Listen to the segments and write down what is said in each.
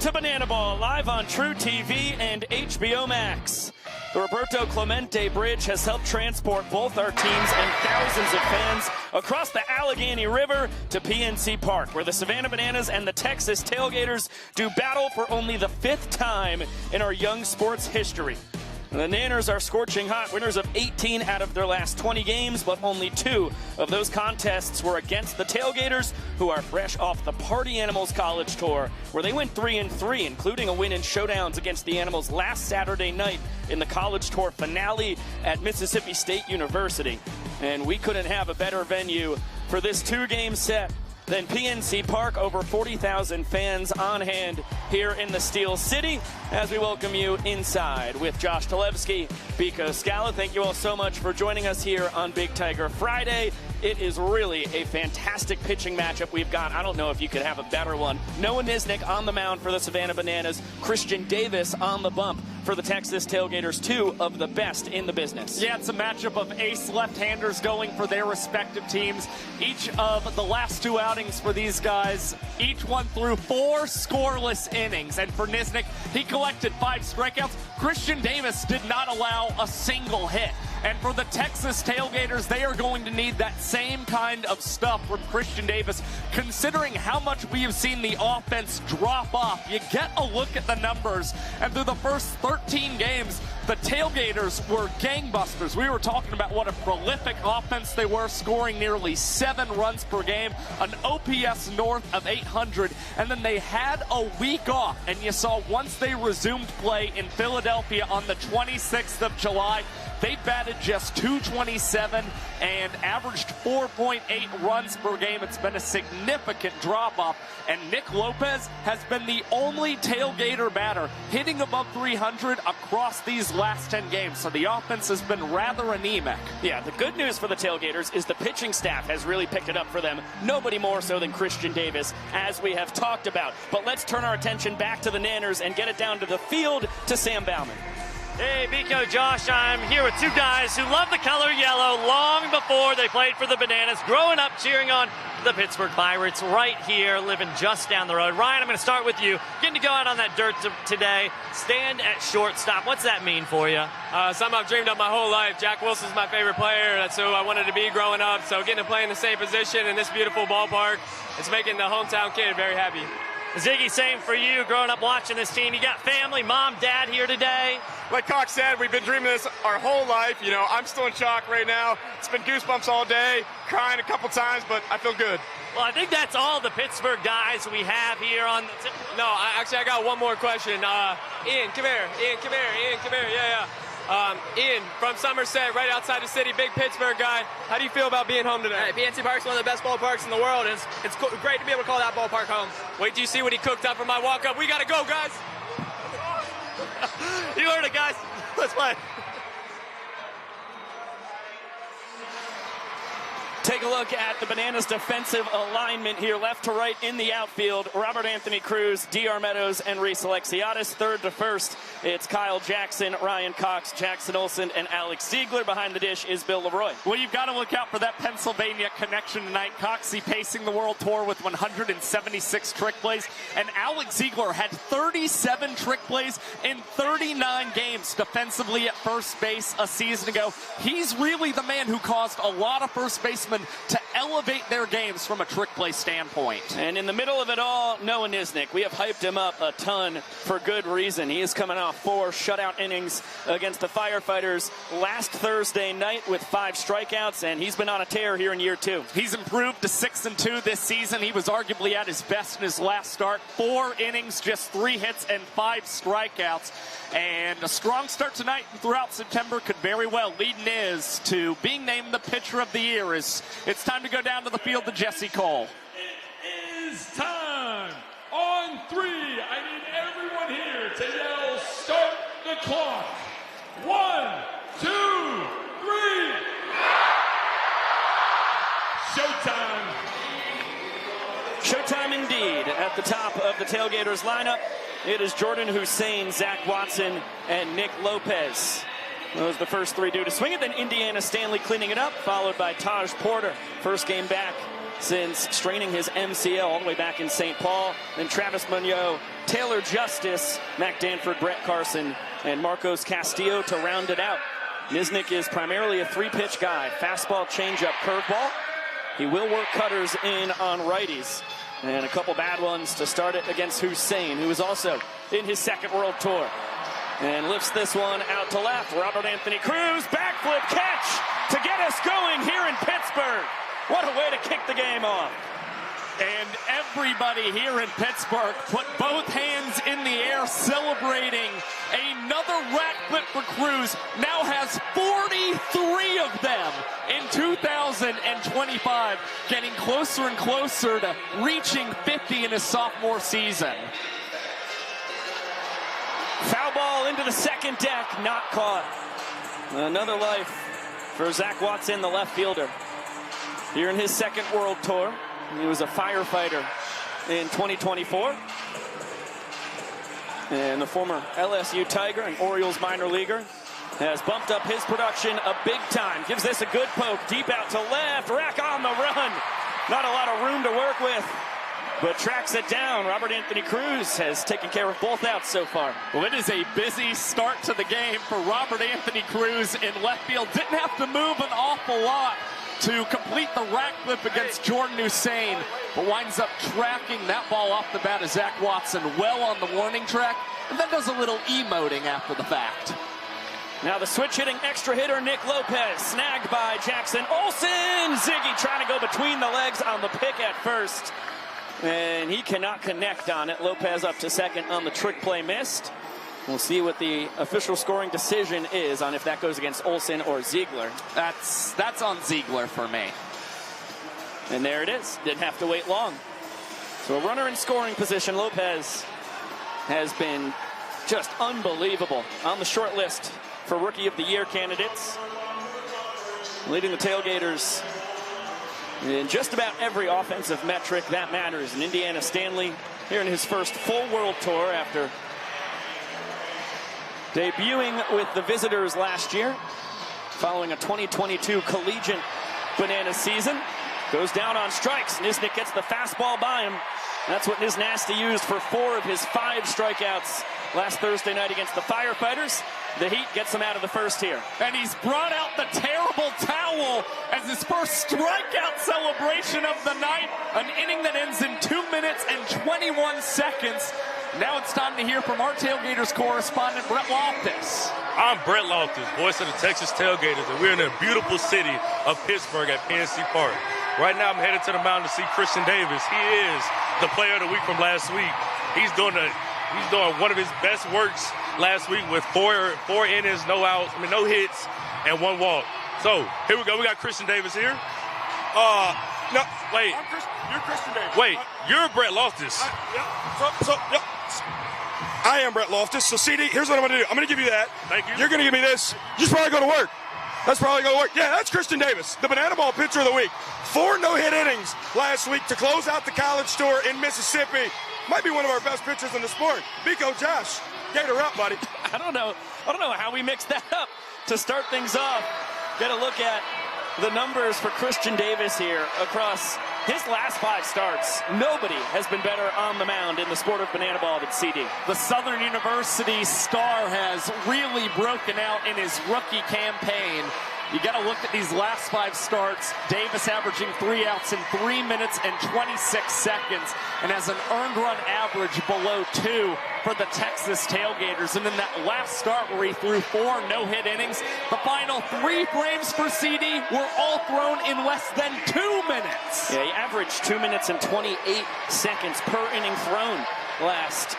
to Banana Ball, live on TruTV and HBO Max. The Roberto Clemente Bridge has helped transport both our teams and thousands of fans across the Allegheny River to PNC Park, where the Savannah Bananas and the Texas Tailgaters do battle for only the 5th time in our young sports history. The Nanners are scorching hot, winners of 18 out of their last 20 games, but only 2 of those contests were against the Tailgaters, who are fresh off the Party Animals College Tour, where they went 3-3, including a win in showdowns against the Animals last Saturday night in the College Tour finale at Mississippi State University. And we couldn't have a better venue for this 2-game set than PNC Park. Over 40,000 fans on hand here in the Steel City as we welcome you inside with Josh Talevsky, Biko Scala. Thank you all so much for joining us here on Big Tiger Friday. It is really a fantastic pitching matchup we've got. I don't know if you could have a better one. Noah Nisnik on the mound for the Savannah Bananas. Christian Davis on the bump for the Texas Tailgaters, 2 of the best in the business. Yeah, it's a matchup of ace left-handers going for their respective teams. Each of the last 2 outings for these guys, each one threw 4 scoreless innings. And for Nisnik, he collected 5 strikeouts. Christian Davis did not allow a single hit. And for the Texas Tailgaters, they are going to need that same kind of stuff from Christian Davis, considering how much we have seen the offense drop off. You get a look at the numbers, and through the first 13 games, the Tailgaters were gangbusters. We were talking about what a prolific offense they were, scoring nearly 7 runs per game, an OPS north of 800, and then they had a week off, and you saw once they resumed play in Philadelphia on the 26th of July, they batted just .227 and averaged 4.8 runs per game. It's been a significant drop-off, and Nick Lopez has been the only Tailgater batter hitting above 300 across these last 10 games, so the offense has been rather anemic. Yeah, the good news for the Tailgaters is the pitching staff has really picked it up for them. Nobody more so than Christian Davis, as we have talked about. But let's turn our attention back to the Nanners and get it down to the field to Sam Bauman. Hey, Biko, Josh, I'm here with 2 guys who love the color yellow long before they played for the Bananas, growing up cheering on the Pittsburgh Pirates right here, living just down the road. Ryan, I'm going to start with you. Getting to go out on that dirt today, stand at shortstop. What's that mean for you? Something I've dreamed of my whole life. Jack Wilson's my favorite player. That's who I wanted to be growing up. So getting to play in the same position in this beautiful ballpark, it's making the hometown kid very happy. Ziggy, same for you, growing up watching this team. You got family, mom, dad here today. Like Cox said, we've been dreaming this our whole life. You know, I'm still in shock right now. It's been goosebumps all day, crying a couple times, but I feel good. Well, I think that's all the Pittsburgh guys we have here on the No, I got one more question. Ian, come here. Ian, come here. Ian, come here. Yeah. Ian, from Somerset, right outside the city, big Pittsburgh guy. How do you feel about being home today? PNC Park's one of the best ballparks in the world, and it's great to be able to call that ballpark home. Wait till you see what he cooked up for my walk-up. We got to go, guys. You heard it, guys. Let's play. Take a look at the Bananas' defensive alignment here, left to right in the outfield. Robert Anthony Cruz, D.R. Meadows, and Reese Alexiadis. Third to first, it's Kyle Jackson, Ryan Cox, Jackson Olsen, and Alex Ziegler. Behind the dish is Bill Leroy. Well, you've got to look out for that Pennsylvania connection tonight. Coxie pacing the world tour with 176 trick plays, and Alex Ziegler had 37 trick plays in 39 games defensively at first base a season ago. He's really the man who caused a lot of first basemen to elevate their games from a trick play standpoint. And in the middle of it all, Noah Nisnik. We have hyped him up a ton for good reason. He is coming off 4 shutout innings against the Firefighters last Thursday night with 5 strikeouts, and he's been on a tear here in year 2. He's improved to 6-2 this season. He was arguably at his best in his last start. 4 innings, just 3 hits, and 5 strikeouts. And a strong start tonight and throughout September could very well lead Niz to being named the Pitcher of the Year. It's time to go down to the field to Jesse Cole. It is time. On 3, I need everyone here to yell, start the clock. 1, 2, 3. Showtime. Showtime indeed. At the top of the Tailgaters lineup, it is Jordan Hussein, Zach Watson, and Nick Lopez. Those are the first 3 due to swing it. Then Indiana Stanley cleaning it up, followed by Taj Porter. First game back since straining his MCL all the way back in St. Paul. Then Travis Munoz, Taylor Justice, Mac Danford, Brett Carson, and Marcos Castillo to round it out. Nisnik is primarily a three-pitch guy. Fastball, changeup, curveball. He will work cutters in on righties. And a couple bad ones to start it against Hussein, who is also in his second World Tour. And lifts this one out to left. Robert Anthony Cruz, backflip catch to get us going here in Pittsburgh. What a way to kick the game off. And everybody here in Pittsburgh put both hands in the air celebrating. Another rack flip for Cruz. Now has 43 of them in 2025. Getting closer and closer to reaching 50 in his sophomore season. Foul ball into the second deck, not caught. Another life for Zach Watson, the left fielder. Here in his second World Tour. He was a firefighter in 2024. And the former LSU Tiger and Orioles minor leaguer has bumped up his production a big time. Gives this a good poke, deep out to left, Rack on the run. Not a lot of room to work with, but tracks it down. Robert Anthony Cruz has taken care of both outs so far. Well, it is a busy start to the game for Robert Anthony Cruz in left field. Didn't have to move an awful lot to complete the rack flip against Jordan Hussein, but winds up tracking that ball off the bat of Zach Watson well on the warning track, and then does a little emoting after the fact. Now the switch hitting extra hitter Nick Lopez, snagged by Jackson Olsen. Ziggy trying to go between the legs on the pick at first, and he cannot connect on it. Lopez up to second on the trick play, missed. We'll see what the official scoring decision is on if that goes against Olsen or Ziegler. That's on Ziegler for me. And there it is. Didn't have to wait long. So a runner in scoring position. Lopez has been just unbelievable on the short list for Rookie of the Year candidates. Leading the Tailgaters in just about every offensive metric that matters. And Indiana Stanley here in his first full World Tour after debuting with the Visitors last year, following a 2022 collegiate banana season. Goes down on strikes. Nisnik gets the fastball by him. That's what Nisnasty used for 4 of his 5 strikeouts last Thursday night against the Firefighters. The Heat gets him out of the first here. And he's brought out the terrible towel as his first strikeout celebration of the night. An inning that ends in 2 minutes and 21 seconds. Now it's time to hear from our Tailgaters correspondent, Brett Loftus. I'm Brett Loftus, voice of the Texas Tailgaters, and we're in the beautiful city of Pittsburgh at PNC Park. Right now I'm headed to the mound to see Christian Davis. He is the player of the week from last week. He's doing one of his best works last week with four innings, no hits, and 1 walk. So here we go. We got Christian Davis here. No, wait. You're Christian Davis. Wait, you're Brett Loftus. Yep. I am Brett Loftus. So, CD, here's what I'm going to do. I'm going to give you that. Thank you. You're going to give me this. Just probably go to work. That's probably going to work. Yeah, that's Christian Davis, the banana ball pitcher of the week. 4 no-hit innings last week to close out the college tour in Mississippi. Might be one of our best pitchers in the sport. Biko Josh, Gator up, buddy. I don't know how we mixed that up to start things off. Get a look at the numbers for Christian Davis here across his last 5 starts. Nobody has been better on the mound in the sport of banana ball than CD. The Southern University star has really broken out in his rookie campaign. You got to look at these last 5 starts. Davis averaging 3 outs in 3 minutes and 26 seconds and has an earned run average below 2 for the Texas Tailgaters. And in that last start where he threw 4 no-hit innings, the final 3 frames for CD were all thrown in less than 2 minutes. Yeah, he averaged 2 minutes and 28 seconds per inning thrown last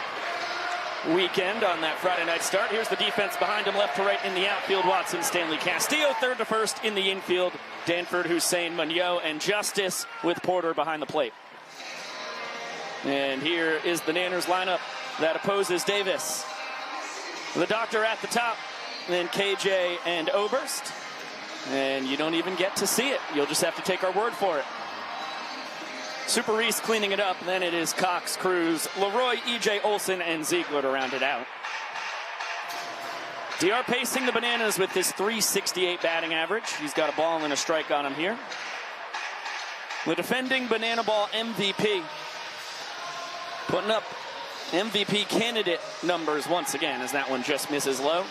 weekend on that Friday night start. Here's the defense behind him, left to right in the outfield. Watson, Stanley, Castillo, third to first in the infield. Danford, Hussein, Munoz, and Justice with Porter behind the plate. And here is the Nanners lineup that opposes Davis. The Doctor at the top, then KJ and Oberst. And you don't even get to see it. You'll just have to take our word for it. Super Reese cleaning it up. Then it is Cox, Cruz, Leroy, EJ Olsen, and Ziegler to round it out. DR pacing the Bananas with his .368 batting average. He's got a ball and a strike on him here. The defending Banana Ball MVP. Putting up MVP candidate numbers once again, as that one just misses low.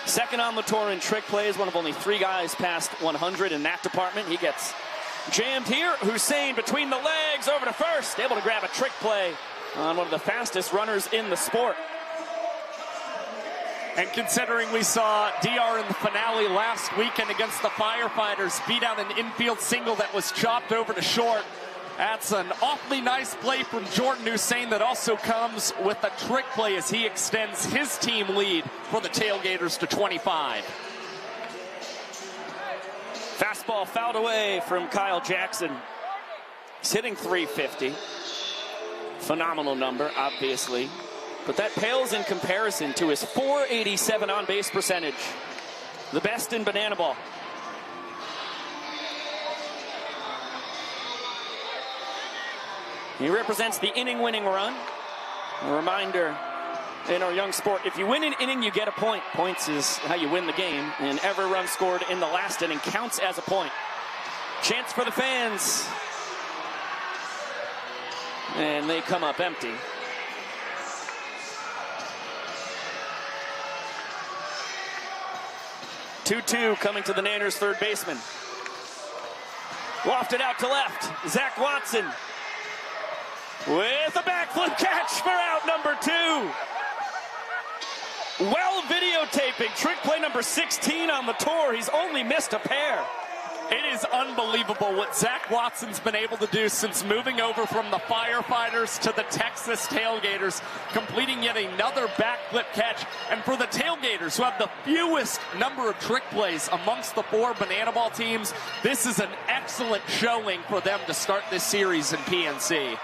Second on the tour in trick plays, one of only 3 guys past 100 in that department. He gets jammed here. Hussein between the legs over to first, able to grab a trick play on one of the fastest runners in the sport. And considering we saw DR in the finale last weekend against the Firefighters beat out an infield single that was chopped over to short, that's an awfully nice play from Jordan Hussein that also comes with a trick play as he extends his team lead for the Tailgaters to 25. Fastball fouled away from Kyle Jackson. He's hitting 350. Phenomenal number, obviously. But that pales in comparison to his .487 on-base percentage. The best in Banana Ball. He represents the inning-winning run. A reminder in our young sport, if you win an inning, you get a point. Points is how you win the game, and every run scored in the last inning counts as a point. Chance for the fans. And they come up empty. Two coming to the Nanners' third baseman. Lofted out to left. Zach Watson with a backflip catch for out number 2. Well videotaping trick play number 16 on the tour. He's only missed a pair. It is unbelievable what Zach Watson's been able to do since moving over from the Firefighters to the Texas Tailgaters, completing yet another backflip catch. And for the Tailgaters, who have the fewest number of trick plays amongst the 4 Banana Ball teams, this is an excellent showing for them to start this series in PNC.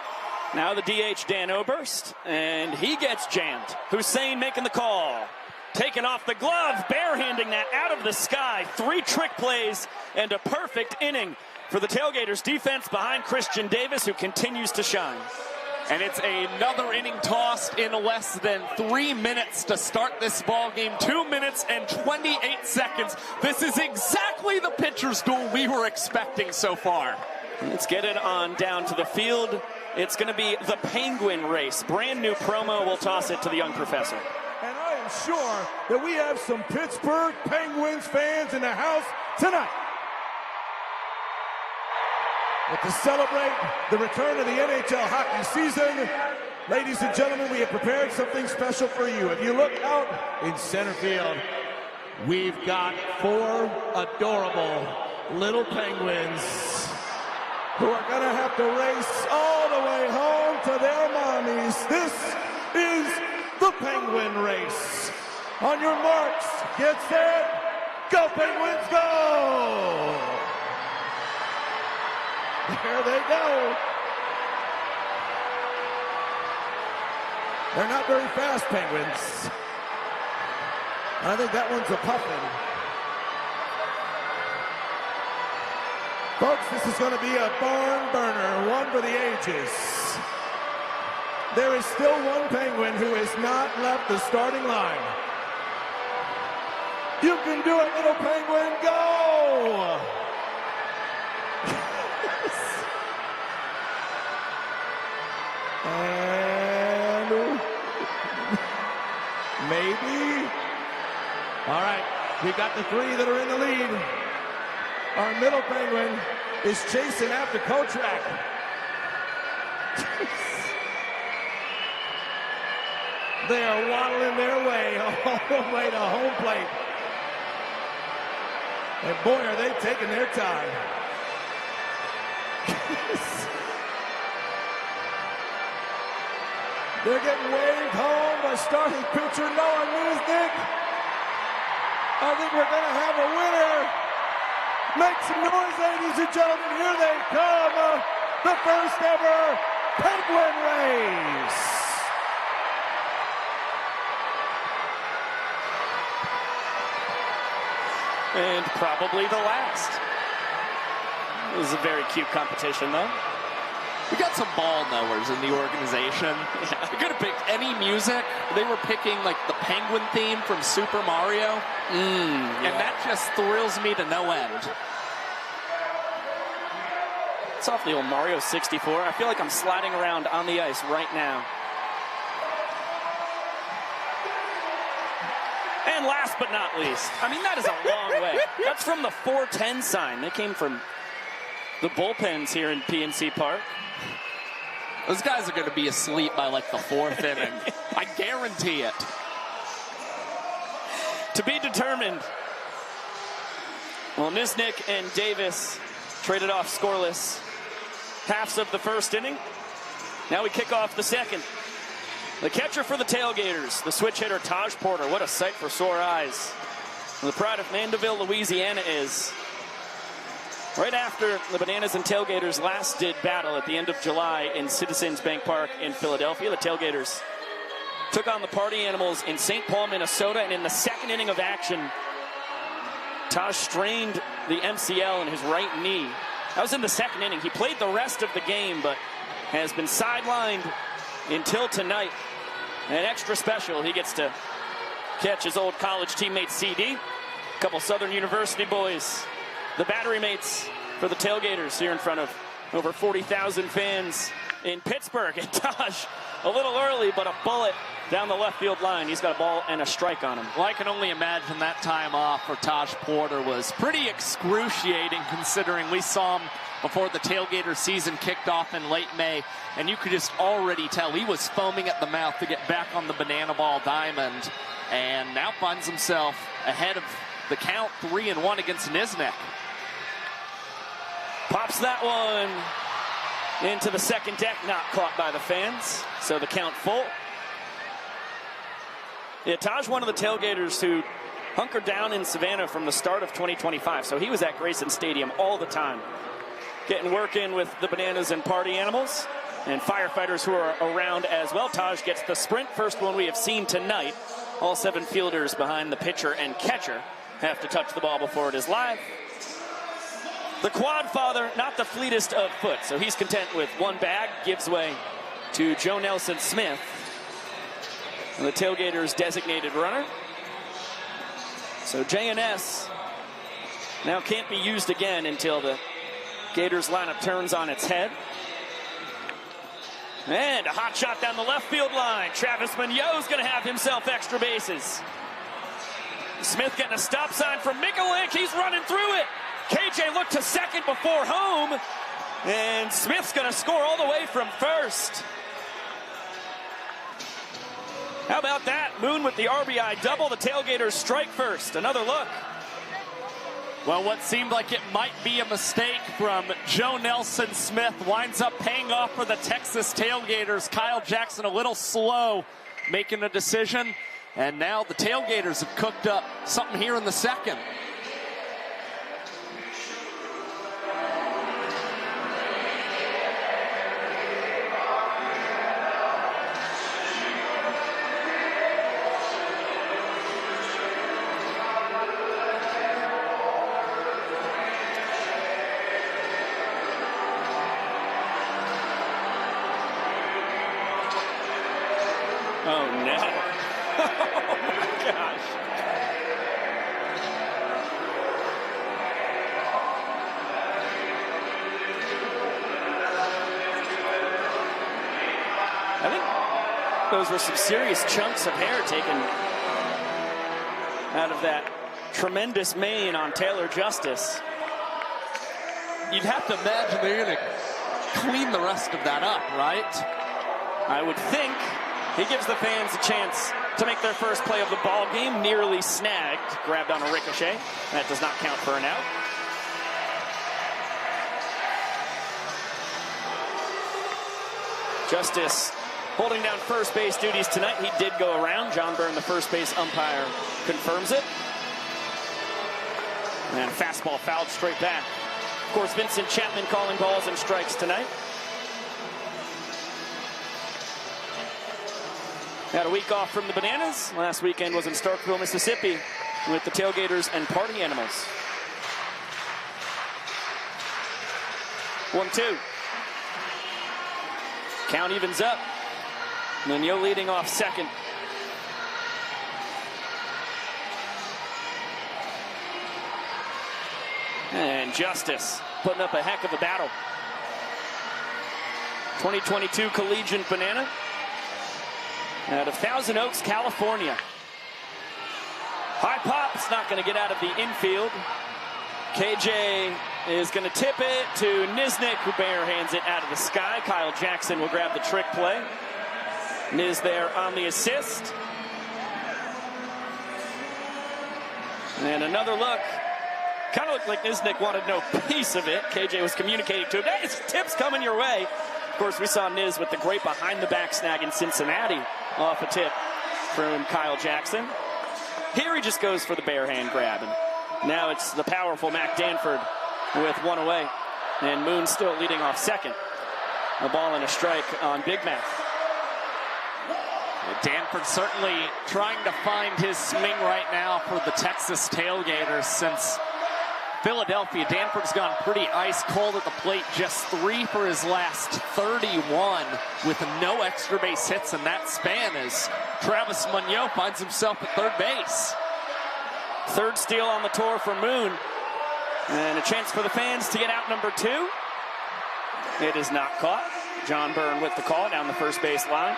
Now the DH, Dan Oberst, and he gets jammed. Hussein making the call. Taking off the glove, barehanding that out of the sky. 3 trick plays and a perfect inning for the Tailgaters defense behind Christian Davis, who continues to shine. And it's another inning tossed in less than 3 minutes to start this ball game. 2 minutes and 28 seconds. This is exactly the pitcher's duel we were expecting so far. Let's get it on down to the field. It's going to be the Penguin race. Brand new promo. We'll toss it to the young professor. And I am sure that we have some Pittsburgh Penguins fans in the house tonight. But to celebrate the return of the NHL hockey season, ladies and gentlemen, we have prepared something special for you. If you look out in center field, we've got 4 adorable little penguins who are going to have to race all the way home to their mommies. This is the Penguin race. On your marks, get set, go Penguins, go! There they go. They're not very fast, Penguins. I think that one's a puffin. Folks, this is going to be a barn burner, one for the ages. There is still one Penguin who has not left the starting line. You can do it, little Penguin, go! And maybe. All right, we got the 3 that are in the lead. Our middle Penguin is chasing after Kotrak. They are waddling their way all the way to home plate. And boy, are they taking their time. They're getting waved home by starting pitcher Noah Newsnick. I think we're going to have a winner. Make some noise, ladies and gentlemen. Here they come. The first ever Penguin race. And probably the last. It was a very cute competition, though. We got some ball knowers in the organization. Yeah. We could have picked any music. They were picking like the Penguin theme from Super Mario. Yeah. And that just thrills me to no end. That's off the old Mario 64. I feel like I'm sliding around on the ice right now. And last but not least, I mean, that is a long way. That's from the 410 sign. They came from the bullpens here in PNC Park. Those guys are going to be asleep by like the 4th inning. I guarantee it. To be determined. Well, Nisnik and Davis traded off scoreless halves of the first inning. Now we kick off the second. The catcher for the Tailgaters, the switch hitter Taj Porter. What a sight for sore eyes. And the pride of Mandeville, Louisiana is. Right after the Bananas and Tailgaters last did battle at the end of July in Citizens Bank Park in Philadelphia, the Tailgaters took on the Party Animals in St. Paul, Minnesota, and in the second inning of action, Taj strained the MCL in his right knee. That was in the second inning. He played the rest of the game, but has been sidelined until tonight. And extra special, he gets to catch his old college teammate CD. A couple Southern University boys, the battery mates for the Tailgaters here in front of over 40,000 fans in Pittsburgh. And Taj, a little early, but a bullet down the left field line. He's got a ball and a strike on him. Well, I can only imagine that time off for Taj Porter was pretty excruciating, considering we saw him before the Tailgater season kicked off in late May, and you could just already tell he was foaming at the mouth to get back on the banana ball diamond, and now finds himself ahead of the count 3-1 against Nisnik. Pops that one into the second deck, not caught by the fans, so the count full. Yeah, Taj, one of the Tailgaters who hunkered down in Savannah from the start of 2025, so he was at Grayson Stadium all the time, getting work in with the Bananas and Party Animals and firefighters who are around as well. Taj gets the sprint, first one we have seen tonight. All 7 fielders behind the pitcher and catcher have to touch the ball before it is live. The quad father, not the fleetest of foot, so he's content with one bag, gives way to Joe Nelson Smith, the Tailgaters' designated runner. So JNS now can't be used again until the Gators lineup turns on its head. And a hot shot down the left field line. Travis Mignot's going to have himself extra bases. Smith getting a stop sign from Mikulik. He's running through it. KJ looked to second before home. And Smith's going to score all the way from first. How about that? Moon with the RBI double. The Tailgaters strike first. Another look. Well, what seemed like it might be a mistake from Joe Nelson Smith winds up paying off for the Texas Tailgaters. Kyle Jackson a little slow making a decision. And now the Tailgaters have cooked up something here in the second. Oh, no. Oh, my gosh. I think those were some serious chunks of hair taken out of that tremendous mane on Taylor Justice. You'd have to imagine they're going to clean the rest of that up, right? I would think. He gives the fans a chance to make their first play of the ball game. Nearly snagged, grabbed on a ricochet. That does not count for an out. Justice holding down first base duties tonight. He did go around. John Byrne, the first base umpire, confirms it. And fastball fouled straight back. Of course, Vincent Chapman calling balls and strikes tonight. Had a week off from the Bananas. Last weekend was in Starkville, Mississippi with the Tailgaters and Party Animals. 1-2. Count evens up. Mignot leading off second. And Justice putting up a heck of a battle. 2022 Collegiate Banana out of Thousand Oaks, California. High pop's not going to get out of the infield. KJ is going to tip it to Nisnik, who barehands it out of the sky. Kyle Jackson will grab the trick play. Niz there on the assist. And another look. Kind of looked like Nisnik wanted no piece of it. KJ was communicating to him, hey, this tip's coming your way. Of course, we saw Niz with the great behind-the-back snag in Cincinnati off a tip from Kyle Jackson. Here he just goes for the bare hand grab. And now it's the powerful Mac Danford with one away. And Moon still leading off second. A ball and a strike on Big Mac. Danford certainly trying to find his swing right now for the Texas Tailgaters since Philadelphia. Danford's gone pretty ice cold at the plate, just 3 for his last 31 with no extra base hits in that span as Travis Munoz finds himself at third base. Third steal on the tour for Moon. And a chance for the fans to get out number 2. It is not caught. John Byrne with the call down the first base line.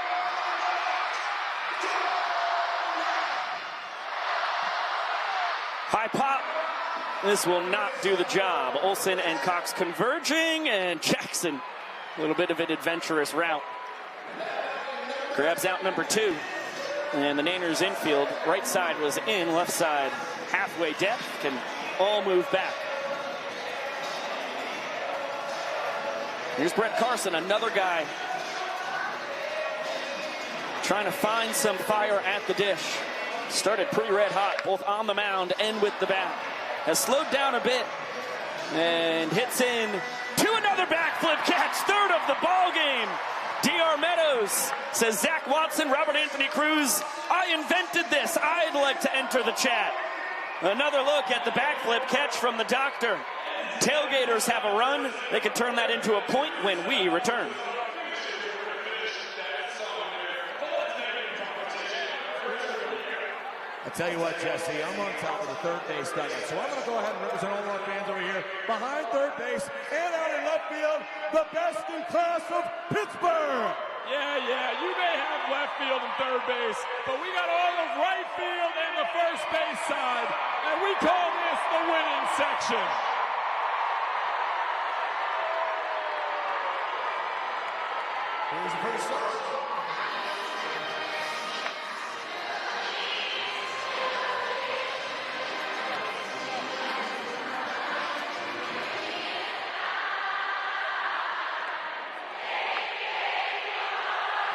High pop. This will not do the job. Olsen and Cox converging, and Jackson, a little bit of an adventurous route. Grabs out number 2. And the Nanners infield, right side was in, left side halfway depth, can all move back. Here's Brett Carson, another guy trying to find some fire at the dish. Started pretty red hot, both on the mound and with the bat. Has slowed down a bit and hits in to another backflip catch, third of the ball game. DR Meadows says, Zach Watson, Robert Anthony Cruz, I invented this. I'd like to enter the chat. Another look at the backflip catch from the doctor. Tailgaters have a run. They can turn that into a point when we return. I tell you what, Jesse, I'm on top of the third base dugout, so I'm going to go ahead and represent all of our fans over here behind third base and out in left field, the best in class of Pittsburgh. Yeah, you may have left field and third base, but we got all of right field and the first base side, and we call this the winning section. Here's the first start.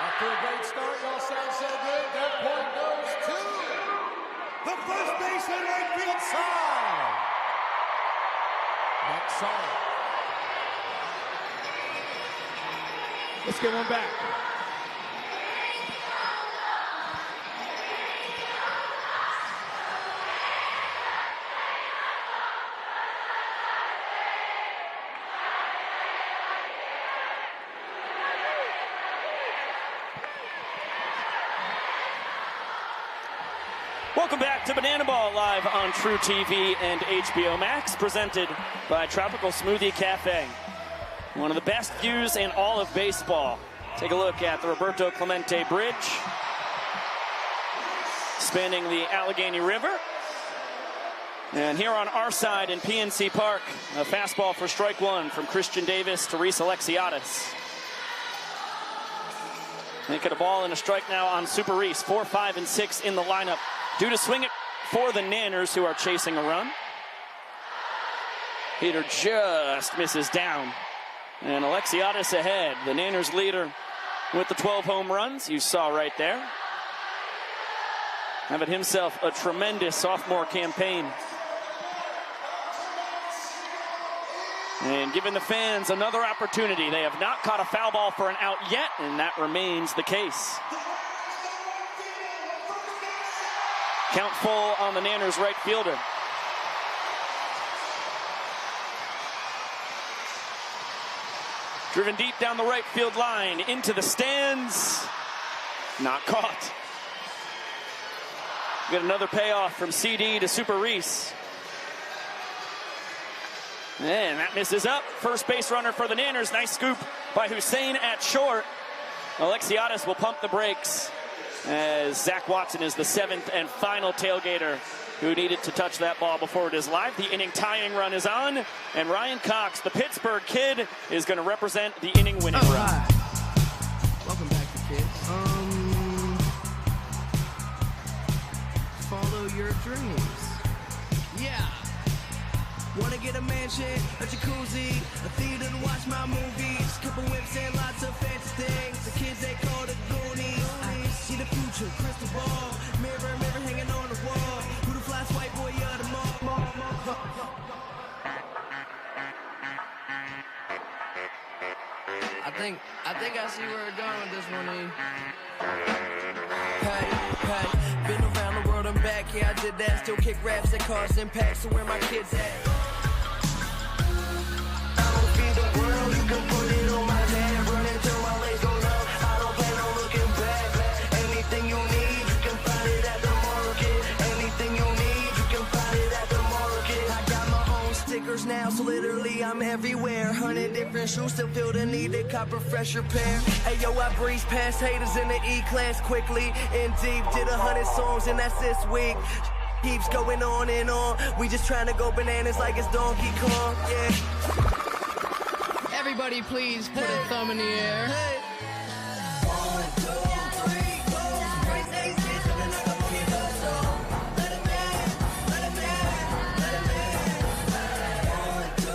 After a great start, y'all sound so good. That point goes to the first base and right field side. Next side. Let's get one back. Welcome back to Banana Ball, live on TruTV and HBO Max, presented by Tropical Smoothie Cafe. One of the best views in all of baseball. Take a look at the Roberto Clemente Bridge, spanning the Allegheny River. And here on our side in PNC Park, a fastball for strike 1 from Christian Davis to Reese Alexiadis. Make it a ball and a strike now on Super Reese. 4, 5, and 6 in the lineup. Due to swing it for the Nanners, who are chasing a run. Heater just misses down. And Alexiadis ahead, the Nanners leader with the 12 home runs you saw right there. Having himself a tremendous sophomore campaign. And giving the fans another opportunity. They have not caught a foul ball for an out yet, and that remains the case. Count full on the Nanners right fielder. Driven deep down the right field line, into the stands. Not caught. Get another payoff from CD to Super Reese. And that misses up. First base runner for the Nanners. Nice scoop by Hussein at short. Alexiadis will pump the brakes as Zach Watson is the 7th and final tailgater who needed to touch that ball before it is live. The inning tying run is on, and Ryan Cox, the Pittsburgh kid, is going to represent the inning winning run. Hi. Welcome back to kids. Follow your dreams. Yeah. Wanna get a mansion, a jacuzzi, a theater to watch my movies, couple whips and lots of fancy things. The kids they call the Goonies. I see the future, crystal ball, mirror, mirror hanging on the wall. Who the fly white boy of the mall? I think I see where we're going with this one, E. Hey, been around the world and back, yeah, I did that. Still kick raps that cause impact, so where my kids at? I don't feed the world, you can put it on my tab. Run until my legs go numb, I don't plan on looking back. Anything you need, you can find it at the market. Anything you need, you can find it at the market. I got my own stickers now, so literally I'm everywhere. 100 different shoes, still feel the need to cop a fresher pair. Hey yo, I breeze past haters in the E-class quickly. In deep, did 100 songs and that's this week. Keeps going on and on. We just trying to go bananas like it's Donkey Kong, yeah. Everybody please put a thumb in the air. Hey. 1, 2, 3, 4. Praise these kids and then I go keep us on. Let it in, let it in, let it in. 1, 2.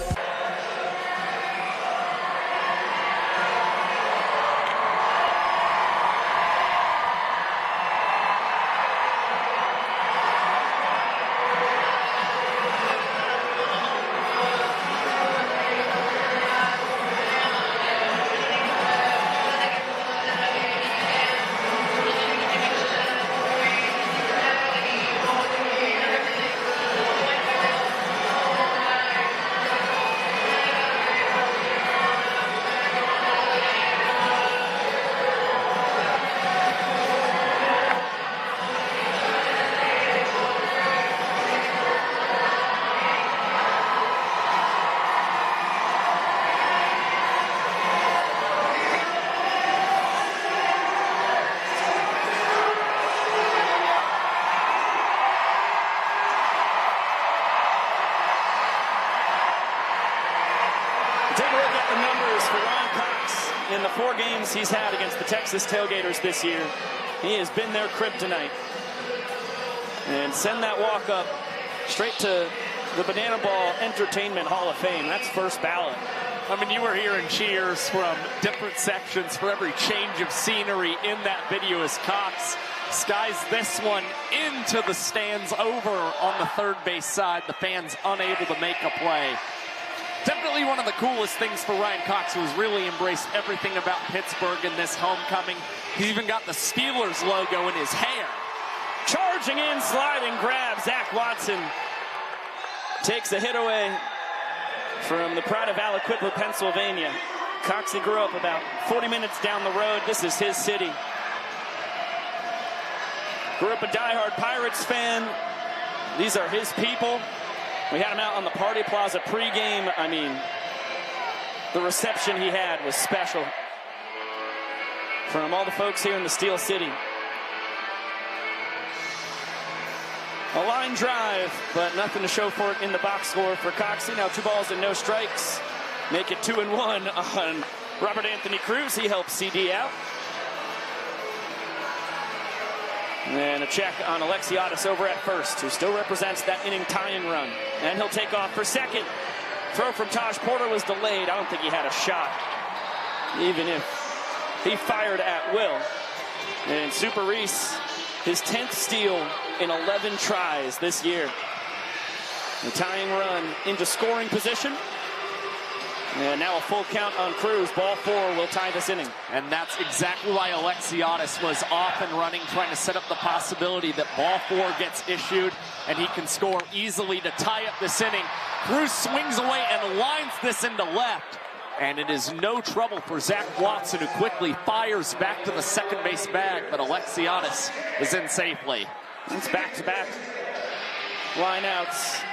In the 4 games he's had against the Texas Tailgaters this year, he has been their kryptonite. And send that walk up straight to the Banana Ball Entertainment Hall of Fame. That's first ballot. I mean, you were hearing cheers from different sections for every change of scenery in that video as Cox skies this one into the stands over on the third base side. The fans unable to make a play. Definitely one of the coolest things for Ryan Cox, who has really embraced everything about Pittsburgh in this homecoming. He's even got the Steelers logo in his hair. Charging in, sliding grab. Zach Watson takes a hit away from the pride of Aliquippa, Pennsylvania. Coxie grew up about 40 minutes down the road. This is his city. Grew up a diehard Pirates fan. These are his people. We had him out on the Party Plaza pregame. I mean, the reception he had was special from all the folks here in the Steel City. A line drive, but nothing to show for it in the box score for Coxie. Now 2 balls and no strikes. Make it 2-1 on Robert Anthony Cruz. He helps CD out. And a check on Alexiadis over at first, who still represents that inning tying run. And he'll take off for second. Throw from Taj Porter was delayed. I don't think he had a shot, even if he fired at will. And Super Reese, his 10th steal in 11 tries this year. The tying run into scoring position. And now a full count on Cruz. Ball 4 will tie this inning. And that's exactly why Alexiadis was off and running, trying to set up the possibility that ball 4 gets issued and he can score easily to tie up this inning. Cruz swings away and lines this into left. And it is no trouble for Zach Watson, who quickly fires back to the second base bag, but Alexiadis is in safely. It's back-to-back lineouts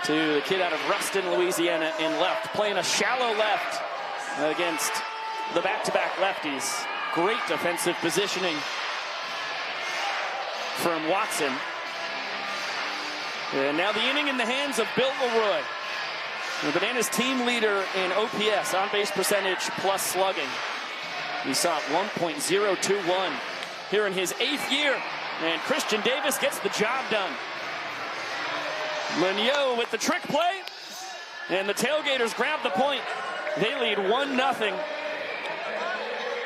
to the kid out of Ruston, Louisiana in left, playing a shallow left against the back-to-back lefties. Great defensive positioning from Watson. And now the inning in the hands of Bill Leroy. The Bananas team leader in OPS, on-base percentage plus slugging. He saw 1.021 here in his 8th year. And Christian Davis gets the job done. Lanier with the trick play. And the Tailgaters grab the point. They lead 1-0.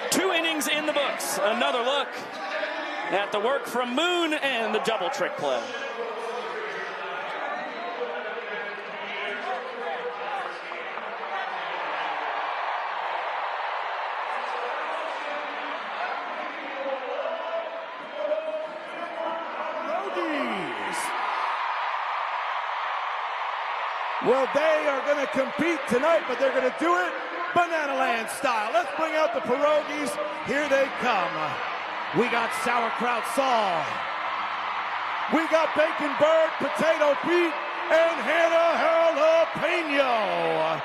2 innings in the books. Another look at the work from Moon and the double trick play. Well, they are going to compete tonight, but they're going to do it Banana Land style. Let's bring out the pierogies. Here they come. We got sauerkraut Saul. We got bacon bird, potato Pete, and Hannah jalapeno.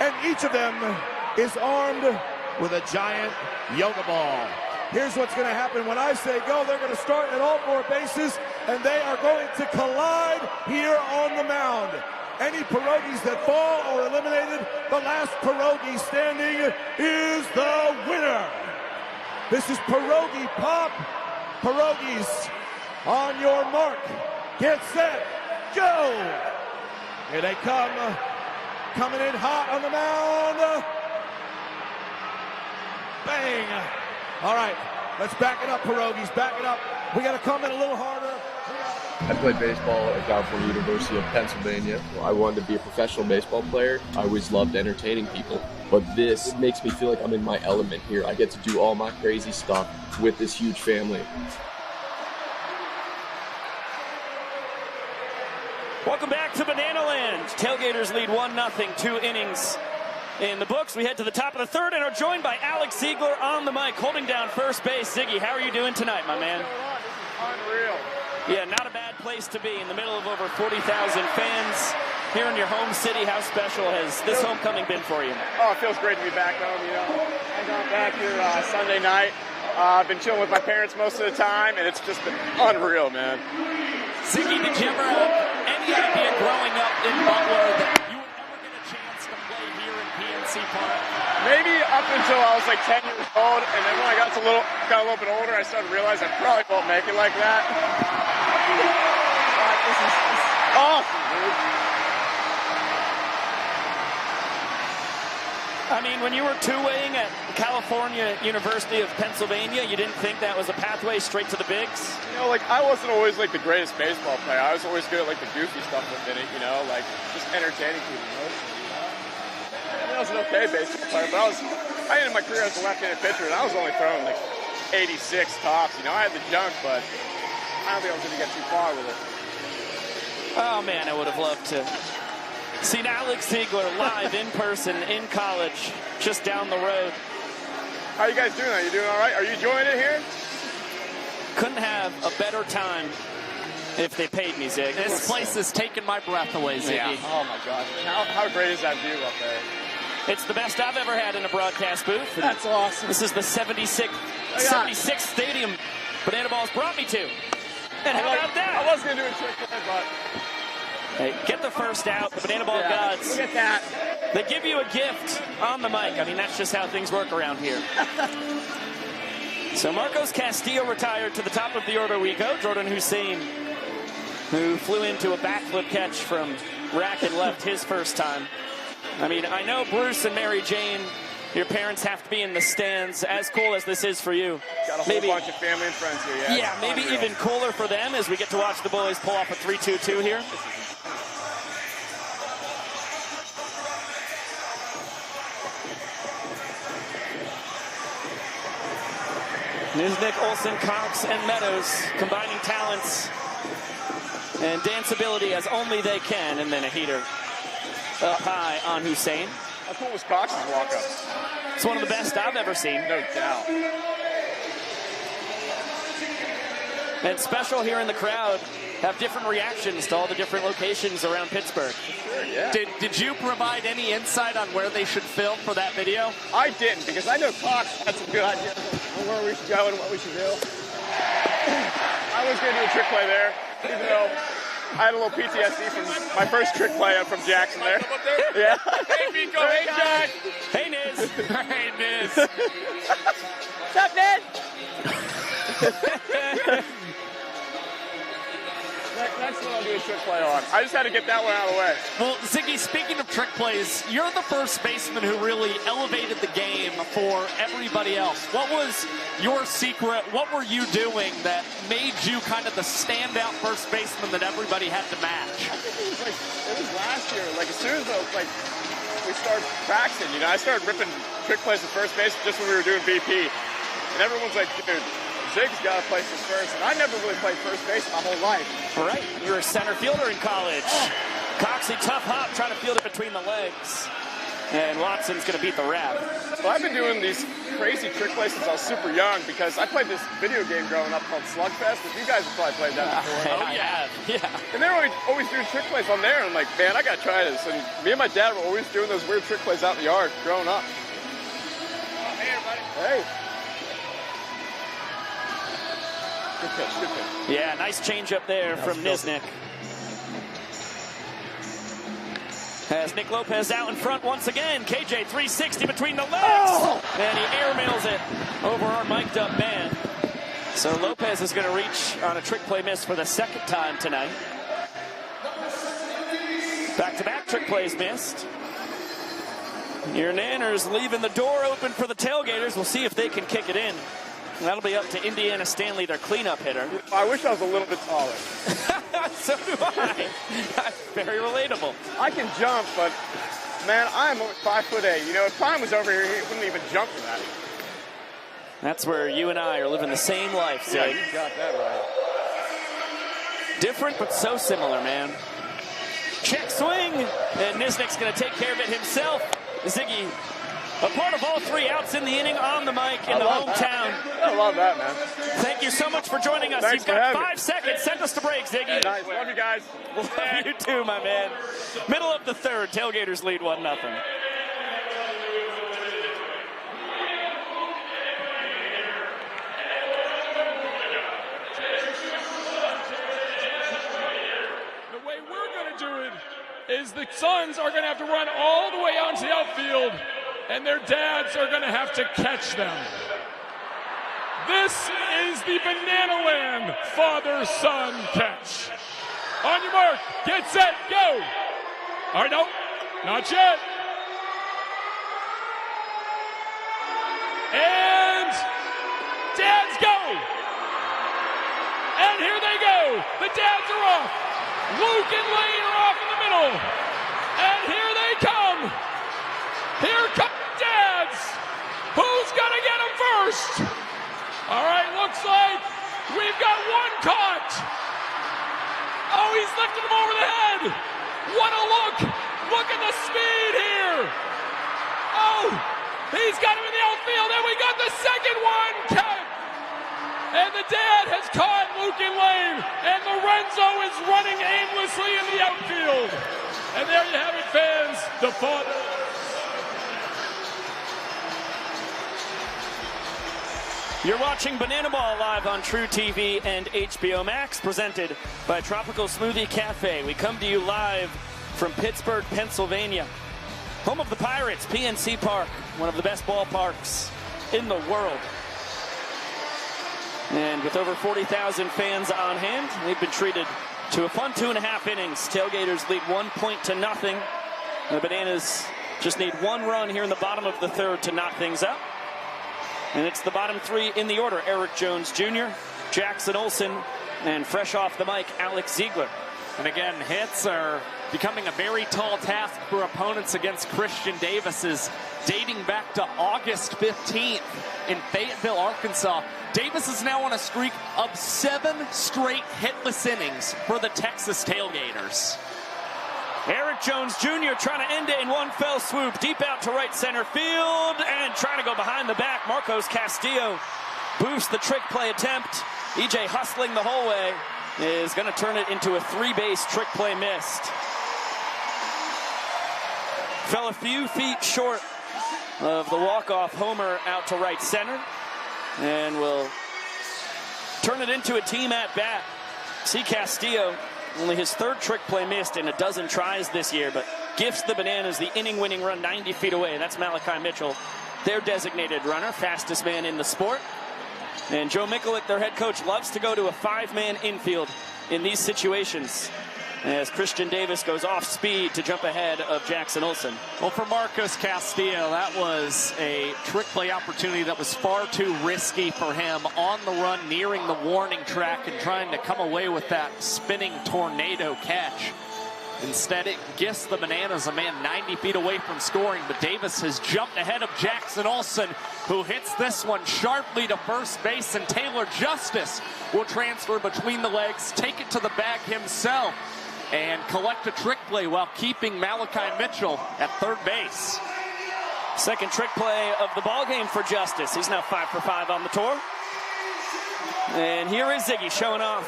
And each of them is armed with a giant yoga ball. Here's what's going to happen. When I say go, they're going to start at all 4 bases, and they are going to collide here on the mound. Any pierogies that fall or eliminated, the last pierogi standing is the winner. This is Pierogi Pop. Pierogies on your mark. Get set. Go. Here they come. Coming in hot on the mound. Bang. All right, let's back it up, pierogies. Back it up. We got to come in a little harder. I played baseball at California University of Pennsylvania. I wanted to be a professional baseball player. I always loved entertaining people. But this makes me feel like I'm in my element here. I get to do all my crazy stuff with this huge family. Welcome back to Banana Land. Tailgaters lead 1-0, 2 innings in the books. We head to the top of the 3rd and are joined by Alex Ziegler on the mic, holding down first base. Ziggy, how are you doing tonight, my man? Unreal. Yeah, not a bad place to be in the middle of over 40,000 fans here in your home city. How special has this homecoming been for you? Oh, it feels great to be back home, you know. I got back here Sunday night. I've been chilling with my parents most of the time, and it's just been unreal, man. Ziggy, did you ever have any idea growing up in Butler that you would ever get a chance to play here in PNC Park? Maybe up until I was like 10 years old, and then when I got a little bit older, I started to realize I probably won't make it like that. God, this is awesome, dude. I mean, when you were two-waying at California University of Pennsylvania, you didn't think that was a pathway straight to the bigs? You know, like, I wasn't always, like, the greatest baseball player. I was always good at, like, the goofy stuff within it, you know, like, just entertaining people, you know? I was an okay baseball player, but I ended my career as a left-handed pitcher, and I was only throwing, like, 86 tops. You know, I had the junk, but I don't think I was going to get too far with it. Oh, man, I would have loved to seen Alex Ziegler live in person in college just down the road. How are you guys doing? Are you doing all right? Are you enjoying it here? Couldn't have a better time if they paid me, Zig. This place is taking my breath away, Ziggy. Yeah. Oh, my gosh. How great is that view up there? It's the best I've ever had in a broadcast booth. That's awesome. This is the 76th stadium Banana Balls brought me to. And how about that? I was going to do a trick play, but... Hey, get the first out. The Banana Ball gods. Look at that. They give you a gift on the mic. I mean, that's just how things work around here. So Marcos Castillo retired. To the top of the order we go. Jordan Hussein, who flew into a backflip catch from rack and left his first time. I mean, I know Bruce and Mary Jane, your parents have to be in the stands. As cool as this is for you. Got a whole bunch of family and friends here. Yeah, maybe even cooler for them as we get to watch the boys pull off a 3-2-2 here. Niznik, Olsen, Cox, and Meadows combining talents and danceability as only they can. And then a heater up high on Hussein. How cool was Cox's walk-up? It's one of the best I've ever seen. No doubt. And special here in the crowd, have different reactions to all the different locations around Pittsburgh. Sure, yeah. Did you provide any insight on where they should film for that video? I didn't, because I know Cox had some good ideas on where we should go and what we should do. I was going to do a trick play there, even though I had a little PTSD from my first trick play from Jackson there. Yeah. Hey, Miko. Hey, Jack. Hey, Niz. Hey, Niz. What's up, Ned? Next one I'll do a trick play on. I just had to get that one out of the way. Well, Ziggy, speaking of trick plays, you're the first baseman who really elevated the game for everybody else. What was your secret? What were you doing that made you kind of the standout first baseman that everybody had to match? I think it was last year. Like, as soon as we started practicing, I started ripping trick plays at first base just when we were doing BP. And everyone's like, dude, Zig's got to play first, and I never really played first base my whole life. All right, you were a center fielder in college. Coxie, tough hop, trying to field it between the legs. And Watson's going to beat the rap. Well, I've been doing these crazy trick plays since I was super young because I played this video game growing up called Slugfest. If you guys have probably played that before. Oh, yeah. And they were always doing trick plays on there, and I'm like, man, I got to try this. And me and my dad were always doing those weird trick plays out in the yard growing up. Hey, everybody. Hey. Good pitch, good pitch. Yeah, nice change up there from Niznik. As Nick Lopez out in front once again. KJ 360 between the legs. And he airmails it over our mic'd up man. So Lopez is going to reach on a trick play miss for the second time tonight. Back-to-back trick plays missed. Your Nanners leaving the door open for the Tailgaters. We'll see if they can kick it in. That'll be up to Indiana Stanley, their cleanup hitter. I wish I was a little bit taller. So do I. Very relatable. I can jump, but, man, I'm 5'8". If Prime was over here, he wouldn't even jump for that. That's where you and I are living the same life, Zig. Yeah, you got that right. Different, but so similar, man. Check swing, and Niznik's going to take care of it himself. Ziggy, a part of all three outs in the inning on the mic in the hometown. I love that, man. Thank you so much for joining us. Thanks. You've got 5 seconds. Send us to break, Ziggy. Nice. Love you guys. Love you too, my man. Middle of the third, Tailgaters lead 1-0. The way we're going to do it is the sons are going to have to run all the way onto the outfield, and their dads are going to have to catch them. This is the Banana Land father-son catch. On your mark, get set, go. All right, no, not yet. And dads go. And here they go. The dads are off. Luke and Lane are off in the middle. And here they come. Here come dads. Who's going to get them first? All right, looks like we've got one caught. Oh, he's lifting him over the head. What a look. Look at the speed here. Oh, he's got him in the outfield, and we got the second one. And the dad has caught Luke and Lane, and Lorenzo is running aimlessly in the outfield. And there you have it, fans. The father. You're watching Banana Ball live on TruTV and HBO Max, presented by Tropical Smoothie Cafe. We come to you live from Pittsburgh, Pennsylvania, home of the Pirates, PNC Park, one of the best ballparks in the world. And with over 40,000 fans on hand, they've been treated to a fun 2.5 innings. Tailgaters lead 1-0. The Bananas just need one run here in the bottom of the third to knot things up. And it's the bottom three in the order: Eric Jones Jr., Jackson Olsen, and fresh off the mic, Alex Ziegler. And again, hits are becoming a very tall task for opponents against Christian Davis's, dating back to August 15th in Fayetteville, Arkansas. Davis is now on a streak of 7 straight hitless innings for the Texas Tailgaters. Eric Jones Jr. trying to end it in one fell swoop, deep out to right center field, and trying to go behind the back. Marcos Castillo boosts the trick play attempt, EJ hustling the whole way is going to turn it into a three-base trick play missed. Fell a few feet short of the walk-off homer out to right center, and will turn it into a team at bat. See Castillo, only his third trick play missed in a dozen tries this year, but gifts the Bananas the inning-winning run 90 feet away. That's Malachi Mitchell, their designated runner, fastest man in the sport. And Joe Michelet, their head coach, loves to go to a five-man infield in these situations, as Christian Davis goes off speed to jump ahead of Jackson Olsen. Well, for Marcos Castillo, that was a trick play opportunity that was far too risky for him on the run, nearing the warning track and trying to come away with that spinning tornado catch. Instead, it gets the Bananas a man 90 feet away from scoring, but Davis has jumped ahead of Jackson Olsen, who hits this one sharply to first base, and Taylor Justice will transfer between the legs, take it to the bag himself, and collect a trick play while keeping Malachi Mitchell at third base. Second trick play of the ball game for Justice. He's now 5 for 5 on the tour. And here is Ziggy showing off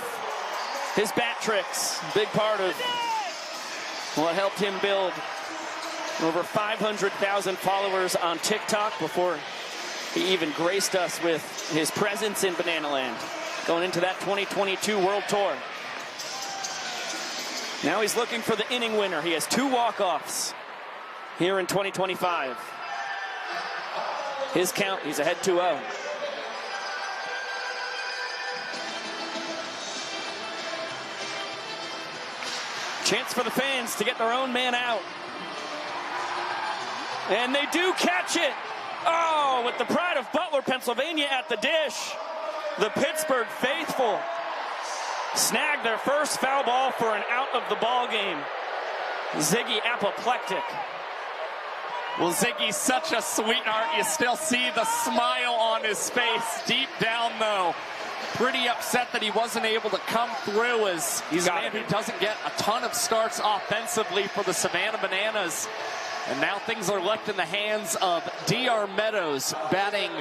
his bat tricks. Big part of what helped him build over 500,000 followers on TikTok before he even graced us with his presence in Banana Land, going into that 2022 World Tour. Now he's looking for the inning winner. He has 2 walk-offs here in 2025. His count, he's ahead 2-0. Chance for the fans to get their own man out. And they do catch it. Oh, with the pride of Butler, Pennsylvania at the dish. The Pittsburgh faithful snag their first foul ball for an out of the ball game. Ziggy apoplectic. Well, Ziggy's such a sweetheart. You still see the smile on his face. Deep down, though, pretty upset that he wasn't able to come through, as he's a man who doesn't get a ton of starts offensively for the Savannah Bananas. And now things are left in the hands of D.R. Meadows, batting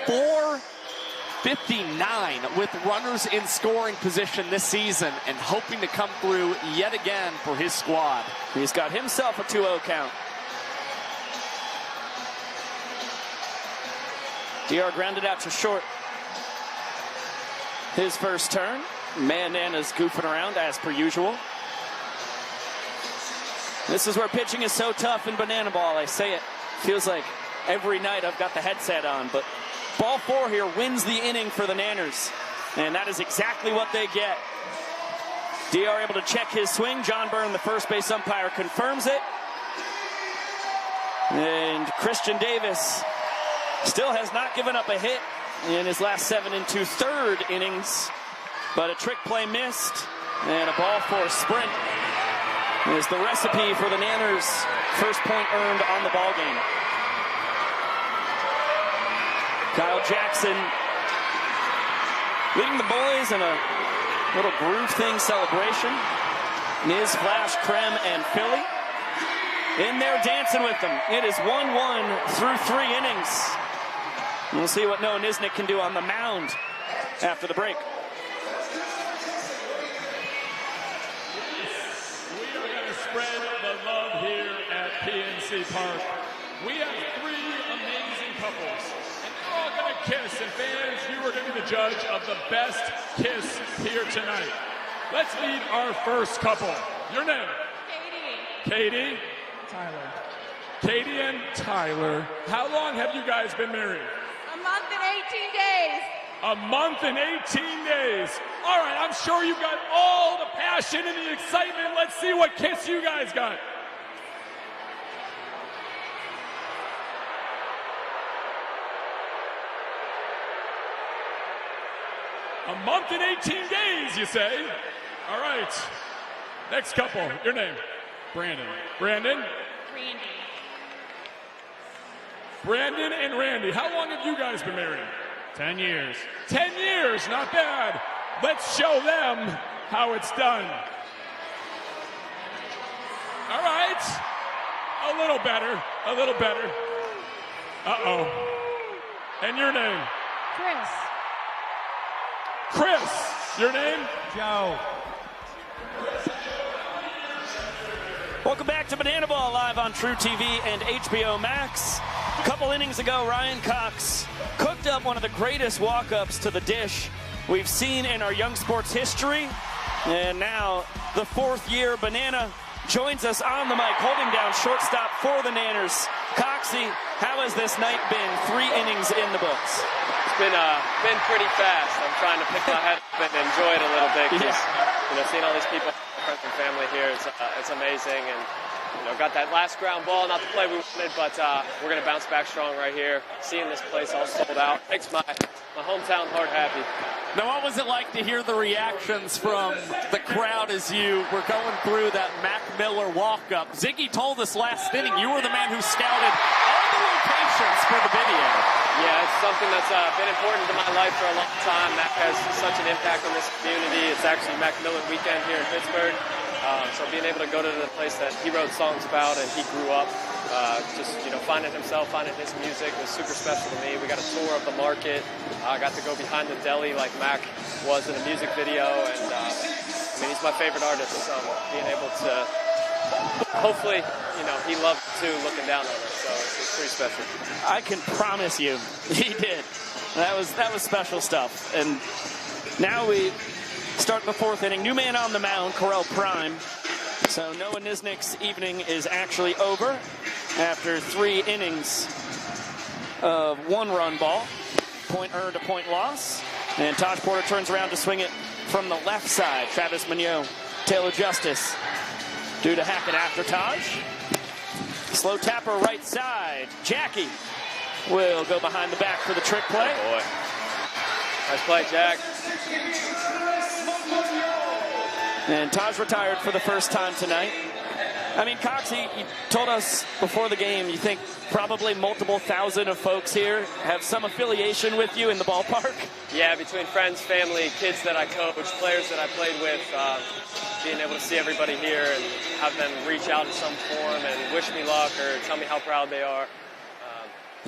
.459 with runners in scoring position this season, and hoping to come through yet again for his squad. He's got himself a 2-0 count. D.R. grounded out to short. His first turn. Bananas goofing around as per usual. This is where pitching is so tough in banana ball. I say it, feels like every night I've got the headset on, but ball 4 here wins the inning for the Nanners, and that is exactly what they get. DR able to check his swing. John Byrne, the first base umpire, confirms it. And Christian Davis still has not given up a hit in his last 7 2/3 innings, but a trick play missed, and a ball 4 sprint is the recipe for the Nanners' first point earned on the ball game. Kyle Jackson leading the boys in a little groove thing celebration. Niz, Flash, Krem, and Philly in there dancing with them. It is 1-1 through 3 innings. We'll see what Noah Nisnik can do on the mound after the break. We are going to spread the love here at PNC Park. We have 3 amazing couples, and they're all going to kiss. And fans, you are going to be the judge of the best kiss here tonight. Let's meet our first couple. Your name? Katie. Katie? Tyler. Katie and Tyler. How long have you guys been married? A month and 18 days. A month and 18 days. All right, I'm sure you've got all the passion and the excitement. Let's see what kiss you guys got. A month and 18 days, you say? All right. Next couple, your name? Brandon. Brandon? Randy. Brandon and Randy. How long have you guys been married? 10 years. 10 years, not bad. Let's show them how it's done. All right. A little better, a little better. Uh-oh. And your name? Chris. Chris, your name? Joe. Welcome back to Banana Ball live on TruTV and HBO Max. A couple innings ago, Ryan Cox cooked up one of the greatest walk-ups to the dish we've seen in our young sports history. And now the fourth-year Banana joins us on the mic, holding down shortstop for the Nanners. Coxie, how has this night been? 3 innings in the books. It's been pretty fast. I'm trying to pick my head up and enjoy it a little bit. Yeah. Seeing all these people, friends and family here, it's amazing. And got that last ground ball, not the play we wanted, but we're going to bounce back strong right here. Seeing this place all sold out makes my hometown heart happy. Now, what was it like to hear the reactions from the crowd as you were going through that Mac Miller walk-up? Ziggy told us last inning you were the man who scouted all the locations for the video. Yeah, it's something that's been important to my life for a long time. Mac has such an impact on this community. It's actually Mac Miller weekend here in Pittsburgh. So being able to go to the place that he wrote songs about and he grew up, finding himself, finding his music was super special to me. We got a tour of the market. I got to go behind the deli like Mac was in a music video. And, he's my favorite artist. So being able to, hopefully, he loved too looking down on us. So it's pretty special. I can promise you he did. That was special stuff. And now we start the fourth inning. New man on the mound, Correll Prime. So Noah Nisnik's evening is actually over after 3 innings of 1-run ball. Point earned, a point loss. And Taj Porter turns around to swing it from the left side. Travis Mignot, Taylor Justice due to hack it after Taj. Slow tapper right side. Jackie will go behind the back for the trick play. Oh boy. Nice play, Jack. And Taj retired for the first time tonight. Coxie, you told us before the game you think probably multiple thousand of folks here have some affiliation with you in the ballpark. Yeah, between friends, family, kids that I coach, players that I played with, being able to see everybody here and have them reach out in some form and wish me luck or tell me how proud they are,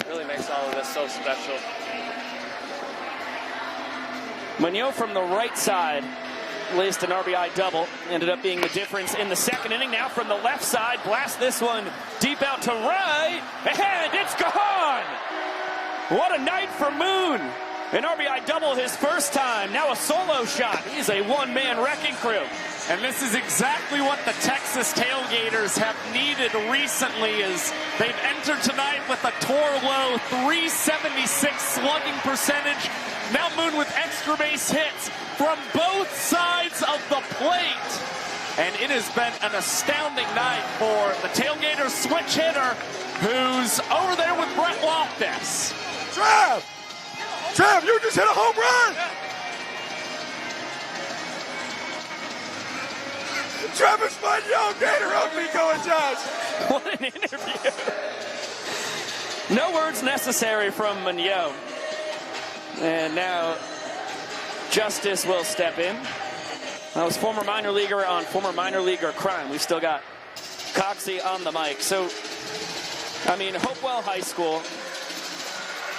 really makes all of this so special. Mignot from the right side laced an RBI double. Ended up being the difference in the second inning. Now from the left side, blast this one deep out to right. And it's gone! What a night for Moon. An RBI double his first time. Now a solo shot. He's a one-man wrecking crew. And this is exactly what the Texas Tailgaters have needed recently, as they've entered tonight with a tour-low 376 slugging percentage. Now Moon with extra base hits from both sides of the plate. And it has been an astounding night for the Tailgaters switch hitter, who's over there with Brett Loftus. Trav, you just hit a home run! Travis Mignot, Gator up, Nico and Josh. What an interview. No words necessary from Mignot. And now Justice will step in. That was former minor leaguer on former minor leaguer crime. We've still got Coxie on the mic. So, Hopewell High School.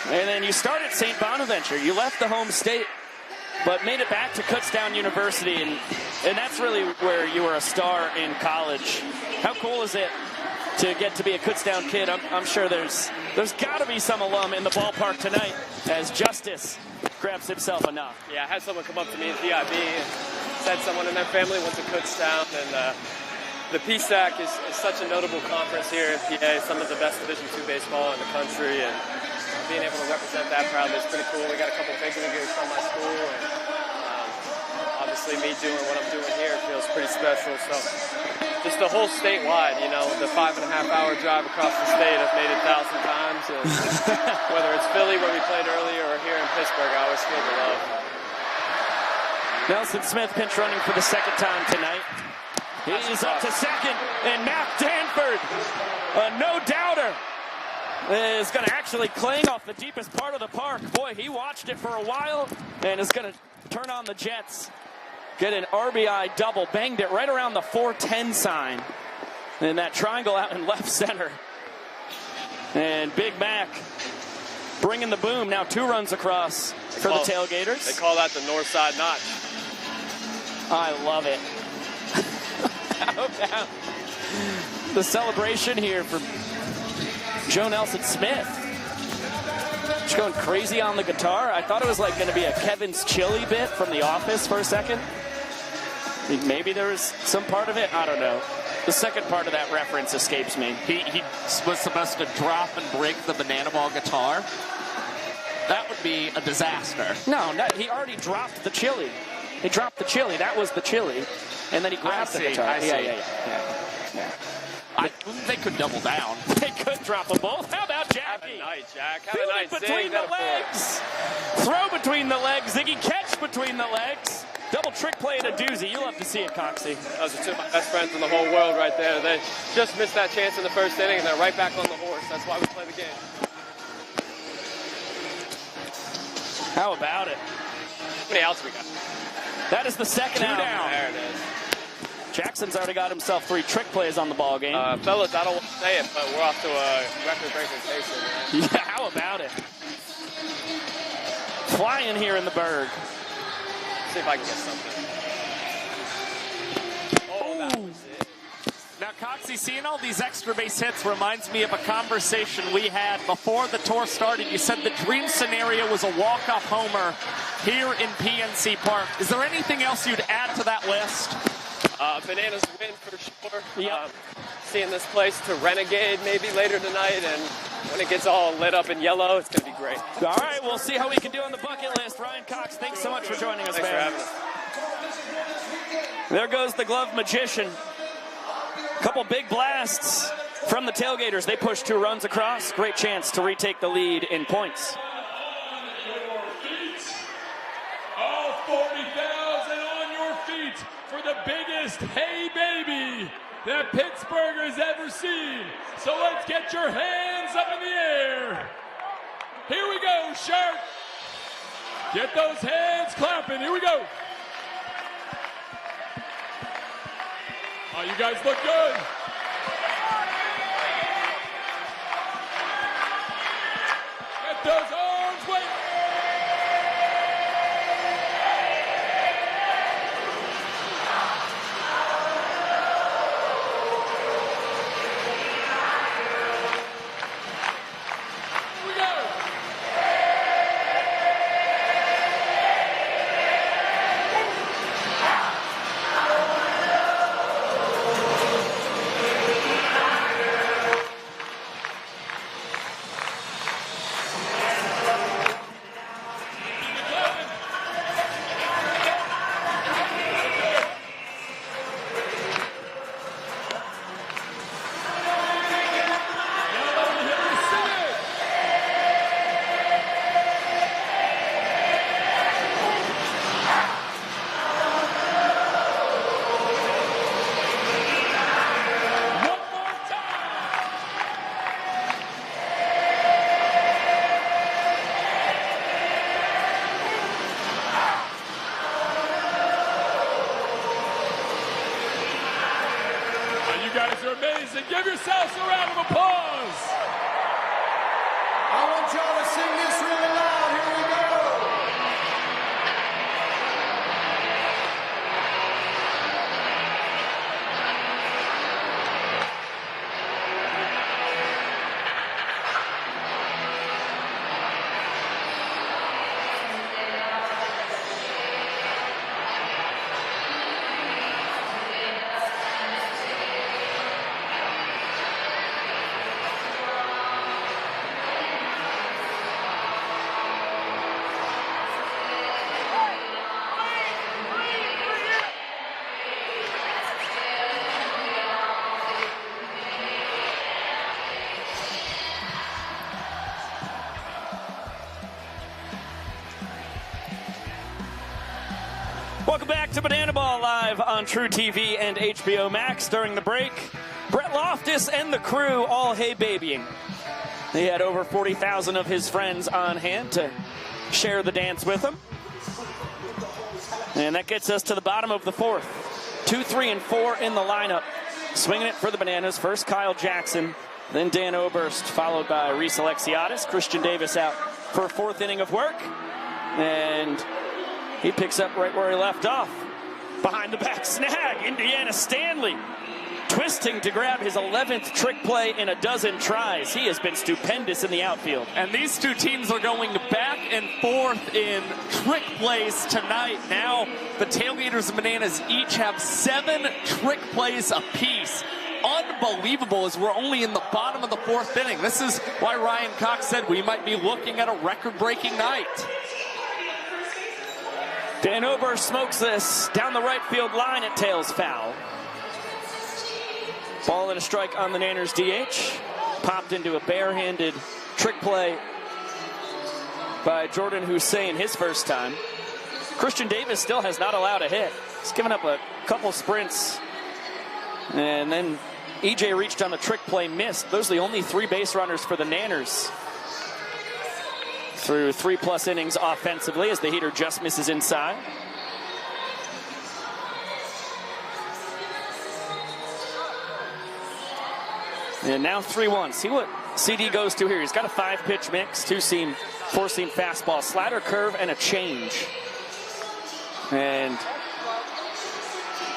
And then you started St. Bonaventure. You left the home state, but made it back to Kutztown University. And that's really where you were a star in college. How cool is it to get to be a Kutztown kid? I'm sure there's got to be some alum in the ballpark tonight as Justice grabs himself a knock. Yeah, I had someone come up to me at VIB and said someone in their family went to Kutztown, and the PSAC is such a notable conference here in PA, some of the best Division II baseball in the country, and being able to represent that proudly is pretty cool. We got a couple big leaguers from my school, and obviously me doing what I'm doing here feels pretty special. So just the whole statewide, the 5.5-hour drive across the state, I've made it 1,000 times. And whether it's Philly, where we played earlier, or here in Pittsburgh, I always feel the love. Nelson Smith pinch running for the second time tonight. He's up to second, and Matt Danford, a no-doubter, is going to actually cling off the deepest part of the park. Boy, he watched it for a while and is going to turn on the Jets. Get an RBI double, banged it right around the 410 sign. And that triangle out in left center. And Big Mac bringing the boom. Now 2 runs across for the Tailgaters. They call that the north side notch. I love it. How about the celebration here from Joe Nelson Smith? She's going crazy on the guitar. I thought it was like going to be a Kevin's Chili bit from The Office for a second. Maybe there was some part of it. I don't know. The second part of that reference escapes me. He was supposed to drop and break the banana ball guitar. That would be a disaster. No, he already dropped the chili. He dropped the chili. That was the chili. And then he grabbed the guitar. I see. Yeah. They could double down. They could drop them both. How about Jackie? Have a night, Jack. Have Feel a it night. between the legs. Throw between the legs. Ziggy catch between the legs. Double trick play and a doozy. You love to see it, Coxie. Those are two of my best friends in the whole world right there. They just missed that chance in the first inning, and they're right back on the horse. That's why we play the game. How about it? How many outs we got? That is the second out. Down. There it is. Jackson's already got himself 3 trick plays on the ball game. Fellas, I don't want to say it, but we're off to a record-breaking pace here, man. Yeah, how about it? Flying here in the Berg. See if I can get something. Oh, that was it. Now, Coxie, seeing all these extra base hits reminds me of a conversation we had before the tour started. You said the dream scenario was a walk-off homer here in PNC Park. Is there anything else you'd add to that list? Bananas win for sure. Yep. Seeing this place to renegade maybe later tonight, and when it gets all lit up in yellow, it's going to be great. All right, we'll see how we can do on the bucket list. Ryan Cox, thanks so much for joining us, Thanks man. for having us. There goes the glove magician. Couple big blasts from the Tailgaters. They push 2 runs across. Great chance to retake the lead in points. All 40,000 on your feet for the biggest hey baby that Pittsburgh has ever seen. So let's get your hands up in the air. Here we go, Shark. Get those hands clapping. Here we go. Oh, you guys look good. Get those arms waving. Amazing. Give yourselves a round of applause. I want y'all to sing this really loud. Here we go. Welcome back to Banana Ball live on TruTV and HBO Max. During the break, Brett Loftus and the crew all hey babying. He had over 40,000 of his friends on hand to share the dance with him. And that gets us to the bottom of the 4th. 2, 3, and 4 in the lineup. Swinging it for the Bananas. First Kyle Jackson, then Dan Oberst, followed by Reese Alexiadis. Christian Davis out for a 4th inning of work. And he picks up right where he left off. Behind the back snag, Indiana Stanley twisting to grab his 11th trick play in a dozen tries. He has been stupendous in the outfield. And these two teams are going back and forth in trick plays tonight. Now the Tailgaters and Bananas each have 7 trick plays apiece. Unbelievable, as we're only in the bottom of the 4th inning. This is why Ryan Cox said we might be looking at a record-breaking night. Dan Oberst smokes this down the right field line. It tails foul. Ball and a strike on the Nanners DH. Popped into a barehanded trick play by Jordan Hussein his first time. Christian Davis still has not allowed a hit. He's given up a couple sprints. And then EJ reached on the trick play, missed. Those are the only 3 base runners for the Nanners through 3+ innings offensively, as the heater just misses inside. And now 3-1. See what CD goes to here. He's got a 5-pitch mix, 2-seam, 4-seam fastball, slider, curve, and a change. And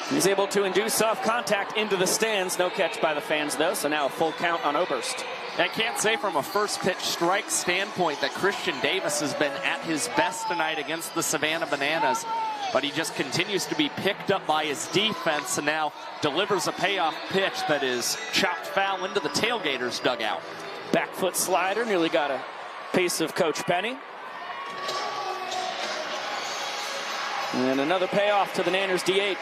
he's able to induce soft contact into the stands. No catch by the fans, though, so now a full count on Oberst. I can't say from a first pitch strike standpoint that Christian Davis has been at his best tonight against the Savannah Bananas, but he just continues to be picked up by his defense and now delivers a payoff pitch that is chopped foul into the Tailgaters dugout. Back foot slider, nearly got a piece of Coach Penny. And another payoff to the Nanners DH.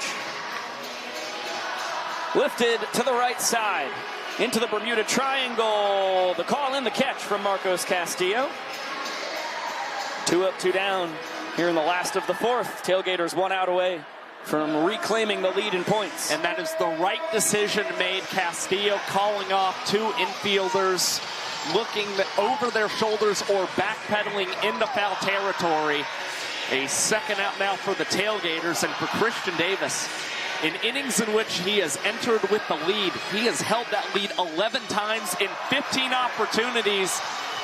Lifted to the right side. Into the Bermuda Triangle. The call and the catch from Marcos Castillo. 2 up, 2 down here in the last of the 4th. Tailgaters 1 out away from reclaiming the lead in points. And that is the right decision made. Castillo calling off 2 infielders, looking over their shoulders or backpedaling into foul territory. A second out now for the Tailgaters, and for Christian Davis. In innings in which he has entered with the lead, he has held that lead 11 times in 15 opportunities.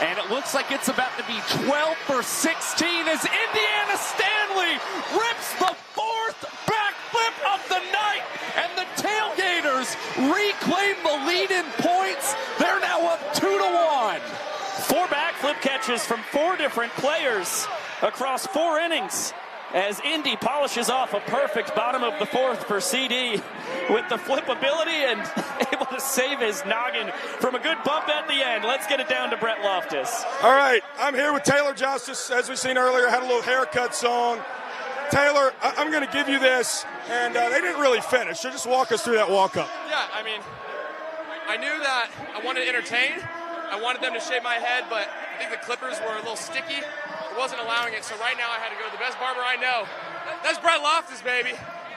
And it looks like it's about to be 12 for 16 as Indiana Stanley rips the 4th backflip of the night. And the Tailgaters reclaim the lead in points. They're now up 2-1. 4 backflip catches from 4 different players across 4 innings, as Indy polishes off a perfect bottom of the 4th for CD with the flip ability and able to save his noggin from a good bump at the end. Let's get it down to Brett Loftus. All right, I'm here with Taylor Justice. As we've seen earlier, had a little haircut song. Taylor, I'm going to give you this, and they didn't really finish, so just walk us through that walk-up. Yeah, I mean, I knew that I wanted to entertain. I wanted them to shave my head, but I think the clippers were a little sticky. It wasn't allowing it, so right now I had to go to the best barber I know. That's Brett Loftus, baby.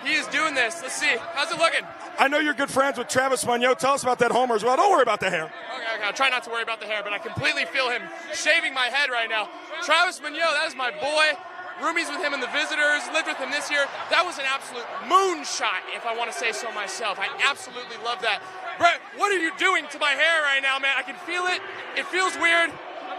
He is doing this. Let's see. How's it looking? I know you're good friends with Travis Munoz. Tell us about that homer as well. Don't worry about the hair. Okay, I'll try not to worry about the hair, but I completely feel him shaving my head right now. Travis Munoz, that is my boy. Roomies with him in the Visitors, lived with him this year. That was an absolute moonshot, if I want to say so myself. I absolutely love that. Brett, what are you doing to my hair right now, man? I can feel it. It feels weird.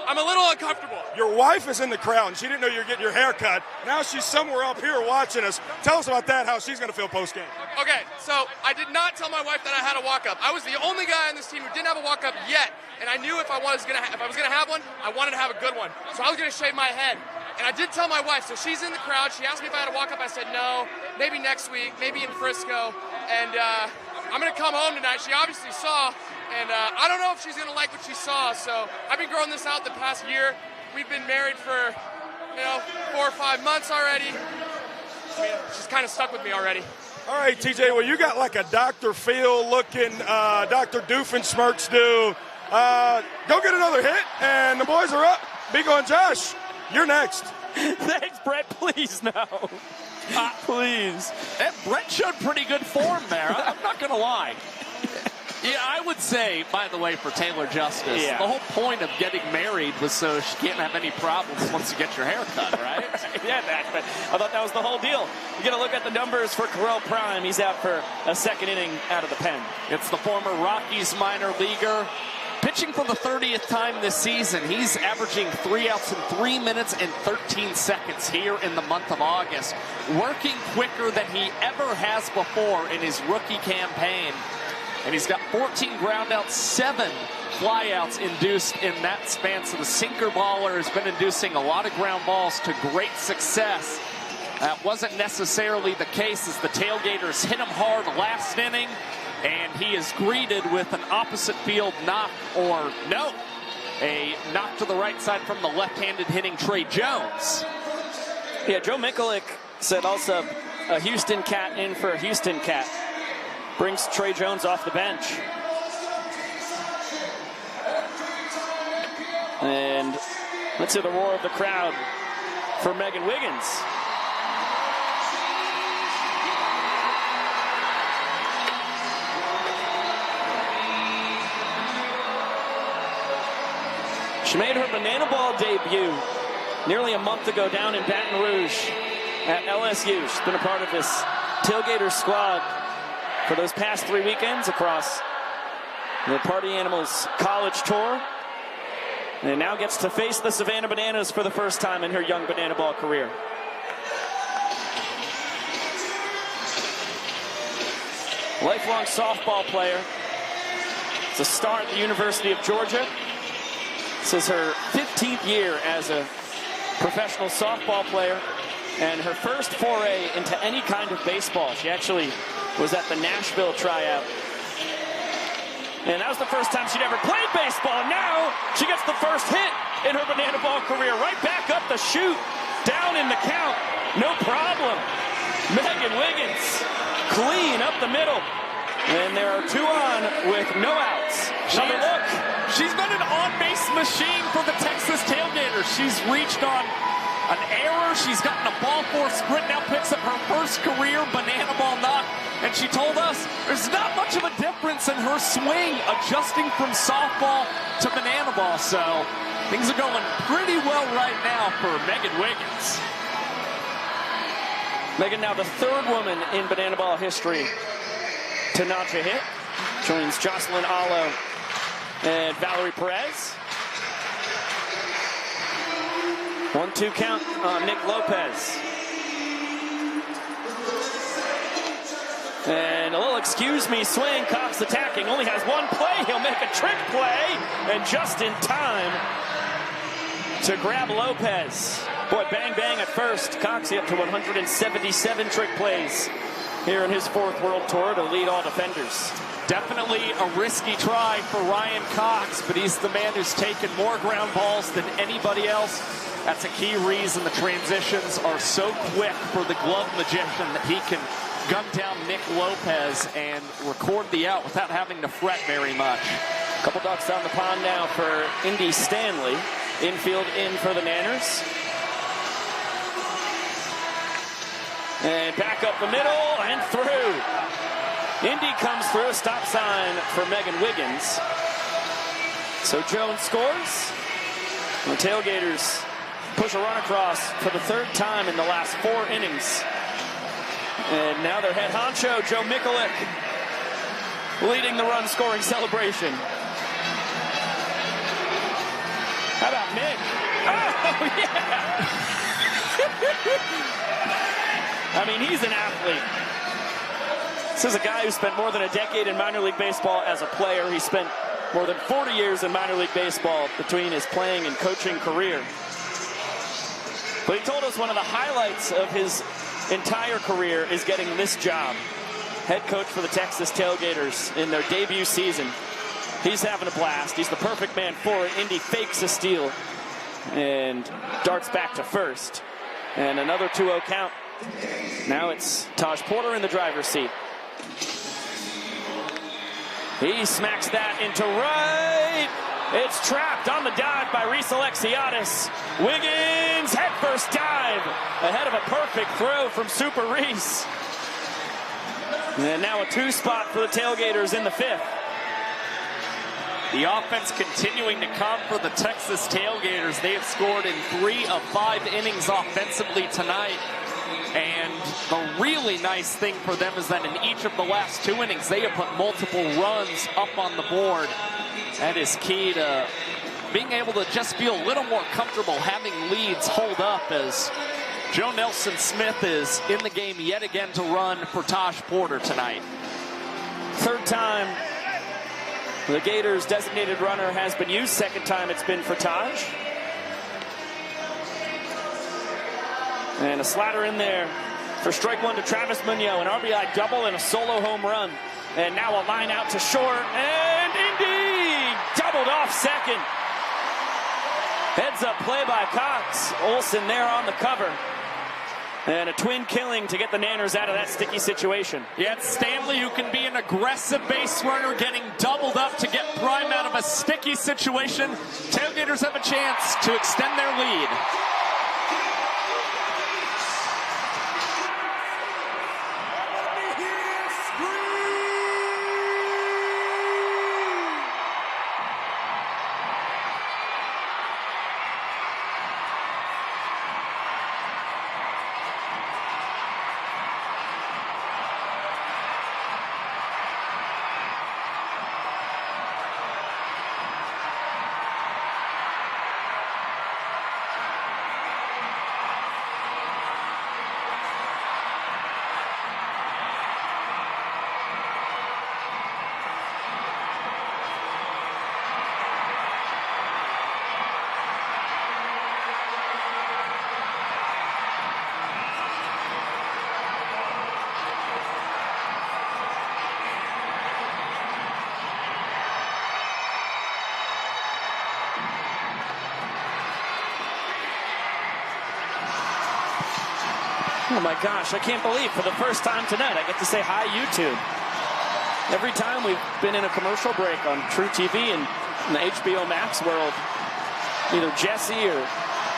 I'm a little uncomfortable. Your wife is in the crowd, and she didn't know you were getting your hair cut. Now she's somewhere up here watching us. Tell us about that, how she's going to feel post-game. Okay, so I did not tell my wife that I had a walk-up. I was the only guy on this team who didn't have a walk-up yet, and I knew if I was going to have one, I wanted to have a good one. So I was going to shave my head. And I did tell my wife, so she's in the crowd. She asked me if I had a walk-up. I said no, maybe next week, maybe in Frisco. And I'm going to come home tonight. She obviously saw, and I don't know if she's going to like what she saw. So I've been growing this out the past year. We've been married for, 4 or 5 months already. I mean, she's kind of stuck with me already. All right, TJ, well, you got like a Dr. Phil looking, Dr. Doofenshmirtz do. Go get another hit, and the boys are up. Bigo and Josh, you're next. Thanks, Brett. Please, no. Please. Brett showed pretty good form there. I'm not going to lie. Yeah, I would say, by the way, for Taylor Justice, the whole point of getting married was so she can't have any problems once you get your hair cut, right? Yeah, but I thought that was the whole deal. You got to look at the numbers for Correll Prime. He's out for a second inning out of the pen. It's the former Rockies minor leaguer pitching for the 30th time this season. He's averaging 3 outs in 3 minutes and 13 seconds here in the month of August, working quicker than he ever has before in his rookie campaign. And he's got 14 groundouts, 7 flyouts induced in that span. So the sinker baller has been inducing a lot of ground balls to great success. That wasn't necessarily the case as the Tailgaters hit him hard last inning, and he is greeted with an opposite field knock, or no, a knock to the right side from the left-handed hitting Trey Jones. Yeah, Joe Mikulik said also a Houston cat in for a Houston cat. Brings Trey Jones off the bench. And let's hear the roar of the crowd for Megan Wiggins. She made her banana ball debut nearly a month ago down in Baton Rouge at LSU. She's been a part of this Tailgaters squad for those past 3 weekends across the Party Animals college tour. And now gets to face the Savannah Bananas for the first time in her young banana ball career. Lifelong softball player. It's a star at the University of Georgia. This is her 15th year as a professional softball player and her first foray into any kind of baseball. She actually was at the Nashville tryout. And that was the first time she'd ever played baseball. Now she gets the first hit in her banana ball career. Right back up the chute, down in the count. No problem. Megan Wiggins, clean up the middle. And there are 2 on with no outs. Another look. She's been an on-base machine for the Texas Tailgaters. She's reached on an error. She's gotten a ball four sprint, now picks up her first career banana ball knock. And she told us there's not much of a difference in her swing adjusting from softball to banana ball. So things are going pretty well right now for Megan Wiggins. Megan now the 3rd woman in banana ball history to notch a hit. Joins Jocelyn Allo and Valerie Perez. 1-2 count on Nick Lopez. And a little excuse me swing. Cox attacking. Only has one play. He'll make a trick play. And just in time to grab Lopez. Boy, bang, bang at first. Cox up to 177 trick plays here in his 4th World Tour to lead all defenders. Definitely a risky try for Ryan Cox, but he's the man who's taken more ground balls than anybody else. That's a key reason the transitions are so quick for the glove magician, that he can gun down Nick Lopez and record the out without having to fret very much. A couple ducks down the pond now for Indy Stanley. Infield in for the Nanners. And back up the middle and through. Indy comes through, a stop sign for Megan Wiggins. So Jones scores. And the Tailgaters push a run across for the 3rd time in the last 4 innings. And now their head honcho, Joe Mikulik, leading the run scoring celebration. How about Mick? Oh, yeah! I mean, he's an athlete. This is a guy who spent more than a decade in minor league baseball as a player. He spent more than 40 years in minor league baseball between his playing and coaching career. But he told us one of the highlights of his entire career is getting this job. Head coach for the Texas Tailgaters in their debut season. He's having a blast. He's the perfect man for it. Indy fakes a steal and darts back to first. And another 2-0 count. Now it's Taj Porter in the driver's seat. He smacks that into right. It's trapped on the dive by Reese Alexiadis. Wiggins, head first dive, ahead of a perfect throw from Super Reese. And now a 2 spot for the Tailgaters in the 5th. The offense continuing to come for the Texas Tailgaters. They have scored in 3 of 5 innings offensively tonight. And the really nice thing for them is that in each of the last 2 innings, they have put multiple runs up on the board. That is key to being able to just feel a little more comfortable having leads hold up, as Joe Nelson-Smith is in the game yet again to run for Taj Porter tonight. Third time the Gators' designated runner has been used. Second time it's been for Taj. And a slider in there for strike one to Travis Munoz. An RBI double and a solo home run. And now a line out to short. And indeed, doubled off second. Heads up play by Cox. Olsen there on the cover. And a twin killing to get the Nanners out of that sticky situation. Yeah, it's Stanley who can be an aggressive base runner, getting doubled up to get Prime out of a sticky situation. Tailgaters have a chance to extend their lead. Oh my gosh, I can't believe for the first time tonight I get to say hi, YouTube. Every time we've been in a commercial break on TruTV and in the HBO Max world, either Jesse or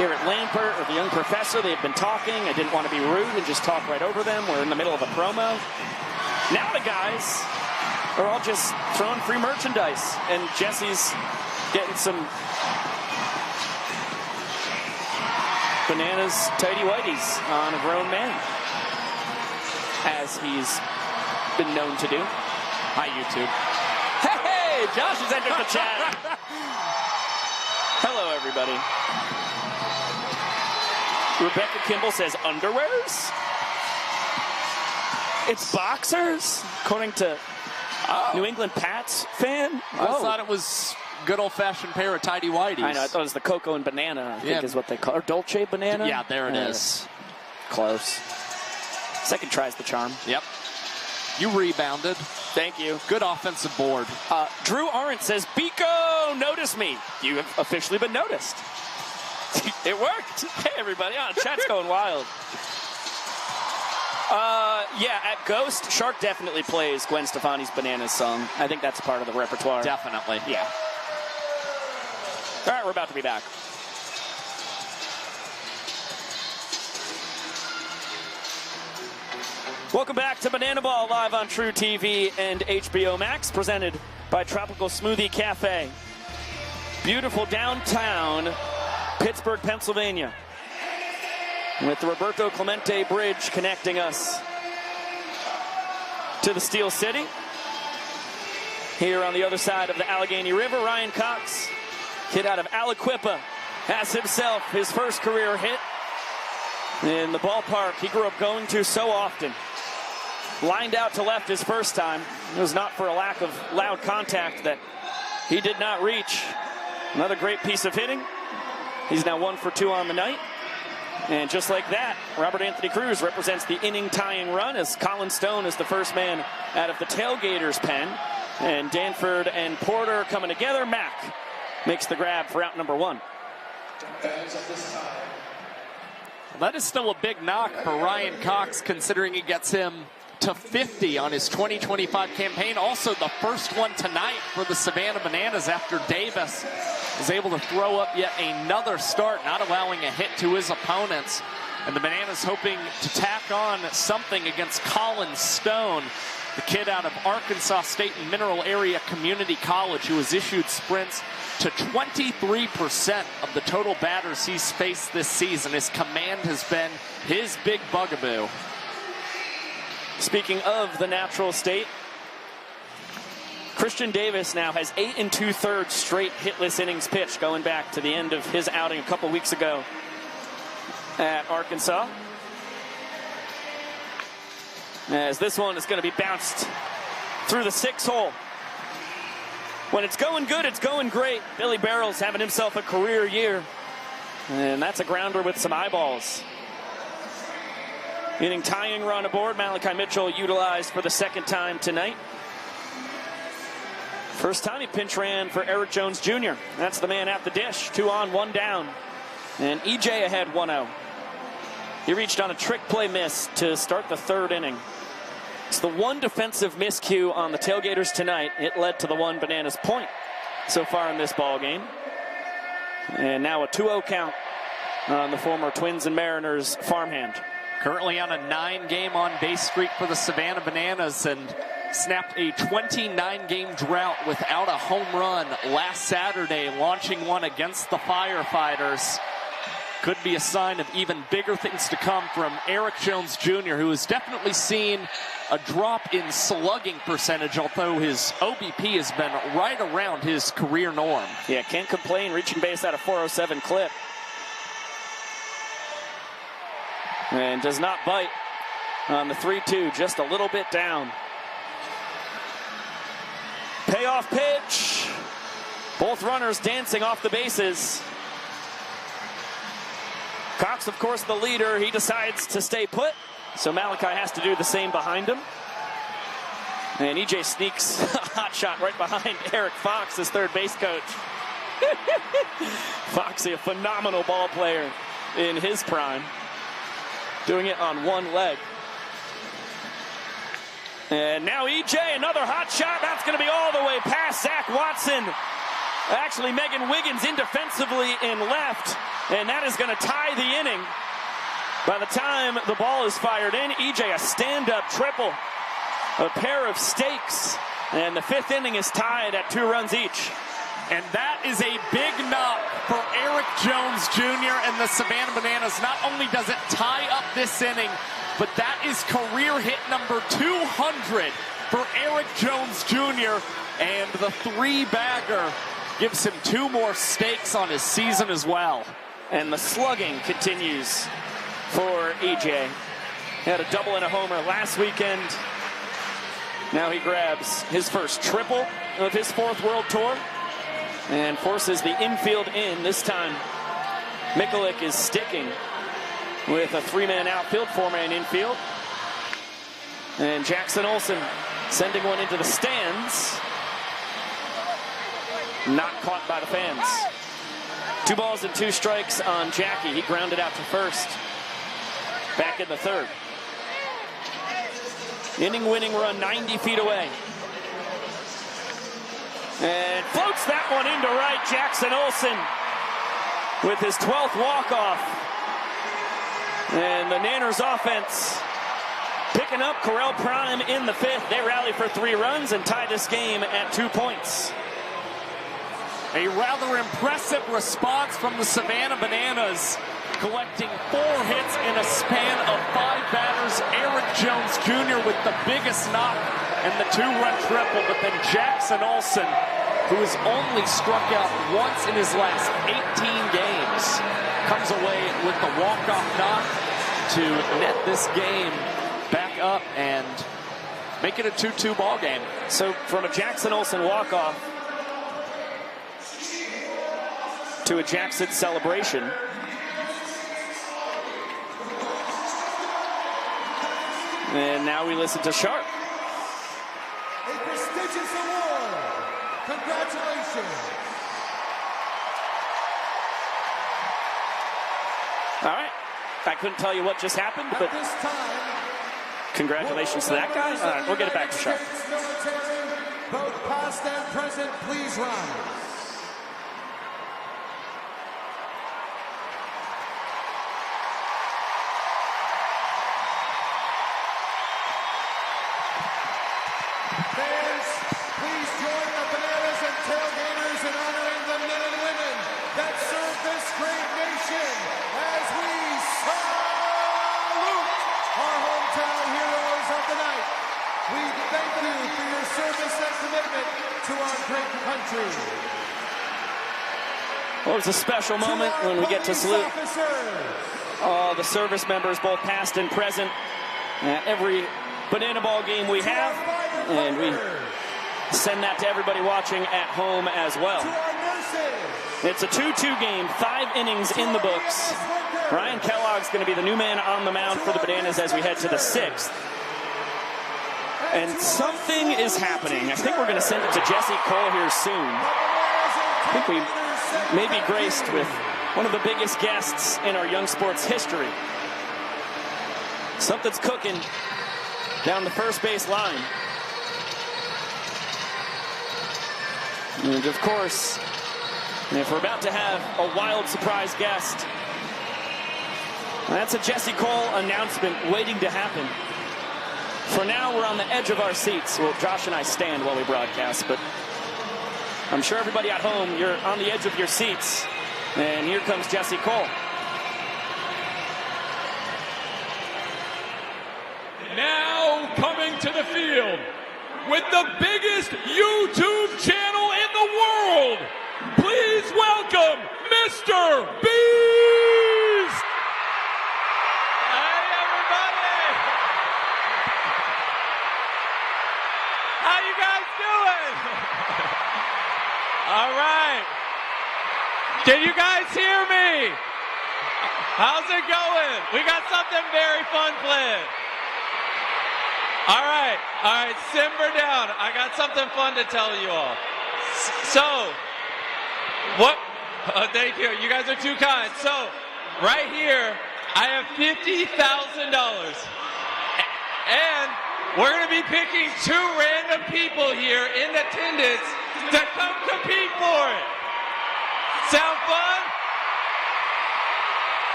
Garrett Lampert or the young professor, they've been talking. I didn't want to be rude and just talk right over them. We're in the middle of a promo. Now the guys are all just throwing free merchandise, and Jesse's getting some bananas tighty whities on a grown man, as he's been known to do. Hi, YouTube. Hey, Josh has entered the chat. Hello, everybody. Rebecca Kimball says underwears? It's boxers, according to New England Pats fan. I thought it was good old-fashioned pair of tidy whities. I know, I thought it was the cocoa and banana, I think is what they call it. Or Dolce banana? Yeah, there it is. Close. Second tries the charm. Yep. You rebounded. Thank you. Good offensive board. Drew Arendt says, Pico, notice me. You have officially been noticed. It worked. Hey, everybody. Oh, chat's going wild. Yeah, at Ghost, Shark definitely plays Gwen Stefani's Bananas song. I think that's part of the repertoire. Definitely. Yeah. All right, we're about to be back. Welcome back to Banana Ball, live on TruTV and HBO Max, presented by Tropical Smoothie Cafe. Beautiful downtown Pittsburgh, Pennsylvania, with the Roberto Clemente Bridge connecting us to the Steel City. Here on the other side of the Allegheny River, Ryan Cox, kid out of Aliquippa, has himself his first career hit in the ballpark he grew up going to so often. Lined out to left his first time. It was not for a lack of loud contact that he did not reach. Another great piece of hitting. He's now 1 for 2 on the night. And just like that, Robert Anthony Cruz represents the inning-tying run, as Colin Stone is the first man out of the Tailgaters pen. And Danford and Porter coming together. Mack makes the grab for out number 1. That is still a big knock for Ryan Cox, considering it gets him to 50 on his 2025 campaign. Also the first one tonight for the Savannah Bananas after Davis is able to throw up yet another start, not allowing a hit to his opponents. And the Bananas hoping to tack on something against Colin Stone, the kid out of Arkansas State and Mineral Area Community College, who has issued sprints to 23% of the total batters he's faced this season. His command has been his big bugaboo. Speaking of the natural state, Christian Davis now has 8 2/3 straight hitless innings pitched, going back to the end of his outing a couple weeks ago at Arkansas. As this one is going to be bounced through the 6 hole. When it's going good, it's going great. Billy Barrels having himself a career year. And that's a grounder with some eyeballs. Inning tying run aboard. Malachi Mitchell utilized for the 2nd time tonight. First time he pinch ran for Eric Jones Jr. That's the man at the dish. 2 on, 1 down. And EJ ahead 1-0. He reached on a trick play miss to start the 3rd inning. It's the one defensive miscue on the Tailgaters tonight. It led to the 1 Bananas point so far in this ball game. And now a 2-0 count on the former Twins and Mariners farmhand. Currently on a 9-game on-base streak for the Savannah Bananas and snapped a 29-game drought without a home run last Saturday, launching one against the Firefighters. Could be a sign of even bigger things to come from Eric Jones Jr., who has definitely seen a drop in slugging percentage, although his OBP has been right around his career norm. Yeah, can't complain, reaching base at a 407 clip. And does not bite on the 3-2, just a little bit down. Payoff pitch. Both runners dancing off the bases. Cox, of course, the leader. He decides to stay put, so Malachi has to do the same behind him. And EJ sneaks a hot shot right behind Eric Fox, his 3rd base coach. Foxy, a phenomenal ball player in his prime, doing it on 1 leg. And now EJ, another hot shot. That's going to be all the way past Zach Watson. Actually, Megan Wiggins indefensively in left. And that is going to tie the inning. By the time the ball is fired in, EJ a stand-up triple. A pair of stakes. And the 5th inning is tied at 2 runs each. And that is a big knock for Eric Jones Jr. and the Savannah Bananas. Not only does it tie up this inning, but that is career hit number 200 for Eric Jones Jr. And the 3-bagger gives him 2 more stakes on his season as well. And the slugging continues for EJ. He had a double and a homer last weekend. Now he grabs his first triple of his 4th World Tour and forces the infield in. This time, Mikulik is sticking with a 3-man outfield, 4-man infield. And Jackson Olsen sending one into the stands. Not caught by the fans. 2 balls and 2 strikes on Jackie. He grounded out to first. Back in the 3rd. Inning-winning run 90 feet away. And floats that one into right. Jackson Olsen with his 12th walk-off. And the Nanners offense picking up Corral Prime in the 5th. They rally for 3 runs and tie this game at 2 points. A rather impressive response from the Savannah Bananas, collecting 4 hits in a span of 5 batters. Eric Jones Jr. with the biggest knock and the 2-run triple, but then Jackson Olsen, who has only struck out once in his last 18 games, comes away with the walk-off knock to net this game back up and make it a 2-2 ball game. So from a Jackson Olsen walk-off to a Jackson celebration. And now we listen to Sharp. A prestigious award. Congratulations. All right. I couldn't tell you what just happened, but At this time, congratulations to that guy. All right, we'll get it back to Sharp. Military, both past and present, please rise. Fans, please join the Bananas and Tailgaters in honoring the men and women that serve this great nation as we salute our hometown heroes of the night. We thank you for your service and commitment to our great country. Well, it was a special moment when we get to salute all the service members, both past and present, at every Banana Ball game we have, and we send that to everybody watching at home as well. It's a 2-2 game, 5 innings in the books. Ryan Kellogg's going to be the new man on the mound for the Bananas as we head to the 6th. And something is happening. I think we're going to send it to Jesse Cole here soon. I think we may be graced with one of the biggest guests in our young sports history. Something's cooking down the first base line. And of course, if we're about to have a wild surprise guest, that's a Jesse Cole announcement waiting to happen. For now, we're on the edge of our seats. Well, Josh and I stand while we broadcast, but I'm sure everybody at home, you're on the edge of your seats. And here comes Jesse Cole. Now coming to the field with the biggest YouTube channel in the world, please welcome MrBeast! Hey everybody! How you guys doing? All right. Can you guys hear me? How's it going? We got something very fun planned. All right, simmer down. I got something fun to tell you all. So, what? Thank you. You guys are too kind. So, right here, I have $50,000. And we're going to be picking 2 random people here in attendance to come compete for it. Sound fun?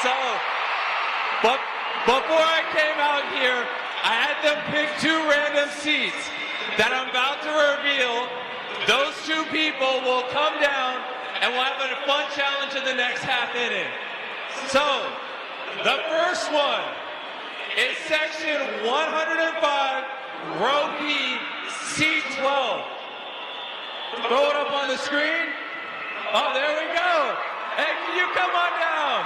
So, but before I came out here, I had them pick 2 random seats that I'm about to reveal. Those 2 people will come down and we'll have a fun challenge in the next half inning. So, the first one is section 105, row B, seat 12. Throw it up on the screen. Oh, there we go. Hey, can you come on down?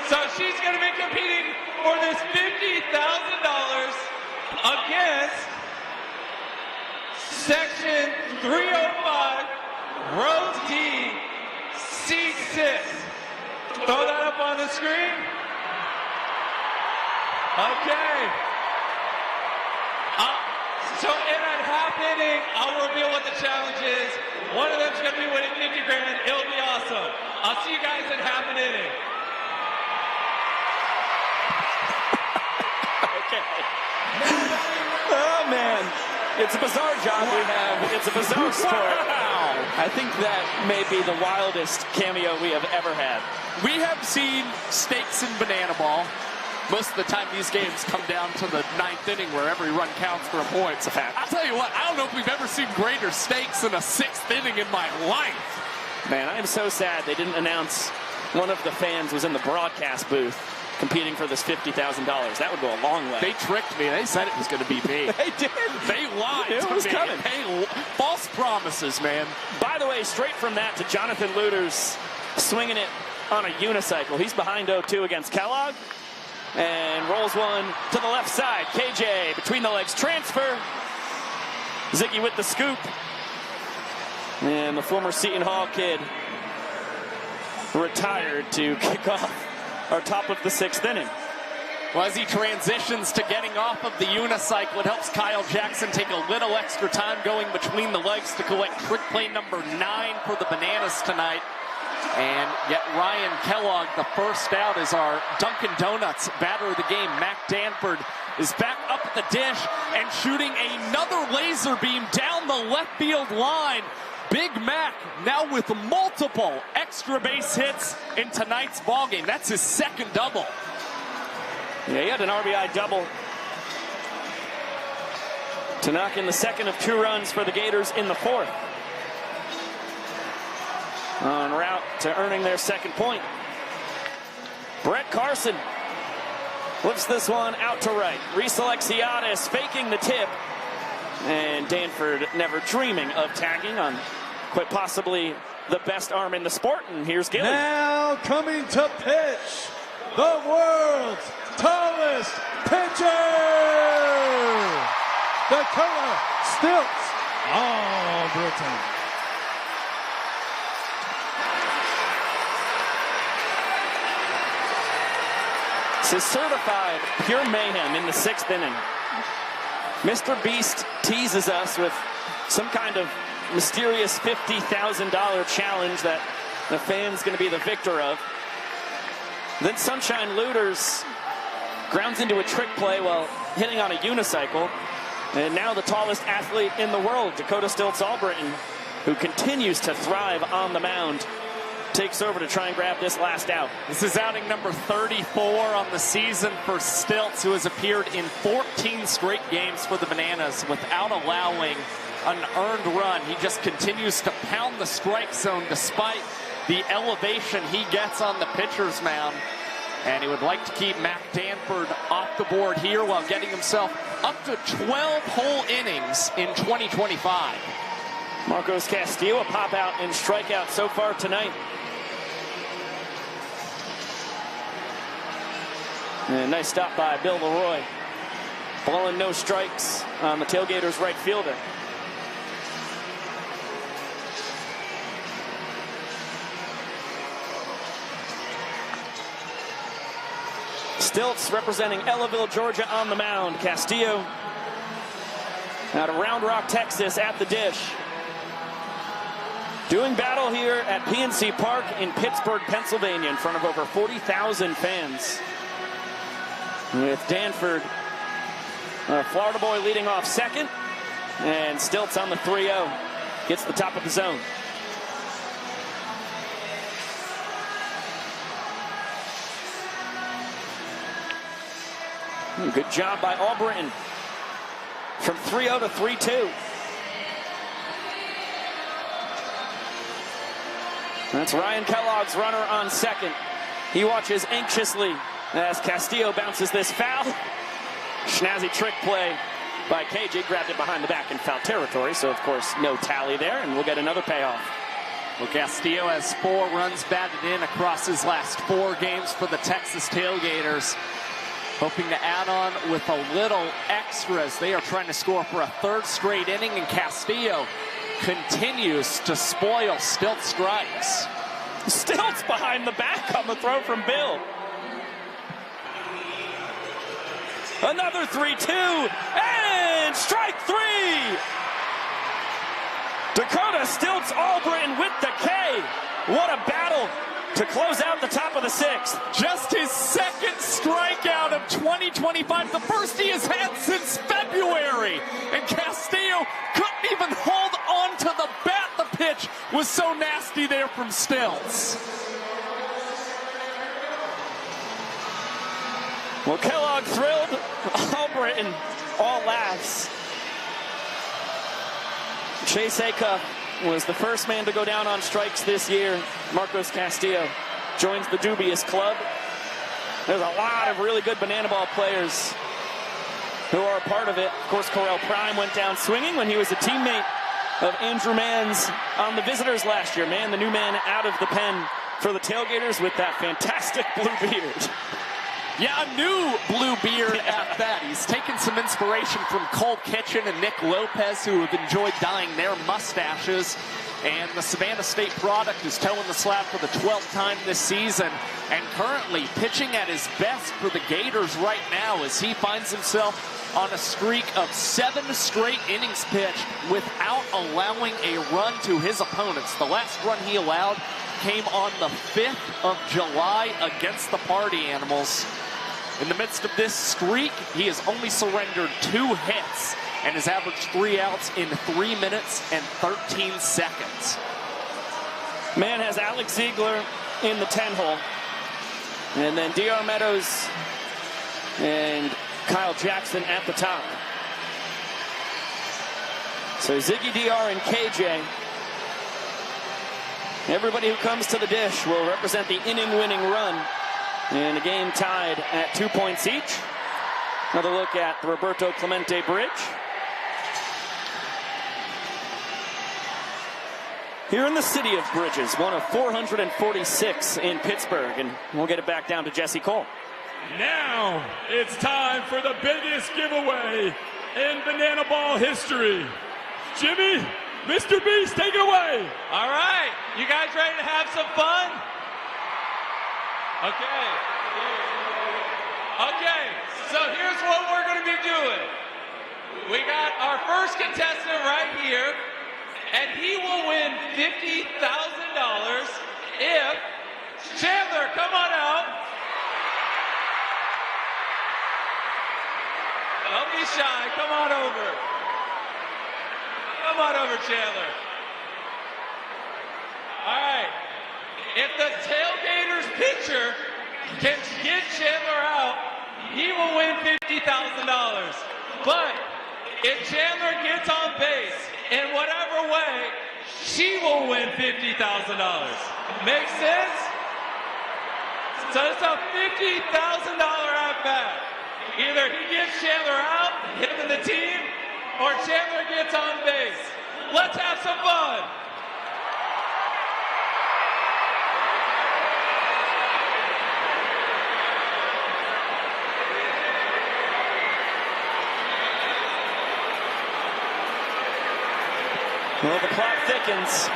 So she's going to be competing for this $50,000 against section 305, row D, seat 6. Throw that up on the screen. Okay. So in a half inning, I'll reveal what the challenge is. One of them's going to be winning 50 grand. It'll be awesome. I'll see you guys in half an inning. Oh, man. It's a bizarre job we have. It's a bizarre sport. I think that may be the wildest cameo we have ever had. We have seen stakes in Banana Ball. Most of the time, these games come down to the 9th inning where every run counts for a point. It's a fact. I'll tell you what, I don't know if we've ever seen greater stakes in a 6th inning in my life. Man, I am so sad they didn't announce one of the fans was in the broadcast booth competing for this $50,000. That would go a long way. They tricked me. They said it was going to be me. They did. They lied It to was me. coming. False promises, man. By the way, straight from that to Jonathan Luters swinging it on a unicycle. He's behind 0-2 against Kellogg and rolls one to the left side. KJ between the legs transfer. Ziggy with the scoop. And the former Seton Hall kid retired to kick off our top of the 6th inning. Well, as he transitions to getting off of the unicycle, it helps Kyle Jackson take a little extra time going between the legs to collect trick play number 9 for the Bananas tonight. And yet Ryan Kellogg, the first out, is our Dunkin' Donuts batter of the game. Mac Danford is back up at the dish and shooting another laser beam down the left field line. Big Mac now with multiple extra base hits in tonight's ballgame. That's his 2nd double. Yeah, he had an RBI double to knock in the 2nd of 2 runs for the Gators in the 4th. En route to earning their 2nd point. Brett Carson Flips this one out to right. Reese Alexiadis faking the tip. And Danford never dreaming of tagging on quite possibly the best arm in the sport. And here's Gilly. Now coming to pitch, the world's tallest pitcher, Dakota Stilts Albritton. This is certified pure mayhem in the 6th inning. MrBeast teases us with some kind of mysterious $50,000 challenge that the fan's going to be the victor of. Then Sunshine Looters grounds into a trick play while hitting on a unicycle. And now the tallest athlete in the world, Dakota Stilts Albritton, who continues to thrive on the mound, takes over to try and grab this last out. This is outing number 34 on the season for Stilts, who has appeared in 14 straight games for the Bananas without allowing an earned run. He just continues to pound the strike zone despite the elevation he gets on the pitcher's mound. And he would like to keep Mac Danford off the board here while getting himself up to 12 whole innings in 2025. Marcos Castillo, a pop out and strikeout so far tonight. And nice stop by Bill Leroy. Blowing no strikes on the Tailgaters right fielder. Stilts representing Ellaville, Georgia on the mound. Castillo out of Round Rock, Texas at the dish. Doing battle here at PNC Park in Pittsburgh, Pennsylvania in front of over 40,000 fans. With Danford, Florida boy leading off second, and Stilts on the 3-0. Gets the top of the zone. Good job by Albritton. From 3-0 to 3-2. That's Ryan Kellogg's runner on second. He watches anxiously as Castillo bounces this foul. Schnazzy trick play by KJ. Grabbed it behind the back in foul territory, so of course no tally there, and we'll get another payoff. Well, Castillo has 4 runs batted in across his last 4 games for the Texas Tailgaters. Hoping to add on with a little extras. They are trying to score for a 3rd straight inning, and Castillo continues to spoil Stilts strikes. Stilts behind the back on the throw from Bill. Another 3-2, and strike 3. Dakota Stilts Albritton with the K. What a battle to close out the top of the 6th. Just his 2nd strikeout of 2025, the first he has had since February. And Castillo couldn't even hold on to the bat. The pitch was so nasty there from Stilts. Well, Kellogg thrilled. Albritton all laughs. Chase Acuff was the first man to go down on strikes this year. Marcos Castillo joins the dubious club. There's a lot of really good banana ball players who are a part of it. Of course, Correll Prime went down swinging when he was a teammate of Andrew Mann's on the Visitors last year. Mann, the new man out of the pen for the Tailgaters with that fantastic blue beard. Yeah, a new blue beard at that. He's taken some inspiration from Cole Kitchen and Nick Lopez, who have enjoyed dyeing their mustaches. And the Savannah State product is toeing the slab for the 12th time this season. And currently pitching at his best for the Gators right now as he finds himself on a streak of 7 straight innings pitched without allowing a run to his opponents. The last run he allowed came on the 5th of July against the Party Animals. In the midst of this streak, he has only surrendered 2 hits and has averaged 3 outs in 3 minutes and 13 seconds. Mann has Alex Ziegler in the 10-hole. And then D.R. Meadows and Kyle Jackson at the top. So Ziggy, D.R., and KJ. Everybody who comes to the dish will represent the inning-winning run And a game tied at 2 points each. Another look at the Roberto Clemente Bridge. Here in the city of bridges, one of 446 in Pittsburgh. And we'll get it back down to Jesse Cole. Now it's time for the biggest giveaway in banana ball history. Jimmy, MrBeast, take it away. All right, you guys ready to have some fun? Okay. Okay, so here's what we're going to be doing. We got our first contestant right here, and he will win $50,000 if Chandler, come on out. Don't be shy, come on over. Come on over, Chandler. All right. If the Tailgaters pitcher can get Chandler out, he will win $50,000. But if Chandler gets on base in whatever way, she will win $50,000. Make sense? So it's a $50,000 at bat. Either he gets Chandler out, him and the team, or Chandler gets on base. Let's have some fun. Well, the clock thickens.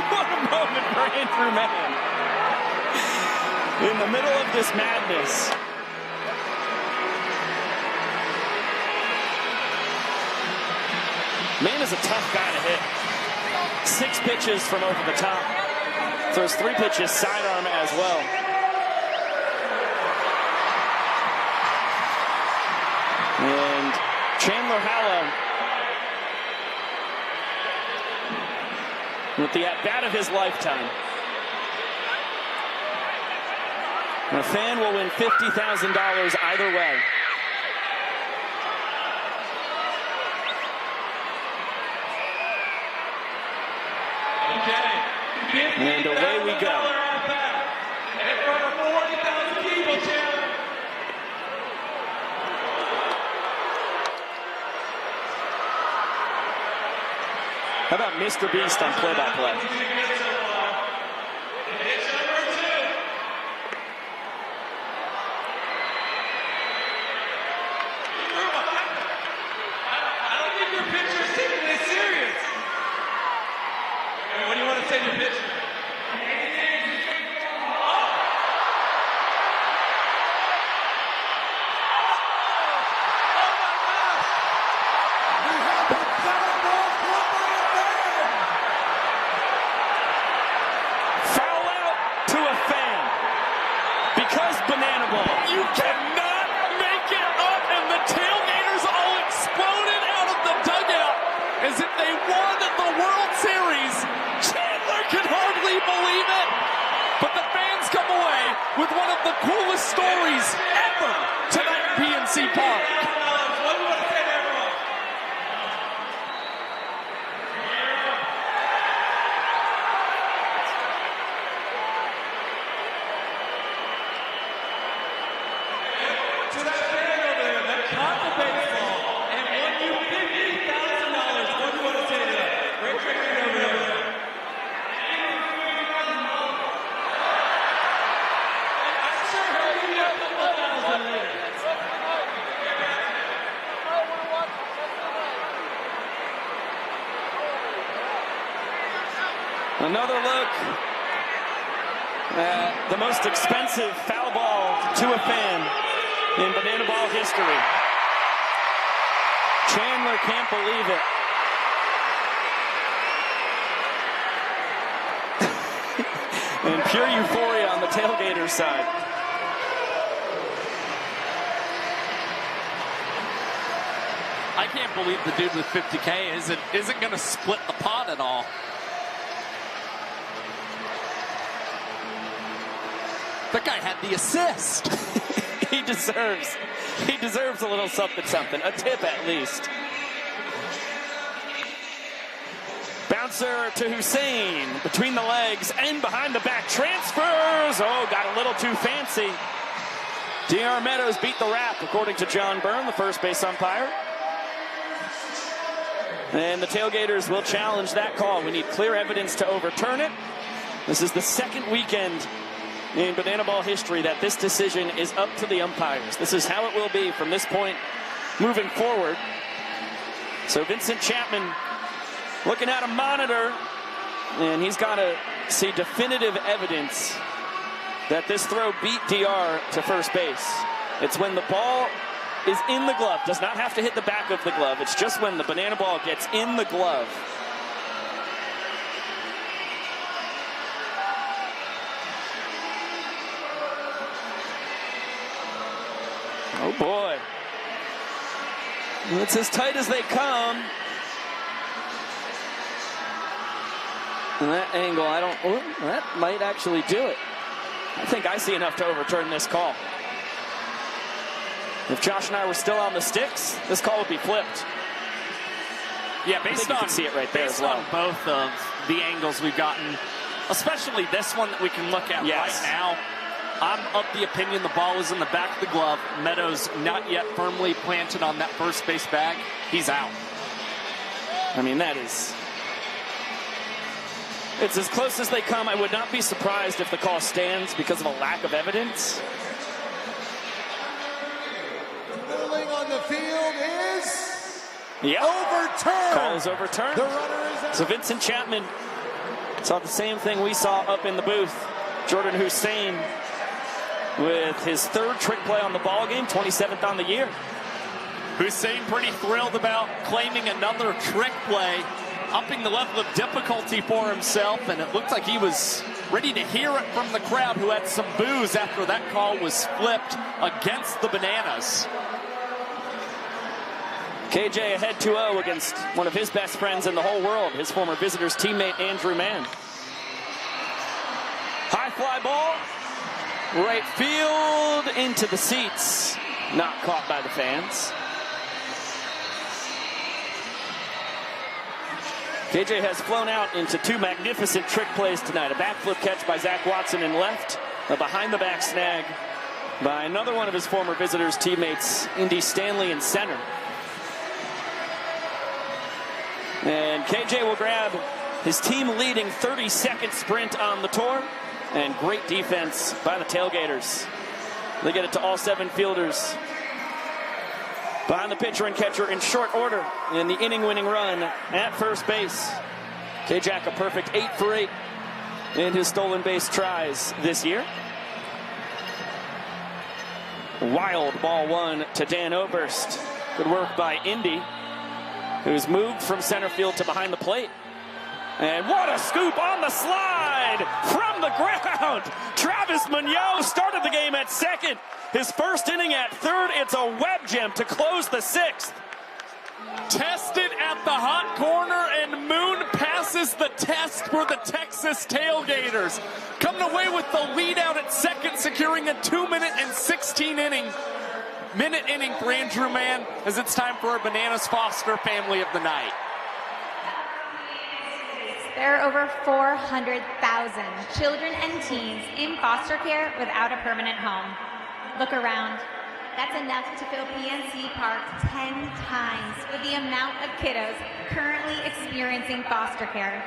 What a moment for Andrew Mann. In the middle of this madness. Mann is a tough guy to hit. 6 pitches from over the top. Throws 3 pitches sidearm as well. And Chandler Halla, with the at-bat of his lifetime. A fan will win $50,000 either way. And away we go. In front of 40,000 people, Chandler. How about MrBeast on play-by-play? I don't think your pitcher's taking this serious. What do you want to say to your pitcher? You cannot make it up, and the Tailgaters all exploded out of the dugout as if they won the World Series. Chandler can hardly believe it, but the fans come away with one of the coolest stories ever tonight at PNC Park. What do you want to say to everyone? To that fan over there that caught the baseball and won you $50,000, what do you want to say to them? Raise your hand over there. I'm sure he'll give you a couple of thousand later. Another look at the most expensive foul ball to a fan in banana ball history. Chandler can't believe it. And pure euphoria on the Tailgaters side. I can't believe the dude with 50K isn't going to split the pot at all. That guy had the assist. He deserves a little something, a tip at least. Bouncer to Hussein, between the legs and behind the back, transfers. Oh, got a little too fancy. DR Meadows beat the rap, according to John Byrne, the first base umpire. And the Tailgaters will challenge that call. We need clear evidence to overturn it. This is the second weekend in banana ball history that this decision is up to the umpires. This is how it will be from this point moving forward. So Vincent Chapman looking at a monitor, and he's got to see definitive evidence that this throw beat DR to first base. It's when the ball is in the glove, does not have to hit the back of the glove. It's just when the banana ball gets in the glove. Oh boy. It's as tight as they come. And that angle, that might actually do it. I think I see enough to overturn this call. If Josh and I were still on the sticks, this call would be flipped. Yeah, based on, you can see it right there based as well. on both of the angles we've gotten, especially this one that we can look at right now, I'm of the opinion the ball is in the back of the glove. Meadows not yet firmly planted on that first base bag. He's out. I mean, it's as close as they come. I would not be surprised if the call stands because of a lack of evidence. The ruling on the field is overturned. Call is overturned. The runner is out. So Vincent Chapman saw the same thing we saw up in the booth. Jordan Hussein with his third trick play on the ball game, 27th on the year. Hussein pretty thrilled about claiming another trick play, upping the level of difficulty for himself, and it looked like he was ready to hear it from the crowd, who had some boos after that call was flipped against the Bananas. KJ ahead 2-0 against one of his best friends in the whole world, his former Visitors teammate Andrew Mann. High fly ball, right field, into the seats, not caught by the fans. KJ has flown out into two magnificent trick plays tonight. A backflip catch by Zach Watson in left, a behind-the-back snag by another one of his former Visitors teammates, Indy Stanley, in center. And KJ will grab his team-leading 30-second sprint on the tour, and great defense by the Tailgaters. They get it to all 7 fielders behind the pitcher and catcher in short order in the inning-winning run at first base. K-Jack a perfect 8 for 8 in his stolen base tries this year. Wild ball one to Dan Oberst. Good work by Indy, who's moved from center field to behind the plate. And what a scoop on the slide from the ground. Travis Munoz started the game at second. His first inning at third. It's a web gem to close the 6th. Tested at the hot corner, and Moon passes the test for the Texas Tailgaters. Coming away with the lead out at second, securing a 2-minute and 16-minute inning for Andrew Mann, as it's time for our Bananas Foster Family of the Night. There are over 400,000 children and teens in foster care without a permanent home. Look around. That's enough to fill PNC Park 10 times with the amount of kiddos currently experiencing foster care.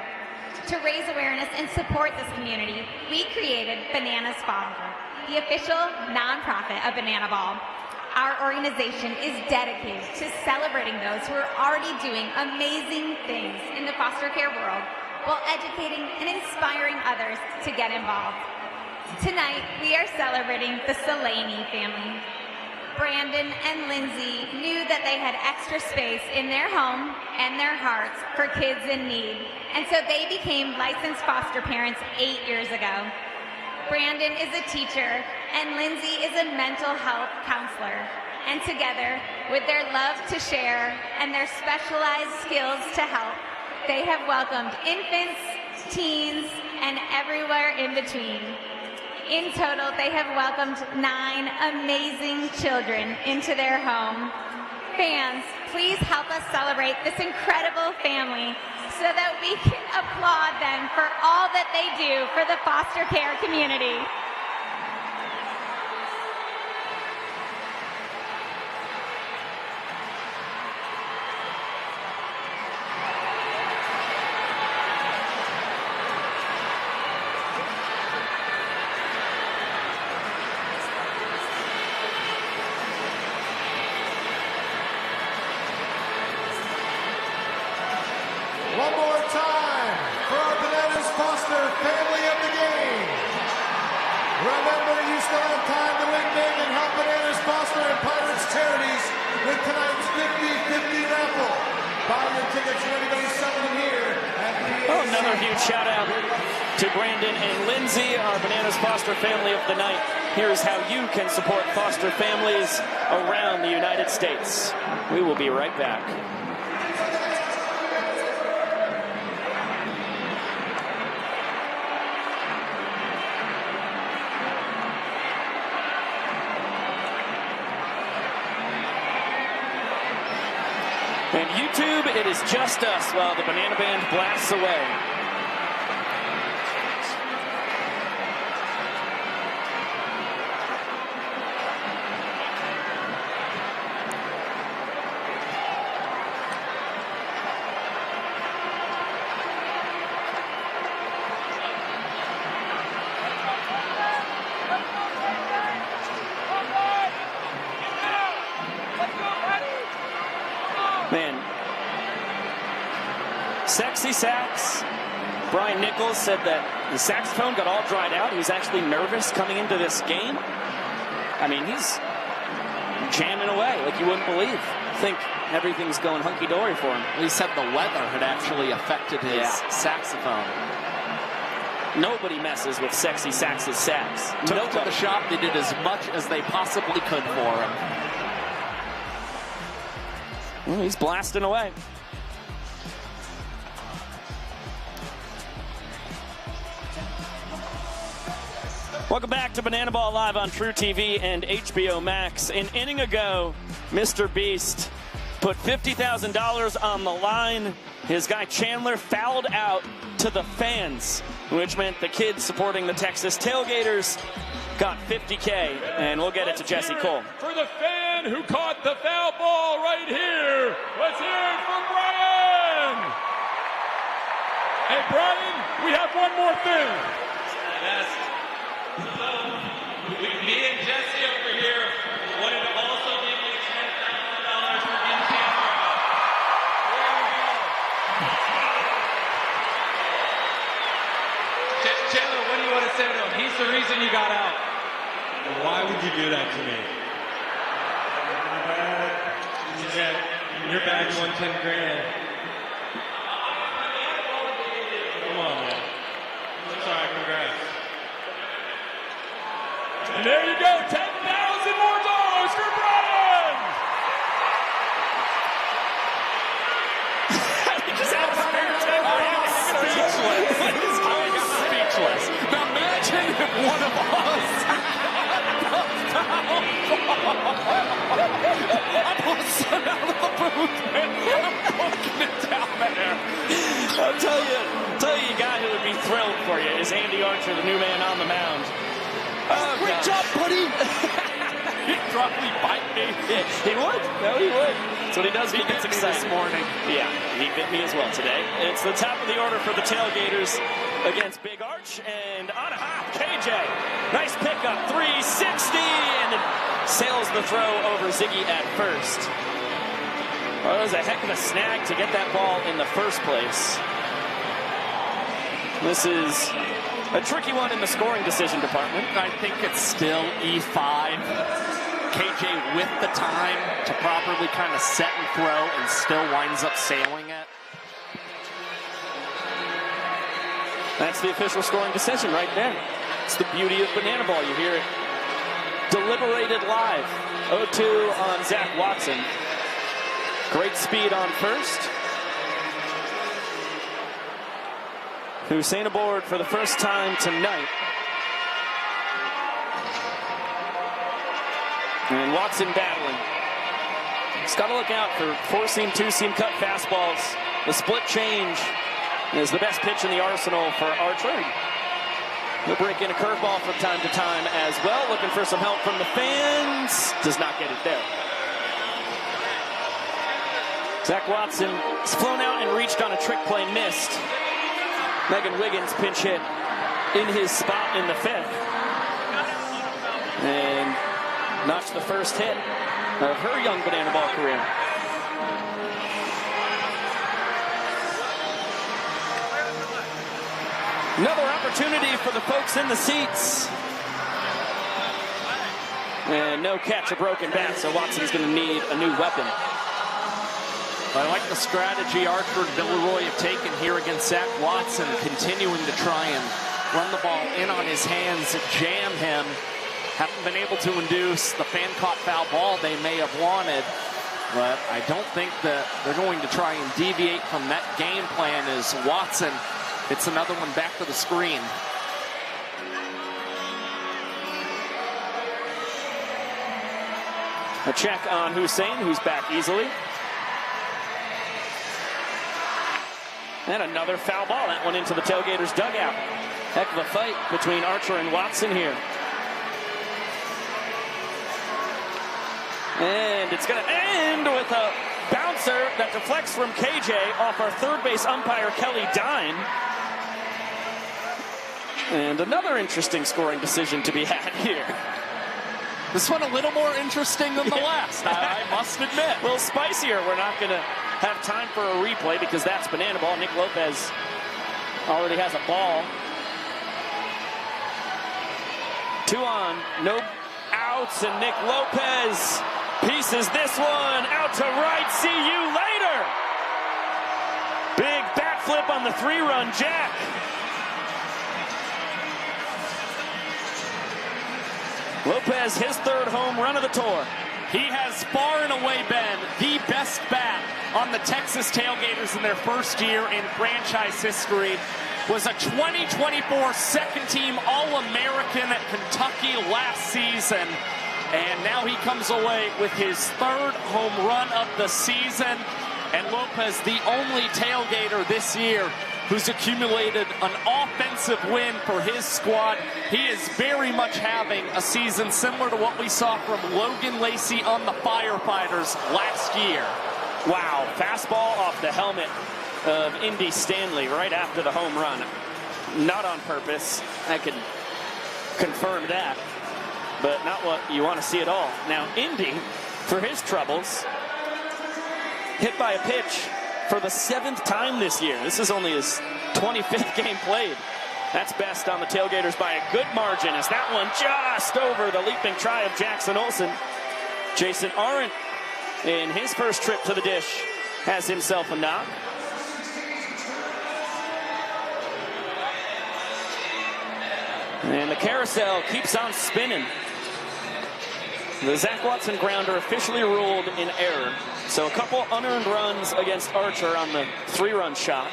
To raise awareness and support this community, we created Bananas Foster, the official nonprofit of Banana Ball. Our organization is dedicated to celebrating those who are already doing amazing things in the foster care world, while educating and inspiring others to get involved. Tonight, we are celebrating the Salaney family. Brandon and Lindsay knew that they had extra space in their home and their hearts for kids in need, and so they became licensed foster parents 8 years ago. Brandon is a teacher, and Lindsay is a mental health counselor. And together, with their love to share and their specialized skills to help, they have welcomed infants, teens, and everywhere in between. In total, they have welcomed 9 amazing children into their home. Fans, please help us celebrate this incredible family so that we can applaud them for all that they do for the foster care community. One more time for our Bananas Foster family of the game. Remember, you still have time to win big and help Bananas Foster and Pirates charities with tonight's 50-50 raffle. Buy your tickets ready to sell them here at PNC. Oh, another huge shout out to Brandon and Lindsay, our Bananas Foster family of the night. Here's how you can support foster families around the United States. We will be right back. And YouTube, it is just us while the Banana Band blasts away. Man, sexy sax. Brian Nichols said that the saxophone got all dried out. He was actually nervous coming into this game. I mean, he's jamming away like you wouldn't believe. I think everything's going hunky-dory for him. He said the weather had actually affected his saxophone. Nobody messes with sexy sax's sax. Took him to the shop. They did as much as they possibly could for him. Well, he's blasting away. Welcome back to Banana Ball Live on TruTV and HBO Max. An inning ago, MrBeast put $50,000 on the line. His guy Chandler fouled out to the fans, which meant the kids supporting the Texas Tailgaters got $50K, and we'll get it to Jesse Cole. For the fan who caught the foul ball right here, let's hear it from Brian. Hey, Brian, we have one more thing. Yes. Me and Jesse over here wanted to also give you $10,000 for being Chandler. Chandler, what do you want to say to him? He's the reason you got out. Why would you do that to me? Your bag's won 10 grand. Come on, man. Sorry, congrats. And there you go, $10,000 more for Brian. He just had a spare 10 grand. Speechless. Now imagine if one of us I'm pulling out of the booth, man. I'm poking it down there. I'll tell you a guy who would be thrilled for you is Andy Archer, the new man on the mound. Oh, great job, buddy. He'd probably bite me. Yeah, he would. No, he would. That's what he does. He gets excited this morning. Yeah, he bit me as well today. It's the top of the order for the Tailgaters against Big Arch, and on a hop, KJ. Nice pickup, 360, and it sails the throw over Ziggy at first. Well, it was a heck of a snag to get that ball in the first place. This is a tricky one in the scoring decision department. I think it's still E5. KJ with the time to properly kind of set and throw and still winds up sailing it. That's the official scoring decision right there. It's the beauty of Banana Ball. You hear it deliberated live. 0-2 on Zach Watson. Great speed on first. Hussein aboard for the first time tonight. And Watson battling. He's got to look out for four-seam, two-seam cut fastballs. The split change is the best pitch in the arsenal for Archer. He'll break in a curveball from time to time as well. Looking for some help from the fans. Does not get it there. Zach Watson has flown out and reached on a trick play, missed. Megan Wiggins pinch hit in his spot in the fifth. And notched the first hit of her young banana ball career. Another opportunity for the folks in the seats. And no catch, a broken bat, so Watson's going to need a new weapon. I like the strategy Archer and Villeroy have taken here against Zach Watson, continuing to try and run the ball in on his hands, jam him. Haven't been able to induce the fan-caught foul ball they may have wanted, but I don't think that they're going to try and deviate from that game plan as Watson hits another one back to the screen. A check on Hussein, who's back easily. And another foul ball. That one into the Tailgaters dugout. Heck of a fight between Archer and Watson here. And it's going to end with a bouncer that deflects from KJ off our third base umpire, Kelly Dine. And another interesting scoring decision to be had here. This one a little more interesting than the last, I must admit. A little spicier. We're not going to have time for a replay because that's banana ball. Nick Lopez already has a ball. 2 on, no outs, and Nick Lopez pieces this one out to right. See you later. Big bat flip on the 3-run jack. Lopez, his third home run of the tour. He has far and away been the best bat on the Texas Tailgaters in their first year in franchise history. Was a 2024 second-team All-American at Kentucky last season. And now he comes away with his third home run of the season. And Lopez, the only Tailgater this year who's accumulated an offensive win for his squad. He is very much having a season similar to what we saw from Logan Lacey on the Firefighters last year. Wow, fastball off the helmet of Indy Stanley right after the home run. Not on purpose. I can confirm that. But not what you want to see at all. Now, Indy, for his troubles, hit by a pitch for the 7th time this year. This is only his 25th game played. That's best on the Tailgaters by a good margin, as that one just over the leaping try of Jackson Olsen. Jason Arendt, in his first trip to the dish, has himself a knock. And the carousel keeps on spinning. The Zach Watson grounder officially ruled in error. So a couple unearned runs against Archer on the 3-run shot.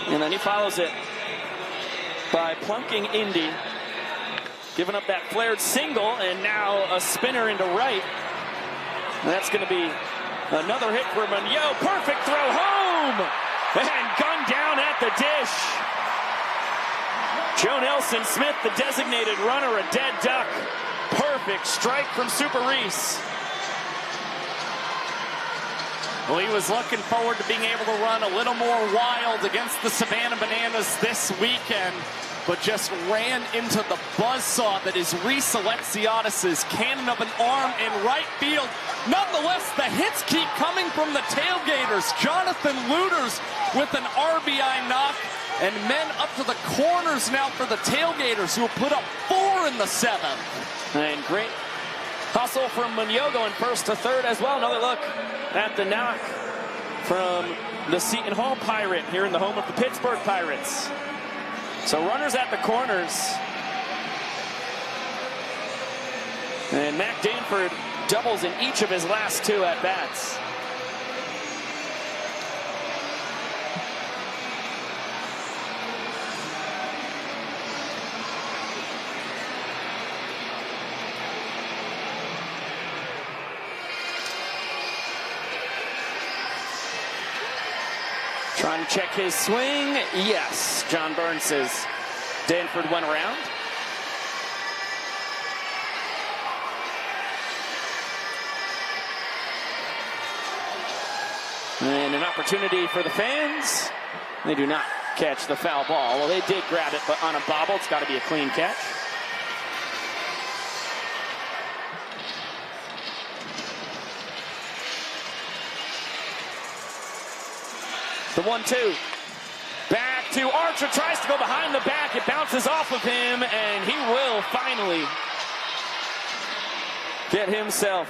And then he follows it by plunking Indy, giving up that flared single, and now a spinner into right. And that's going to be another hit for Munoz. Perfect throw home! And gunned down at the dish. Joe Nelson Smith, the designated runner, a dead duck. Perfect strike from Super Reese. Well, he was looking forward to being able to run a little more wild against the Savannah Bananas this weekend, but just ran into the buzzsaw that is Reese Alexiadis' cannon of an arm in right field. Nonetheless, the hits keep coming from the Tailgaters. Jonathan Luters with an RBI knock, and men up to the corners now for the Tailgaters, who have put up 4 in the 7th. And great hustle from Munoz going first to third as well. Another look at the knock from the Seton Hall Pirate here in the home of the Pittsburgh Pirates. So runners at the corners. And Mac Danford doubles in each of his last 2 at-bats. Trying to check his swing. Yes, John Burns says Danford went around. And an opportunity for the fans. They do not catch the foul ball. Well, they did grab it, but on a bobble, it's got to be a clean catch. The 1-2. Back to Archer, tries to go behind the back. It bounces off of him, and he will finally get himself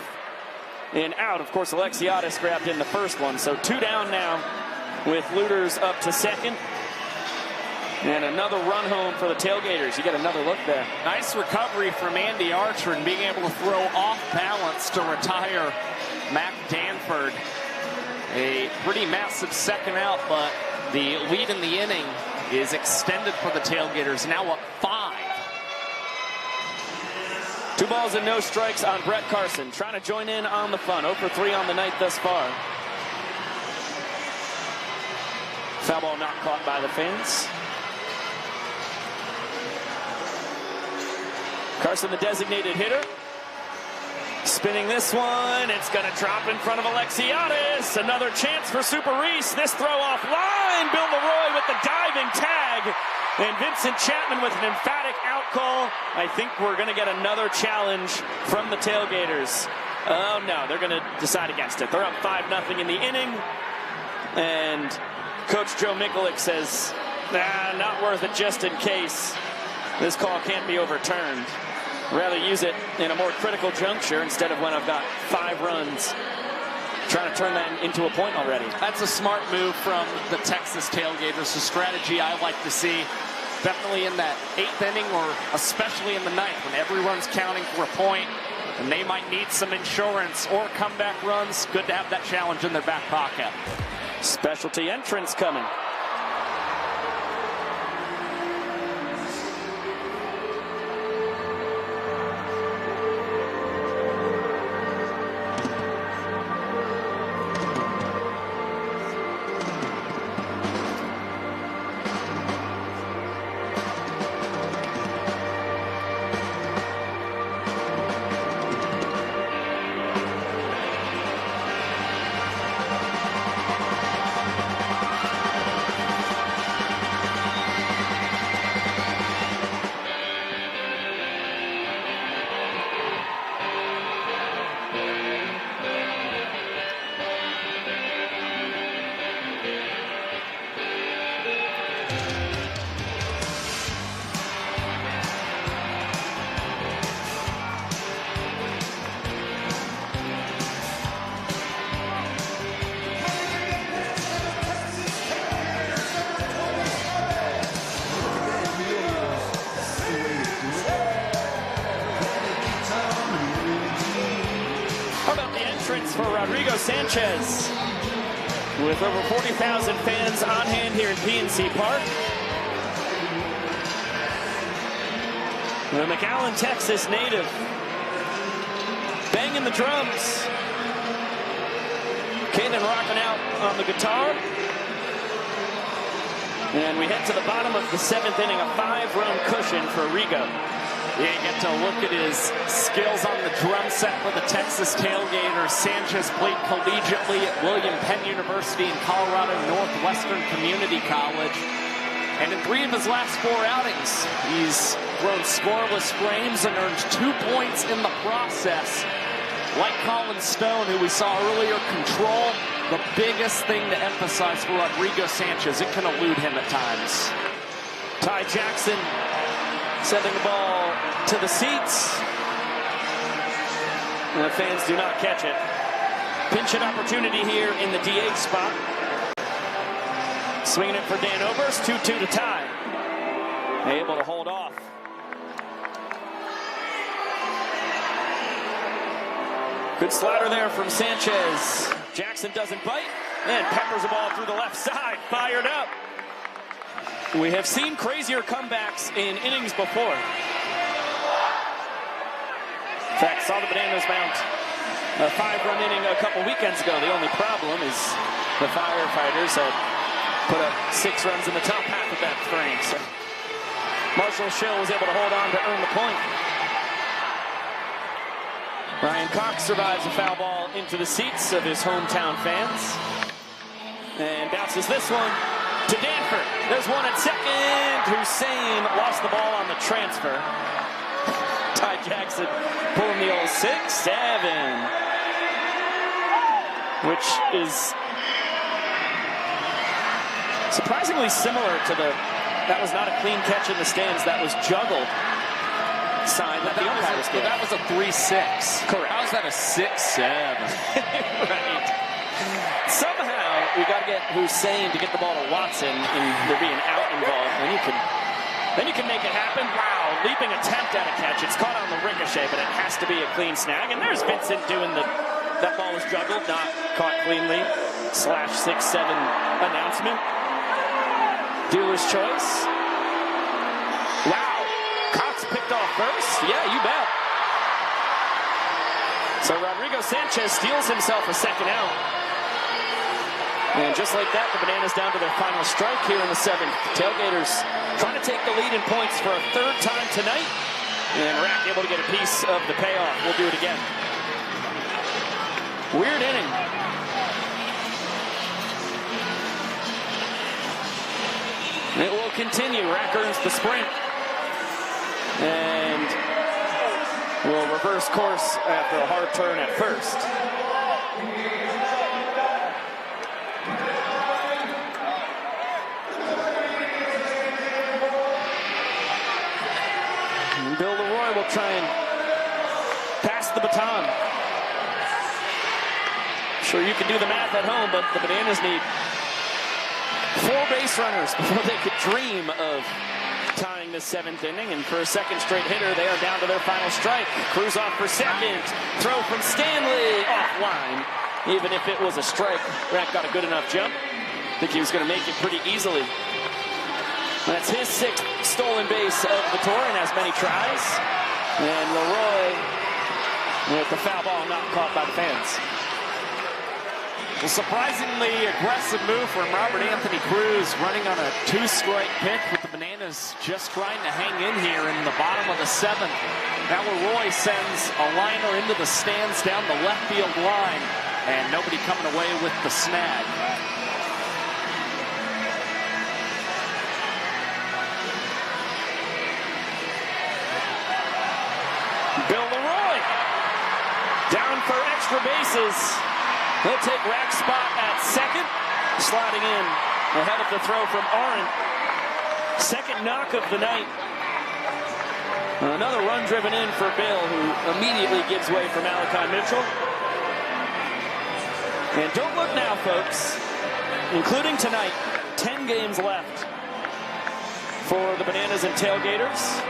an out. Of course, Alexiadis grabbed in the first one, so 2 down now with Looters up to second. And another run home for the Tailgaters. You get another look there. Nice recovery from Andy Archer and being able to throw off balance to retire Mac Danford. A pretty massive second out, but the lead in the inning is extended for the Tailgaters, now up 5. 2 balls and no strikes on Brett Carson. Trying to join in on the fun. 0 for 3 on the night thus far. Foul ball not caught by the fans. Carson, the designated hitter. Spinning this one. It's going to drop in front of Alexiadis. Another chance for Super Reese. This throw off line. Bill Leroy with the diving tag. And Vincent Chapman with an emphatic out call. I think we're going to get another challenge from the Tailgaters. Oh, no. They're going to decide against it. They're up 5-0 in the inning. And Coach Joe Mikulik says, nah, not worth it just in case. This call can't be overturned. Rather use it in a more critical juncture instead of when I've got 5 runs. Trying to turn that into a point already. That's a smart move from the Texas Tailgaters. A strategy I like to see definitely in that 8th inning, or especially in the 9th when everyone's counting for a point and they might need some insurance or comeback runs. Good to have that challenge in their back pocket. Specialty entrance coming. Sanchez with over 40,000 fans on hand here in PNC Park. The McAllen, Texas native banging the drums. Kaden rocking out on the guitar. And we head to the bottom of the 7th inning, a 5-run cushion for Rigo. You get to look at his skills on the drum set for the Texas Tailgaters. Sanchez played collegiately at William Penn University and Colorado Northwestern Community College. And in 3 of his last 4 outings, he's thrown scoreless frames and earned 2 points in the process. Like Colin Stone, who we saw earlier, control, the biggest thing to emphasize for Rodrigo Sanchez. It can elude him at times. Ty Jackson sending the ball to the seats. And the fans do not catch it. Pinch hit opportunity here in the DH spot. Swinging it for Dan Oberst, 2-2 to tie. Able to hold off. Good slider there from Sanchez. Jackson doesn't bite and peppers the ball through the left side. Fired up. We have seen crazier comebacks in innings before. In fact, saw the Bananas mount a 5-run inning a couple weekends ago. The only problem is the firefighters had put up 6 runs in the top half of that frame. So Marshall Schill was able to hold on to earn the point. Ryan Cox survives a foul ball into the seats of his hometown fans. And bounces this one to Danford. There's one at second. Hussein lost the ball on the transfer. Ty Jackson pulling the old 6-7. Which is surprisingly similar to that was not a clean catch in the stands, that was juggled sign that the umpires gave. That was a 3-6. Correct. How is that a 6-7? Right. Somehow, we got to get Hussein to get the ball to Watson, and there being out involved. Then you can make it happen. Wow, leaping attempt at a catch. It's caught on the ricochet, but it has to be a clean snag. And there's Vincent doing that ball was juggled, not caught cleanly. /6-7 announcement. Dealer's choice. Wow. Cox picked off first. Yeah, you bet. So Rodrigo Sanchez steals himself a second out. And just like that, the Bananas down to their final strike here in the 7th. Tailgaters trying to take the lead in points for a 3rd time tonight. And Rack able to get a piece of the payoff. We'll do it again. Weird inning. It will continue. Rack earns the sprint. And will reverse course after a hard turn at first. And Bill Leroy will try and pass the baton. Sure, you can do the math at home, but the Bananas need 4 base runners before they could dream of tying the 7th inning. And for a second straight hitter, they are down to their final strike. Cruz off for second. Throw from Stanley offline. Even if it was a strike, Rack got a good enough jump. I think he was going to make it pretty easily. That's his 6th stolen base of the tour and as many tries. And Leroy with the foul ball not caught by the fans. Well, surprisingly aggressive move from Robert Anthony Cruz, running on a 2-strike pitch with the Bananas just trying to hang in here in the bottom of the 7th. Now Leroy sends a liner into the stands down the left field line, and nobody coming away with the snag. Bill Leroy down for extra bases. He'll take Rack's spot at second, sliding in ahead of the throw from Arndt. 2nd knock of the night. Another run driven in for Bill, who immediately gives way for Malachi Mitchell. And don't look now, folks. Including tonight, 10 games left for the Bananas and Tailgaters.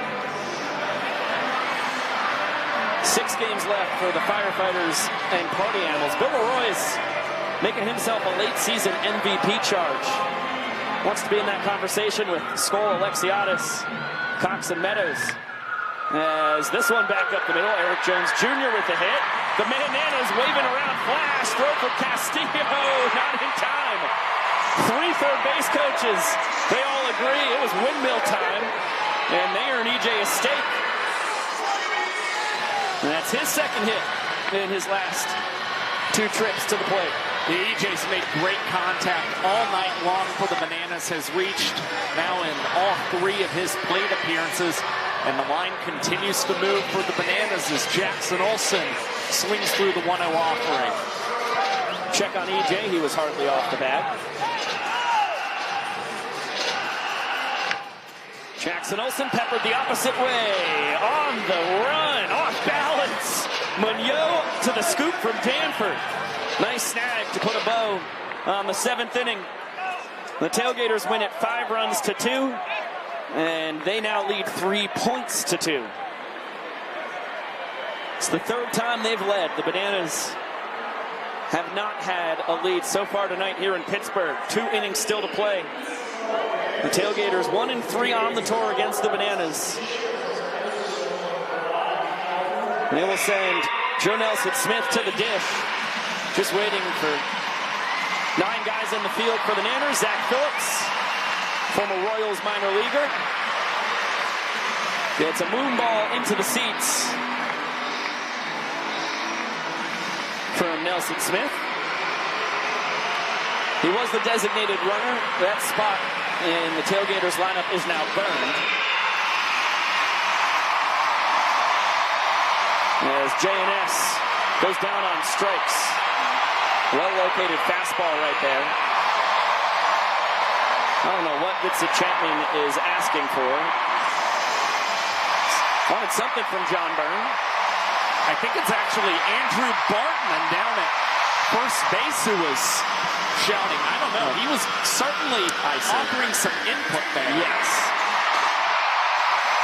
6 games left for the Firefighters and Party Animals. Bill Leroy's making himself a late season MVP charge. Wants to be in that conversation with Skoll, Alexiadis, Cox, and Meadows. As this one back up the middle, Eric Jones Jr. with the hit. The Bananas waving around, flash, throw for Castillo, not in time. 3 third base coaches, they all agree it was windmill time, and they earn EJ a steak. And that's his 2nd hit in his last 2 trips to the plate. The EJ's made great contact all night long for the Bananas, has reached now in all 3 of his plate appearances, and the line continues to move for the Bananas as Jackson Olsen swings through the 1-0 offering. Check on EJ, he was hardly off the bat. Jackson Olsen peppered the opposite way. On the run, off balance. Munoz to the scoop from Danford. Nice snag to put a bow on the 7th inning. The Tailgaters win it 5 runs to 2. And they now lead 3 points to 2. It's the 3rd time they've led. The Bananas have not had a lead so far tonight here in Pittsburgh. 2 innings still to play. The Tailgaters 1-3 on the tour against the Bananas. They will send Joe Nelson Smith to the dish. Just waiting for 9 guys in the field for the Nanners. Zach Phillips, former Royals minor leaguer. Gets a moon ball into the seats from Nelson Smith. He was the designated runner. That spot in the Tailgaters lineup is now burned. As J&S goes down on strikes. Well-located fastball right there. I don't know what Vincent Chapman is asking for. Wanted something from John Byrne. I think it's actually Andrew Bartman down at first base who was shouting. I don't know. He was certainly offering some input there. Yes.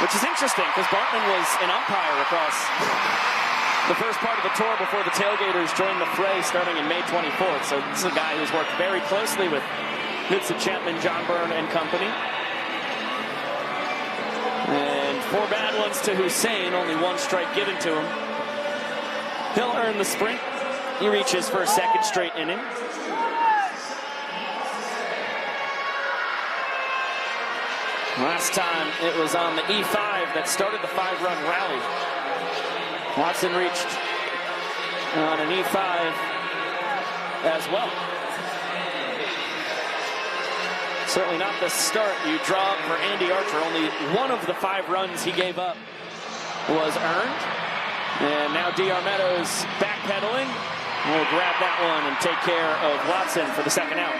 Which is interesting because Bartman was an umpire across the first part of the tour before the Tailgaters joined the fray starting in May 24th. So this is a guy who's worked very closely with Vincent Chapman, John Byrne, and company. And 4 bad ones to Hussein, only 1 strike given to him. He'll earn the sprint. He reaches for a 2nd straight inning. Last time it was on the E5 that started the 5-run rally. Watson reached on an E5 as well. Certainly not the start you draw for Andy Archer. Only 1 of the 5 runs he gave up was earned. And now DR Meadows backpedaling. We'll grab that one and take care of Watson for the 2nd out.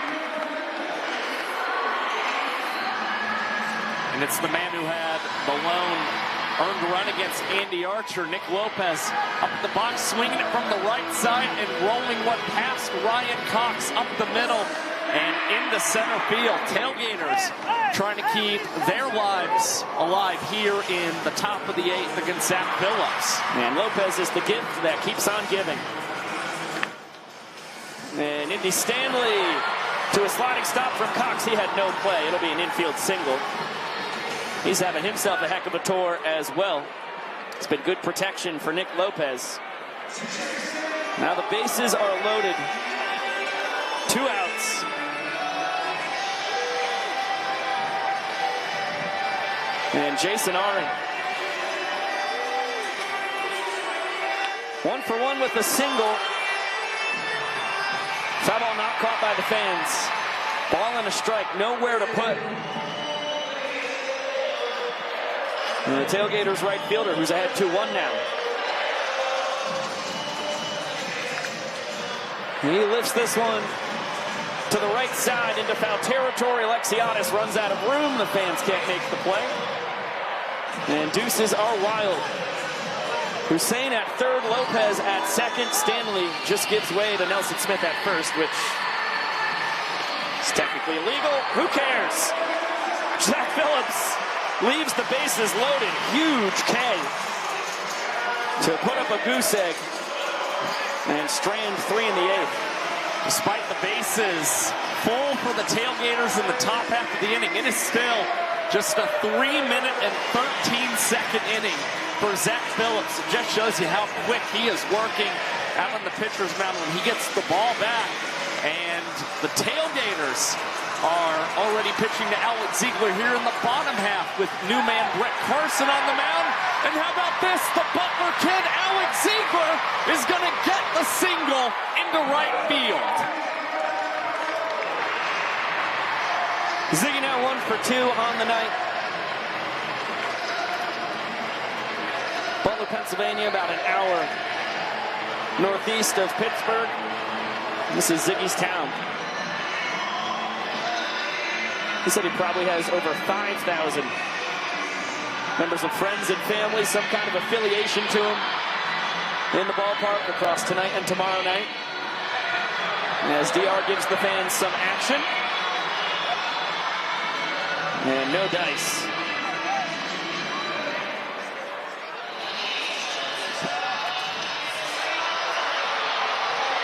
And it's the man who had the lone earned run against Andy Archer, Nick Lopez, up at the box, swinging it from the right side and rolling one past Ryan Cox up the middle and into center field. Tailgaters trying to keep their lives alive here in the top of the 8th against Zach Phillips. And Lopez is the gift that keeps on giving. And Indy Stanley to a sliding stop from Cox. He had no play. It'll be an infield single. He's having himself a heck of a tour as well. It's been good protection for Nick Lopez. Now the bases are loaded. 2 outs. And Jason Aron. 1 for 1 with a single. Foul ball not caught by the fans. Ball and a strike, nowhere to put. And the Tailgaters right fielder, who's ahead 2-1 now. He lifts this one to the right side into foul territory. Alexiadis runs out of room. The fans can't make the play. And deuces are wild. Hussein at 3rd, Lopez at 2nd. Stanley just gives way to Nelson Smith at 1st, which is technically illegal. Who cares? Zach Phillips leaves the bases loaded. Huge K to put up a goose egg and strand 3 in the 8th. Despite the bases full for the Tailgaters in the top half of the inning, it is still just a 3-minute and 13-second inning for Zach Phillips. It just shows you how quick he is working out on the pitcher's mound when he gets the ball back. And the Tailgaters are already pitching to Alex Ziegler here in the bottom half with new man Brett Carson on the mound. And how about this? The Butler kid, Alex Ziegler, is going to get the single into right field. Ziggy now 1 for 2 on the night. Butler, Pennsylvania, about an hour northeast of Pittsburgh. This is Ziggy's town. He said he probably has over 5,000 members of friends and family, some kind of affiliation to him in the ballpark across tonight and tomorrow night. As DR gives the fans some action. And no dice.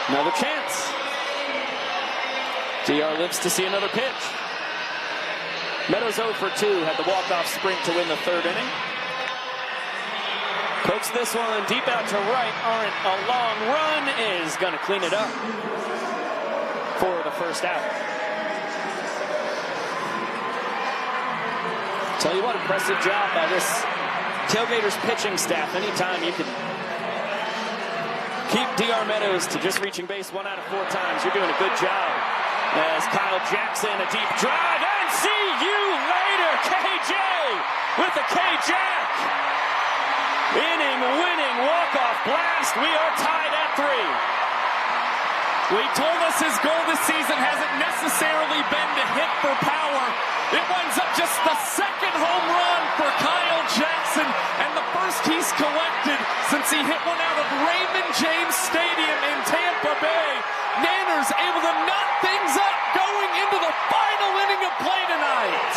Another chance. DR lives to see another pitch. Meadows 0 for 2, had the walk-off sprint to win the 3rd inning. Pokes this one deep out to right. Aren't a long run is going to clean it up. for the first out. Tell you what, impressive job by this Tailgaters pitching staff. Anytime you can keep D.R. Meadows to just reaching base 1 out of 4 times, you're doing a good job. As Kyle Jackson, a deep drive, and see you later, KJ with a K-Jack. Inning-winning walk-off blast. We are tied at 3. Well, he told us his goal this season hasn't necessarily been to hit for power. It winds up just the second home run for Kyle Jackson, and the first he's collected since he hit one out of Raymond James Stadium in Tampa Bay. Nanners able to knot things up going into the final inning of play tonight.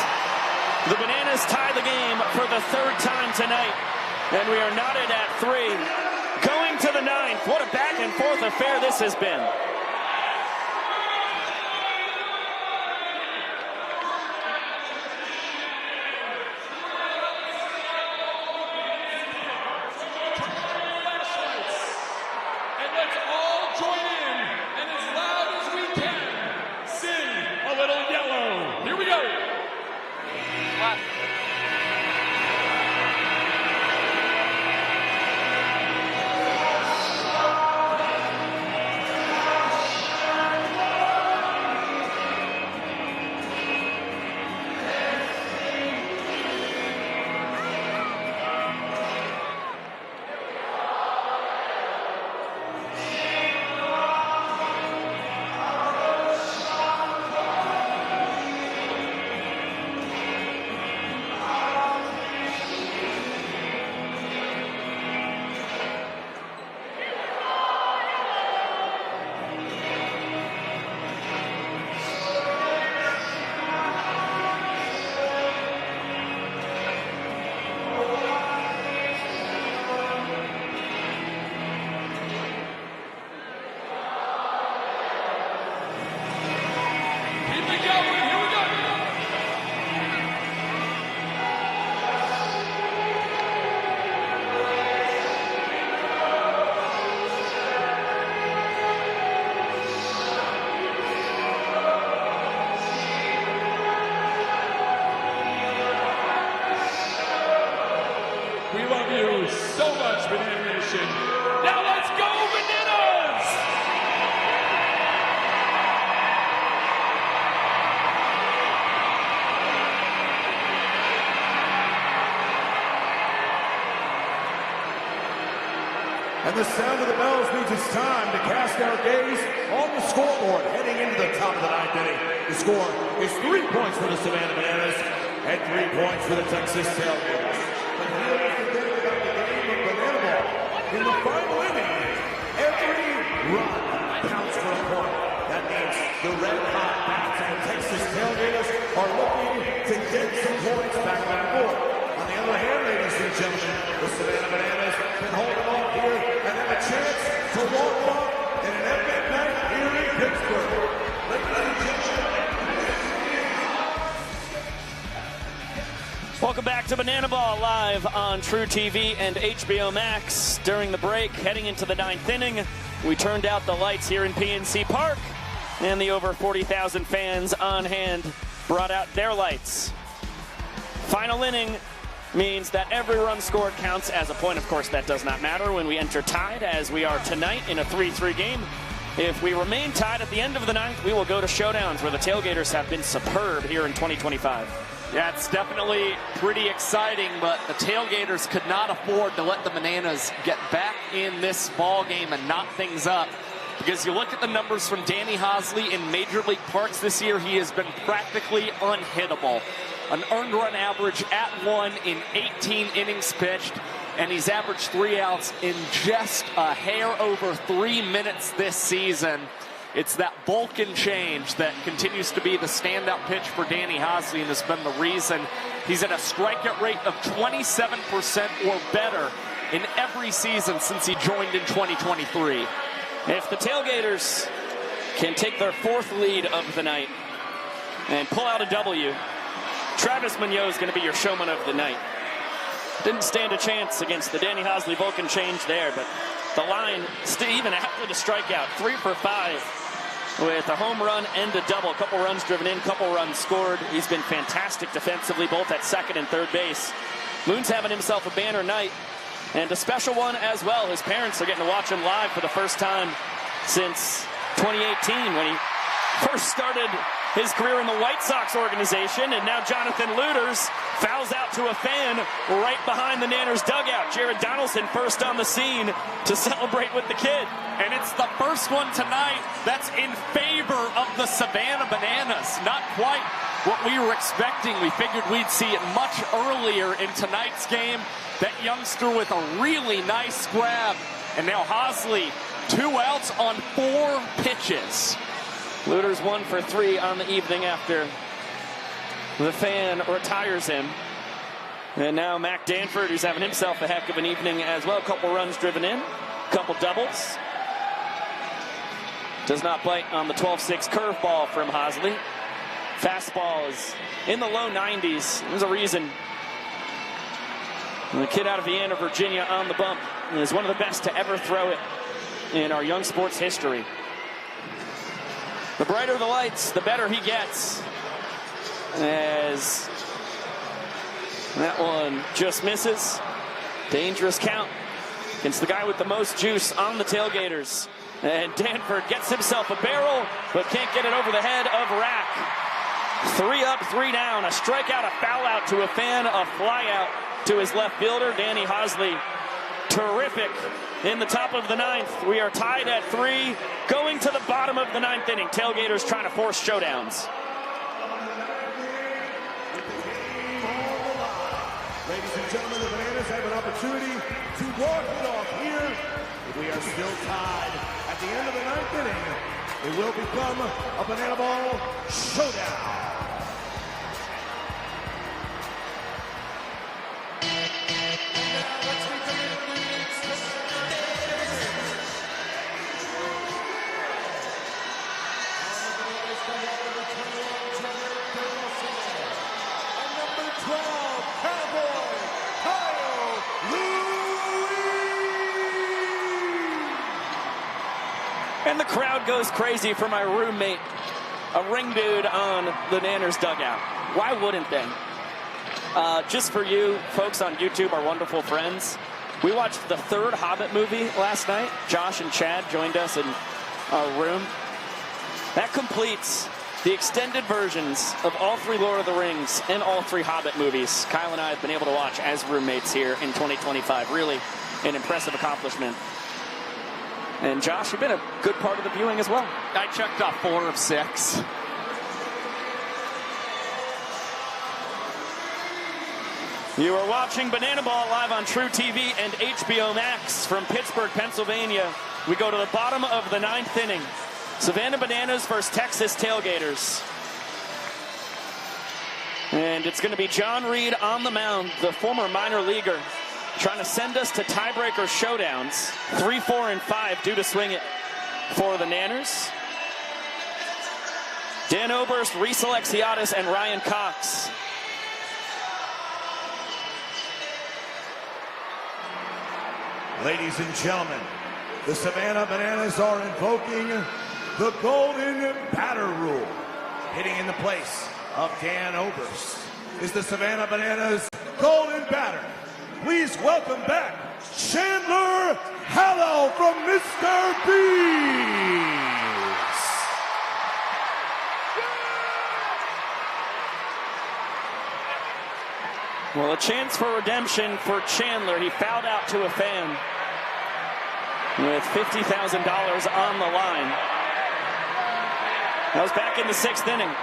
The Bananas tie the game for the 3rd time tonight, and we are knotted at 3. Going to the 9th. What a back and forth affair this has been. Now let's go, Bananas! And the sound of the bells means it's time to cast our gaze on the scoreboard heading into the top of the 9th inning. The score is 3 points for the Savannah Bananas and 3 points for the Texas Tailgaters. But here is the thing about the game of banana ball. In the final inning, every run counts for a point. That means the red-hot bats of the Texas Tailgaters are looking to get some points back on the board. On the other hand, ladies and gentlemen, the Savannah Bananas can hold them off here and have a chance to walk off in an epic night here in Pittsburgh. Ladies and gentlemen. Welcome back to Banana Ball live on TruTV and HBO Max. During the break, heading into the 9th inning, we turned out the lights here in PNC Park, and the over 40,000 fans on hand brought out their lights. Final inning means that every run scored counts as a point. Of course, that does not matter when we enter tied, as we are tonight in a 3-3 game. If we remain tied at the end of the 9th, we will go to showdowns, where the Tailgaters have been superb here in 2025. Yeah, it's definitely pretty exciting, but the Tailgaters could not afford to let the Bananas get back in this ball game and knot things up. Because you look at the numbers from Danny Hosley in Major League Parks this year, he has been practically unhittable. An earned run average at 1 in 18 innings pitched, and he's averaged 3 outs in just a hair over 3 minutes this season. It's that bulk and change that continues to be the standout pitch for Danny Hosley, and has been the reason he's at a strikeout rate of 27% or better in every season since he joined in 2023. If the Tailgaters can take their 4th lead of the night and pull out a W, Travis Munoz is going to be your showman of the night. Didn't stand a chance against the Danny Hosley Vulcan change there, but the line, even after the strikeout, 3 for 5. with a home run and a double. A couple runs driven in, couple runs scored. He's been fantastic defensively, both at second and third base. Moon's having himself a banner night, and a special one as well. His parents are getting to watch him live for the first time since 2018 when he first started his career in the White Sox organization, and now Jonathan Luters fouls out to a fan right behind the Nanners dugout. Jared Donaldson first on the scene to celebrate with the kid. And it's the first one tonight that's in favor of the Savannah Bananas. Not quite what we were expecting. We figured we'd see it much earlier in tonight's game. That youngster with a really nice grab. And now Hosley, 2 outs on 4 pitches. Luters 1 for 3 on the evening after the fan retires him. And now Mac Danford, who's having himself a heck of an evening as well. A couple runs driven in, a couple doubles. Does not bite on the 12-6 curveball from Hosley. Fastball is in the low 90s. There's a reason. And the kid out of Vienna, Virginia on the bump is one of the best to ever throw it in our young sports history. The brighter the lights, the better he gets. As that one just misses. Dangerous count against the guy with the most juice on the Tailgaters. And Danford gets himself a barrel, but can't get it over the head of Rack. 3 up, 3 down. A strikeout, a foul out to a fan, a fly out to his left fielder, Danny Hosley. Terrific in the top of the 9th. We are tied at 3, going to the bottom of the 9th inning. Tailgaters trying to force showdowns. Ladies and gentlemen, the Bananas have an opportunity to walk it off here. If we are still tied at the end of the 9th inning, it will become a Banana Ball showdown. And the crowd goes crazy for my roommate, a ring dude on the Nanners dugout. Why wouldn't they? Just for you folks on YouTube, our wonderful friends, we watched the 3rd Hobbit movie last night. Josh and Chad joined us in our room. That completes the extended versions of all 3 Lord of the Rings and all 3 Hobbit movies Kyle and I have been able to watch as roommates here in 2025. Really an impressive accomplishment. And Josh, you've been a good part of the viewing as well. I checked off 4 of 6. You are watching Banana Ball live on TruTV and HBO Max from Pittsburgh, Pennsylvania. We go to the bottom of the 9th inning. Savannah Bananas versus Texas Tailgaters. And it's going to be John Reed on the mound, the former minor leaguer, trying to send us to tiebreaker showdowns. 3, 4, and 5 due to swing it for the Nanners. Dan Oberst, Reese Alexiadis, and Ryan Cox. Ladies and gentlemen, the Savannah Bananas are invoking the Golden Batter Rule. Hitting in the place of Dan Oberst is the Savannah Bananas Golden Batter. Please welcome back Chandler Hallow from MrBeast. Well, a chance for redemption for Chandler. He fouled out to a fan with $50,000 on the line. That was back in the 6th inning.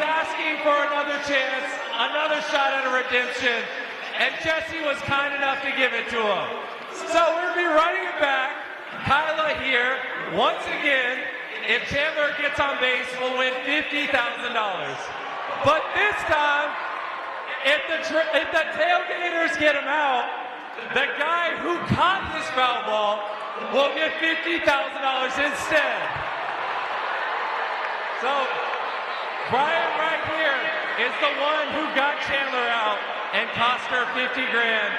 Asking for another chance, another shot at a redemption, and Jesse was kind enough to give it to him. So we'll be running it back. Kyla here, once again, if Chandler gets on base, will win $50,000. But this time, if the Tailgaters get him out, the guy who caught this foul ball will get $50,000 instead. So Brian right here is the one who got Chandler out. and cost her 50 grand.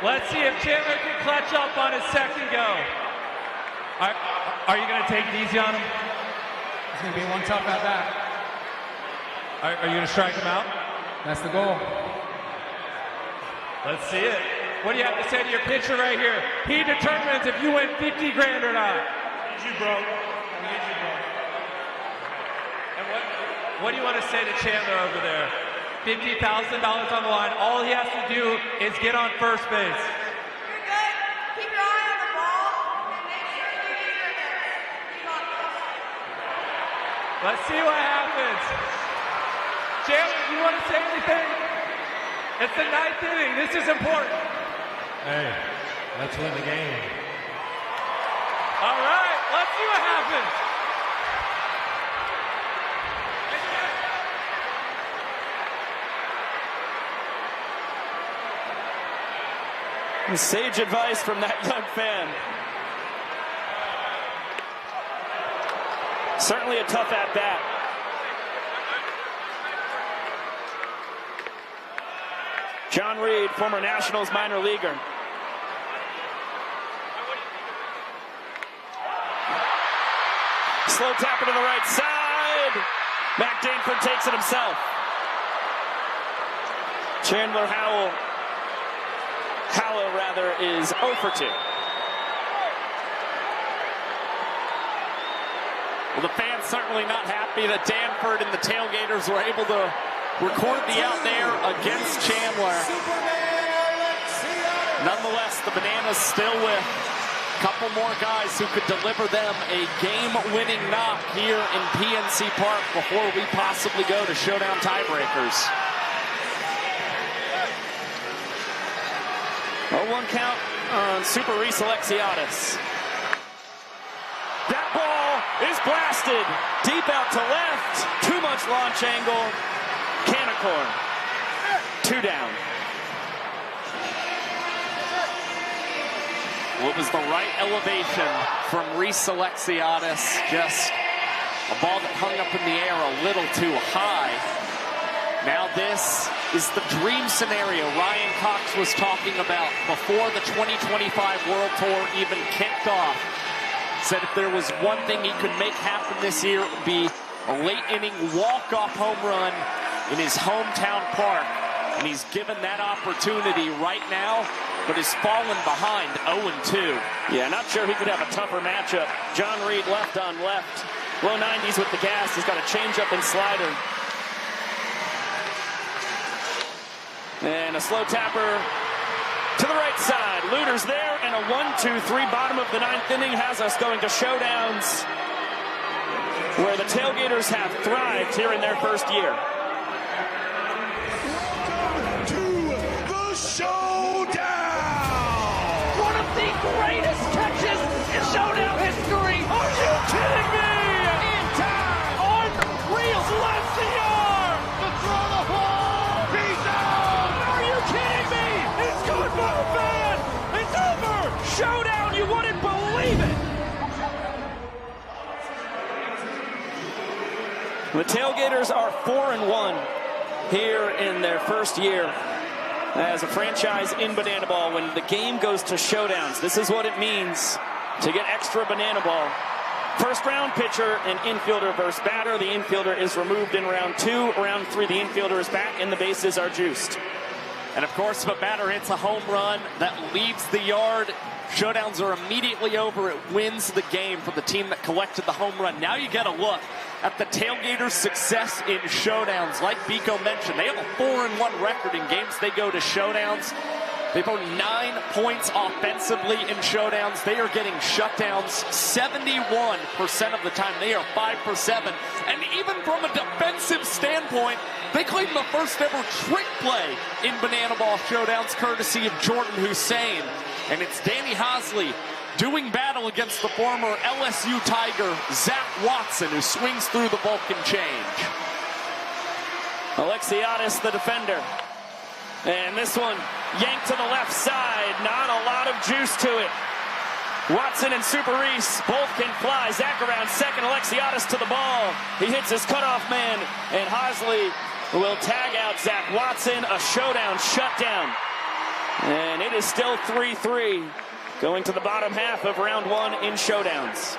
Let's see if Chandler can clutch up on his second go. Are you going to take it easy on him? It's going to be one tough at bat. Are you going to strike him out? That's the goal. Let's see it. What do you have to say to your pitcher right here? He determines if you win 50 grand or not. I need you, bro. I need you, bro. And what do you want to say to Chandler over there? $50,000 on the line. All he has to do is get on first base. You're good. Keep your eye on the ball and make sure you use your hips. Keep on this. Let's see what happens. Chandler, do you want to say anything? It's the 9th inning. This is important. Hey, let's win the game. All right, let's see what happens. Sage advice from that young fan. Certainly a tough at-bat. John Reed, former Nationals minor leaguer. Slow tapper to the right side. Mac Danford takes it himself. Chandler Howell is 0 for 2. Well, the fans certainly not happy that Danford and the Tailgaters were able to record the out there against Chandler. Nonetheless, the Bananas still with a couple more guys who could deliver them a game-winning knock here in PNC Park before we possibly go to Showdown Tiebreakers. 0-1 count on Super Reese Alexiadis. That ball is blasted deep out to left. Too much launch angle. Canacor. 2 down. Well, it was the right elevation from Reese Alexiadis. Just a ball that hung up in the air a little too high. Now this is the dream scenario Ryan Cox was talking about before the 2025 World Tour even kicked off. Said if there was one thing he could make happen this year, it would be a late inning walk-off home run in his hometown park. And he's given that opportunity right now, but has fallen behind 0-2. Yeah, not sure he could have a tougher matchup. John Reed left on left. Low 90s with the gas. He's got a changeup and slider. And a slow tapper to the right side. Luter's there, and a 1-2-3 bottom of the 9th inning has us going to showdowns where the Tailgaters have thrived here in their first year. Welcome to the showdown! One of the greatest catches in showdown history. Are you kidding me? In time. Unreal. Left the arm. To throw the ball. He's out. Are you kidding me? It's good for the fan. It's over. Showdown. You wouldn't believe it. The Tailgaters are 4-1 here in their first year as a franchise in Banana Ball. When the game goes to showdowns, this is what it means to get extra Banana Ball. First round pitcher and infielder versus batter. The infielder is removed in round 2. Round 3, the infielder is back and the bases are juiced. And of course, if a batter hits a home run that leaves the yard, showdowns are immediately over. It wins the game for the team that collected the home run. Now you get a look at the Tailgaters' success in showdowns. Like Biko mentioned, they have a 4-1 record in games they go to showdowns. They've earned 9 points offensively in showdowns. They are getting shutdowns 71% of the time. They are 5 for 7. And even from a defensive standpoint, they claim the first ever trick play in Banana Ball showdowns, courtesy of Jordan Hussein. And it's Danny Hosley doing battle against the former LSU Tiger, Zach Watson, who swings through the Vulcan change. Alexiadis, the defender. And this one yanked to the left side. Not a lot of juice to it. Watson and Super Reese both can fly. Zach around second. Alexiadis to the ball. He hits his cutoff man. And Hosley will tag out Zach Watson. A showdown shutdown. And it is still 3-3 going to the bottom half of round 1 in showdowns.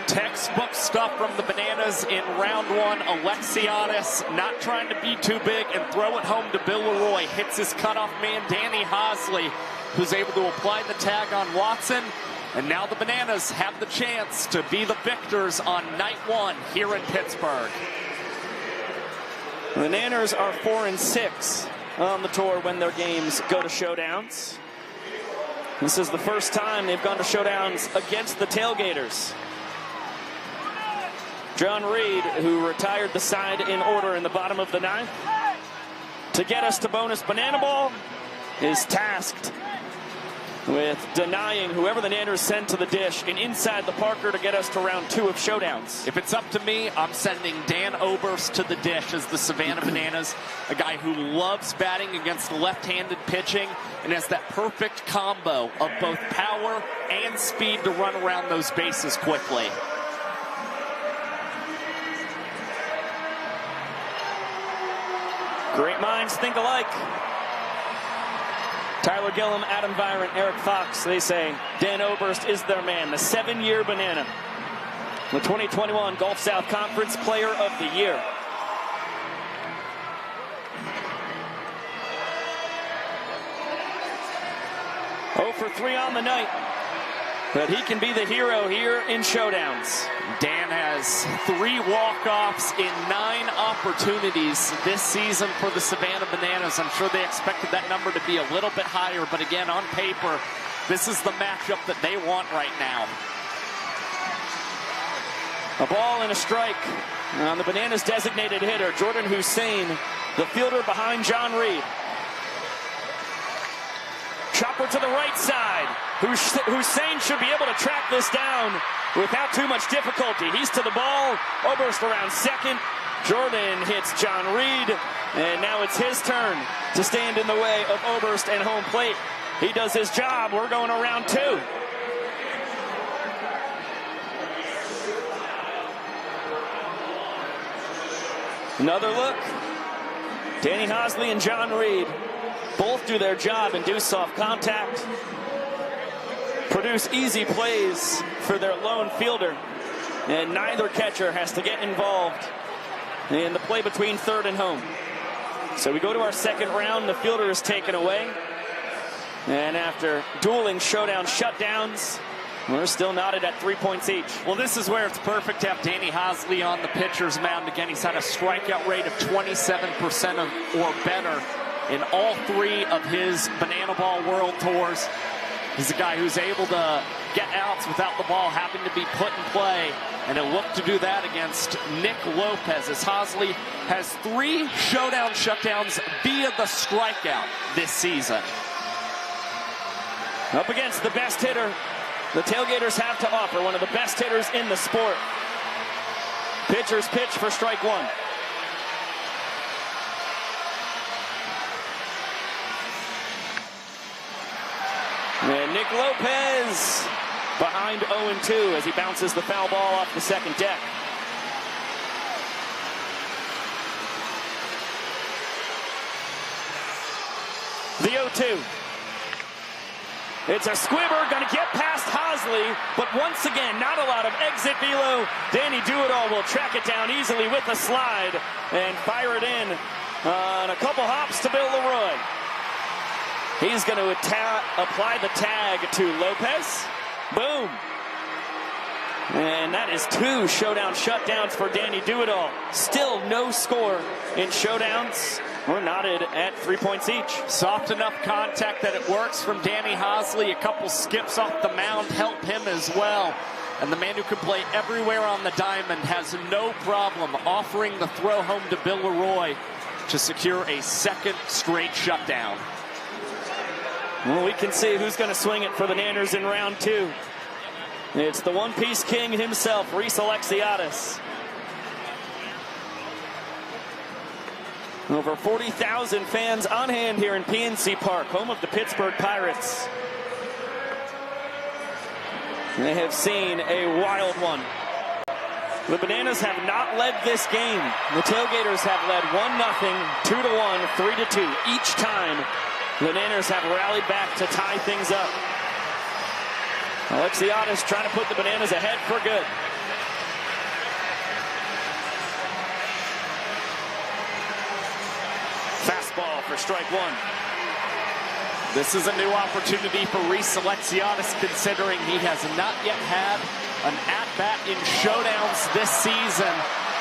Textbook stuff from the Bananas in round 1. Alexiadis not trying to be too big and throw it home to Bill Leroy. Hits his cutoff man, Danny Hosley, who's able to apply the tag on Watson. And now the Bananas have the chance to be the victors on night 1 here in Pittsburgh. The Nanners are 4-6 on the tour when their games go to showdowns. This is the first time they've gone to showdowns against the Tailgaters. John Reed, who retired the side in order in the bottom of the 9th, to get us to bonus banana ball, is tasked with denying whoever the Nanners send to the dish and inside the Parker to get us to round 2 of showdowns. If it's up to me, I'm sending Dan Oberst to the dish as the Savannah Bananas, a guy who loves batting against left-handed pitching and has that perfect combo of both power and speed to run around those bases quickly. Great minds think alike. Tyler Gillum, Adam Byron, Eric Fox, they say Dan Oberst is their man, the 7-year Banana. The 2021 Gulf South Conference Player of the Year. Oh for 3 on the night. But he can be the hero here in showdowns. Dan has 3 walk-offs in 9 opportunities this season for the Savannah Bananas. I'm sure they expected that number to be a little bit higher, but again, on paper, this is the matchup that they want right now. A ball and a strike on the Bananas' designated hitter, Jordan Hussein, the fielder behind John Reed. Chopper to the right side. Hussein should be able to track this down without too much difficulty. He's to the ball. Oberst around second. Jordan hits John Reed. And now it's his turn to stand in the way of Oberst and home plate. He does his job. We're going to round 2. Another look. Danny Hosley and John Reed both do their job and do soft contact. Produce easy plays for their lone fielder. And neither catcher has to get involved in the play between third and home. So we go to our second round. The fielder is taken away. And after dueling showdown shutdowns, we're still knotted at 3 points each. Well, this is where it's perfect to have Danny Hosley on the pitcher's mound. Again, he's had a strikeout rate of 27% or better in all 3 of his Banana Ball World Tours. He's a guy who's able to get outs without the ball having to be put in play. And he'll look to do that against Nick Lopez, as Hosley has 3 showdown shutdowns via the strikeout this season. Up against the best hitter the Tailgaters have to offer, one of the best hitters in the sport. Pitcher's pitch for strike 1. And Nick Lopez behind 0-2 as he bounces the foul ball off the second deck. The 0-2. It's a squibber, going to get past Hosley, but once again, not a lot of exit velo. Danny Do-It-All will track it down easily with a slide and fire it in on a couple hops to Bill Leroy. He's going to apply the tag to Lopez. Boom. And that is 2 showdown shutdowns for Danny Do-It-All. Still no score in showdowns. We're knotted at 3 points each. Soft enough contact that it works from Danny Hosley. A couple skips off the mound help him as well. And the man who can play everywhere on the diamond has no problem offering the throw home to Bill Leroy to secure a 2nd straight shutdown. Well, we can see who's going to swing it for the Nanners in round 2. It's the one-piece king himself, Reese Alexiadis. Over 40,000 fans on hand here in PNC Park, home of the Pittsburgh Pirates. They have seen a wild one. The Bananas have not led this game. The Tailgaters have led 1-0, 2-1, 3-2. Each time, the Bananas have rallied back to tie things up. Alexiadis trying to put the Bananas ahead for good. Fastball for strike one. This is a new opportunity for Reese Alexiadis, considering he has not yet had an at-bat in showdowns this season.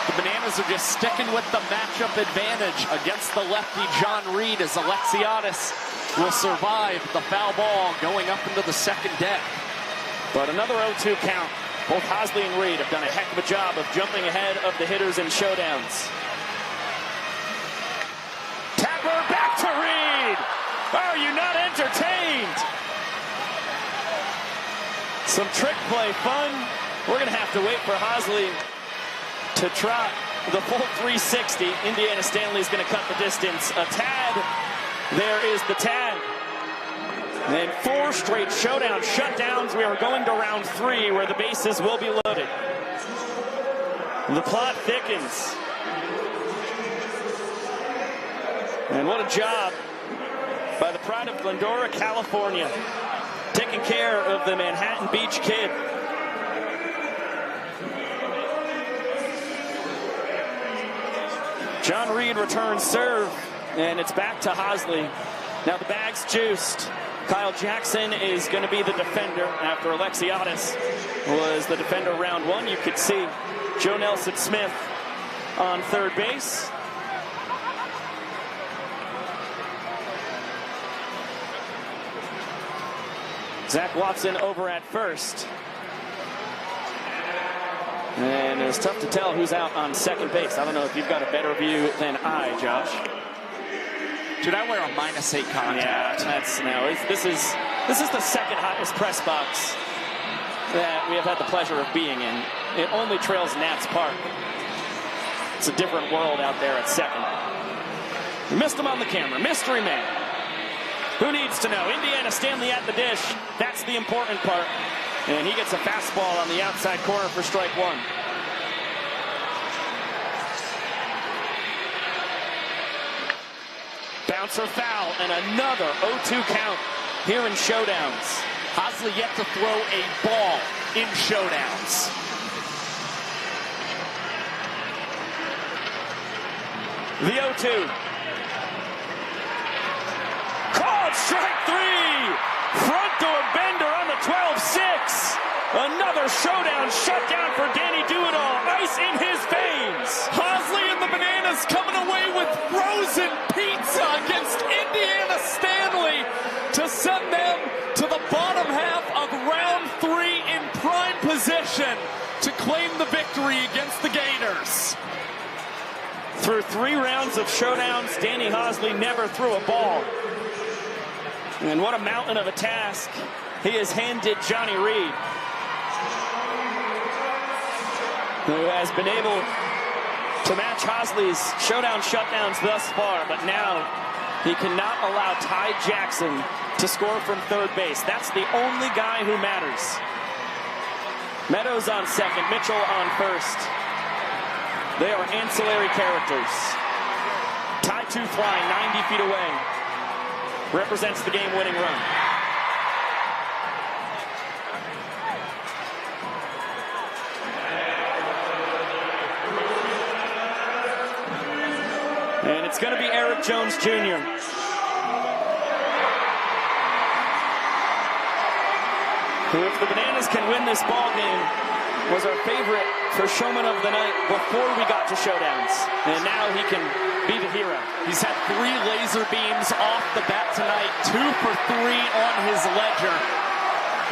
The Bananas are just sticking with the matchup advantage against the lefty John Reed, as Alexiadis will survive the foul ball going up into the second deck. But another 0-2 count. Both Hosley and Reed have done a heck of a job of jumping ahead of the hitters in showdowns. Tapper back to Reed. Are you not entertained? Some trick play fun. We're going to have to wait for Hosley to trot the full 360. Indiana Stanley's going to cut the distance. A tag. There is the tag. And 4 straight showdown shutdowns. We are going to round 3, where the bases will be loaded. The plot thickens. And what a job by the pride of Glendora, California, taking care of the Manhattan Beach Kid. John Reed returns serve, and it's back to Hosley. Now the bag's juiced. Kyle Jackson is going to be the defender after Alexiadis was the defender round 1. You could see Joe Nelson Smith on third base. Zach Watson over at first. And it was tough to tell who's out on second base. I don't know if you've got a better view than I, Josh. Dude, I wear a -8 contact. Yeah, this is the second hottest press box that we have had the pleasure of being in. It only trails Nats Park. It's a different world out there at second. We missed him on the camera. Mystery man. Who needs to know? Indiana Stanley at the dish. That's the important part. And he gets a fastball on the outside corner for strike one. Bouncer foul, and another 0-2 count here in showdowns. Hosley yet to throw a ball in showdowns. The 0-2. Called strike 3. Front door bender on the 12-6. Another showdown shutdown for Danny Do-It-All. Ice in his veins. Hosley and the Bananas coming away with frozen pizza against Indiana Stanley to send them to the bottom half of round 3 in prime position to claim the victory against the Gators. Through 3 rounds of showdowns, Danny Hosley never threw a ball. And what a mountain of a task he has handed Johnny Reed, who has been able to match Hosley's showdown shutdowns thus far, but now he cannot allow Ty Jackson to score from third base. That's the only guy who matters. Meadows on second, Mitchell on first. They are ancillary characters. Ty Toothline, 90 feet away, represents the game-winning run. And it's going to be Eric Jones Jr. who, if the Bananas can win this ball game, was our favorite for showman of the night before we got to showdowns. And now he can be the hero. He's had 3 laser beams off the bat tonight, 2 for 3 on his ledger.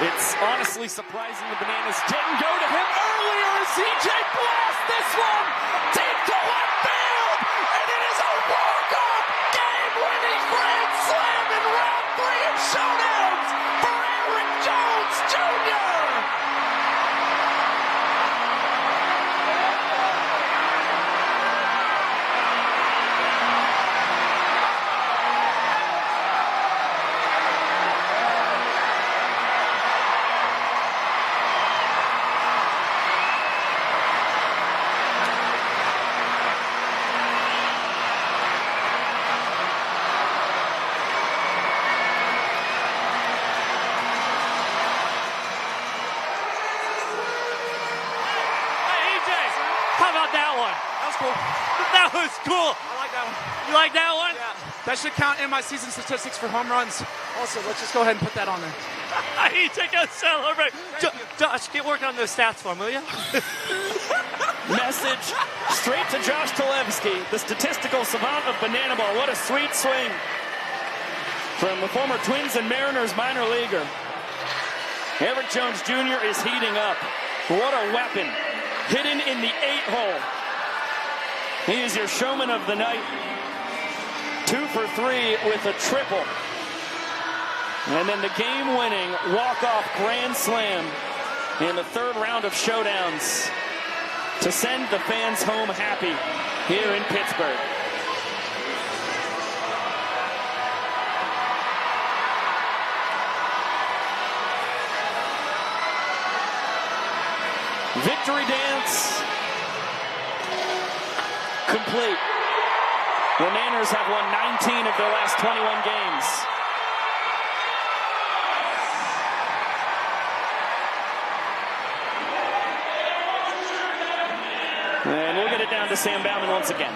It's honestly surprising the Bananas didn't go to him earlier. CJ blasts this one deep to left field, and it is a walk-off game-winning grand slam in round 3 of showdowns for Eric Jones Jr. cool. That was cool. I like that one. You like that one? Yeah. That should count in my season statistics for home runs. Also, let's just go ahead and put that on there. I need to go celebrate. Josh, get working on those stats for him, will you? Message straight to Josh Talevsky, the statistical savant of Banana Ball. What a sweet swing from the former Twins and Mariners minor leaguer. Eric Jones Jr. is heating up. What a weapon. Hidden in the 8-hole. He is your showman of the night. 2 for 3 with a triple. And then the game-winning walk-off grand slam in the 3rd round of showdowns to send the fans home happy here in Pittsburgh. Victory dance complete. The Niners have won 19 of their last 21 games. And we'll get it down to Sam Bauman once again.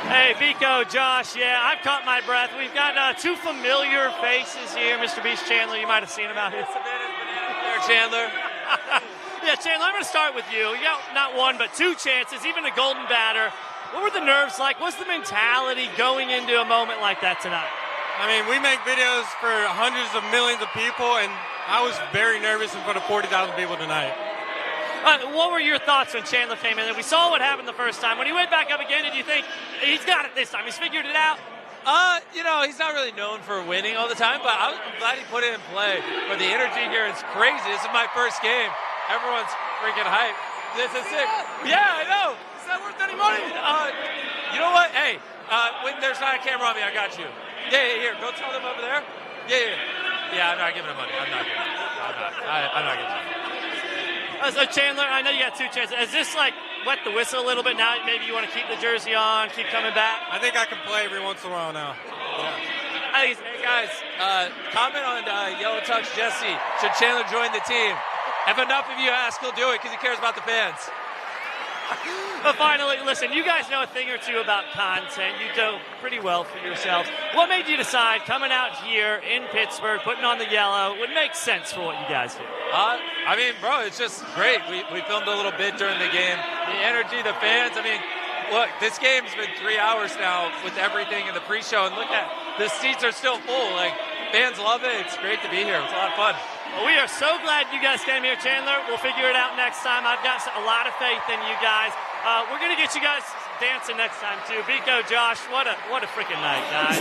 Hey, Biko, Josh, yeah, I've caught my breath. We've got 2 familiar faces here. MrBeast Chandler, you might have seen him out here. Savannah's banana there, Chandler. Yeah, Chandler, I'm going to start with you. You got not 1, but 2 chances, even a golden batter. What were the nerves like? What's the mentality going into a moment like that tonight? I mean, we make videos for hundreds of millions of people, and I was very nervous in front of 40,000 people tonight. What were your thoughts when Chandler came in? We saw what happened the first time. When he went back up again, did you think he's got it this time? He's figured it out? You know, he's not really known for winning all the time, but I'm glad he put it in play. But the energy here is crazy. This is my first game. Everyone's freaking hyped. This is sick. Yeah, I know. Is that worth any money? You know what? Hey, when there's not a camera on me, I got you. Yeah, here. Go tell them over there. Yeah, I'm not giving them money. I'm not giving them. So Chandler, I know you got 2 chances. Is this like wet the whistle a little bit now? Maybe you want to keep the jersey on, keep coming back? I think I can play every once in a while now. Yeah. Hey guys, comment on Yellow Tux Jesse. Should Chandler join the team? If enough of you ask, he'll do it because he cares about the fans. But finally, listen, you guys know a thing or two about content. You do pretty well for yourselves. What made you decide coming out here in Pittsburgh, putting on the yellow, would make sense for what you guys do? I mean, bro, it's just great. We filmed a little bit during the game. The energy, the fans. I mean, look, this game's been 3 hours now with everything in the pre-show, and look at the seats are still full. Like, fans love it. It's great to be here. It's a lot of fun. Well, we are so glad you guys came here, Chandler. We'll figure it out next time. I've got a lot of faith in you guys. We're going to get you guys dancing next time, too. Biko, Josh, what a freaking night, guys.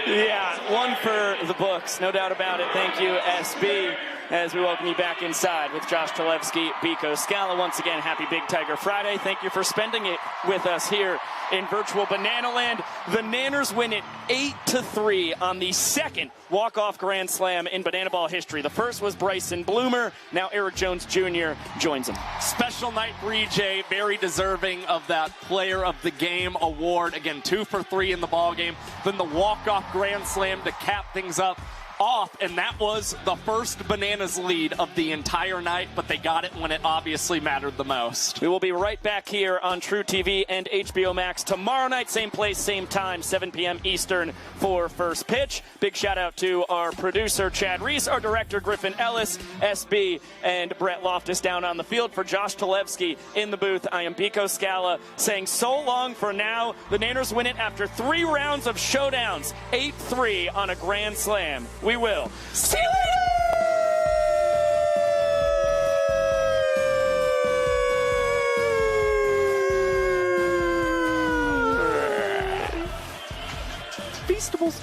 Yeah, 1 for the books, no doubt about it. Thank you, SB, as we welcome you back inside with Josh Talevsky, Biko Scala. Once again, happy Big Tiger Friday. Thank you for spending it with us here in virtual Banana Land. The Nanners win it 8-3 on the 2nd walk-off grand slam in Banana Ball history. The first was Bryson Bloomer. Now Eric Jones Jr. joins him. Special night for EJ, very deserving of that Player of the Game award. Again, 2 for 3 in the ball game. Then the walk-off grand slam to cap things up. Off, and that was the first Bananas lead of the entire night, but they got it when it obviously mattered the most. We will be right back here on TruTV and HBO Max tomorrow night, same place, same time, 7 p.m. Eastern for First Pitch. Big shout out to our producer Chad Reese, our director Griffin Ellis, SB, and Brett Loftus down on the field. For Josh Talevsky in the booth, I am Biko Scala saying so long for now. The Nanners win it after 3 rounds of showdowns, 8-3 on a grand slam. We will. See you later! Feastables.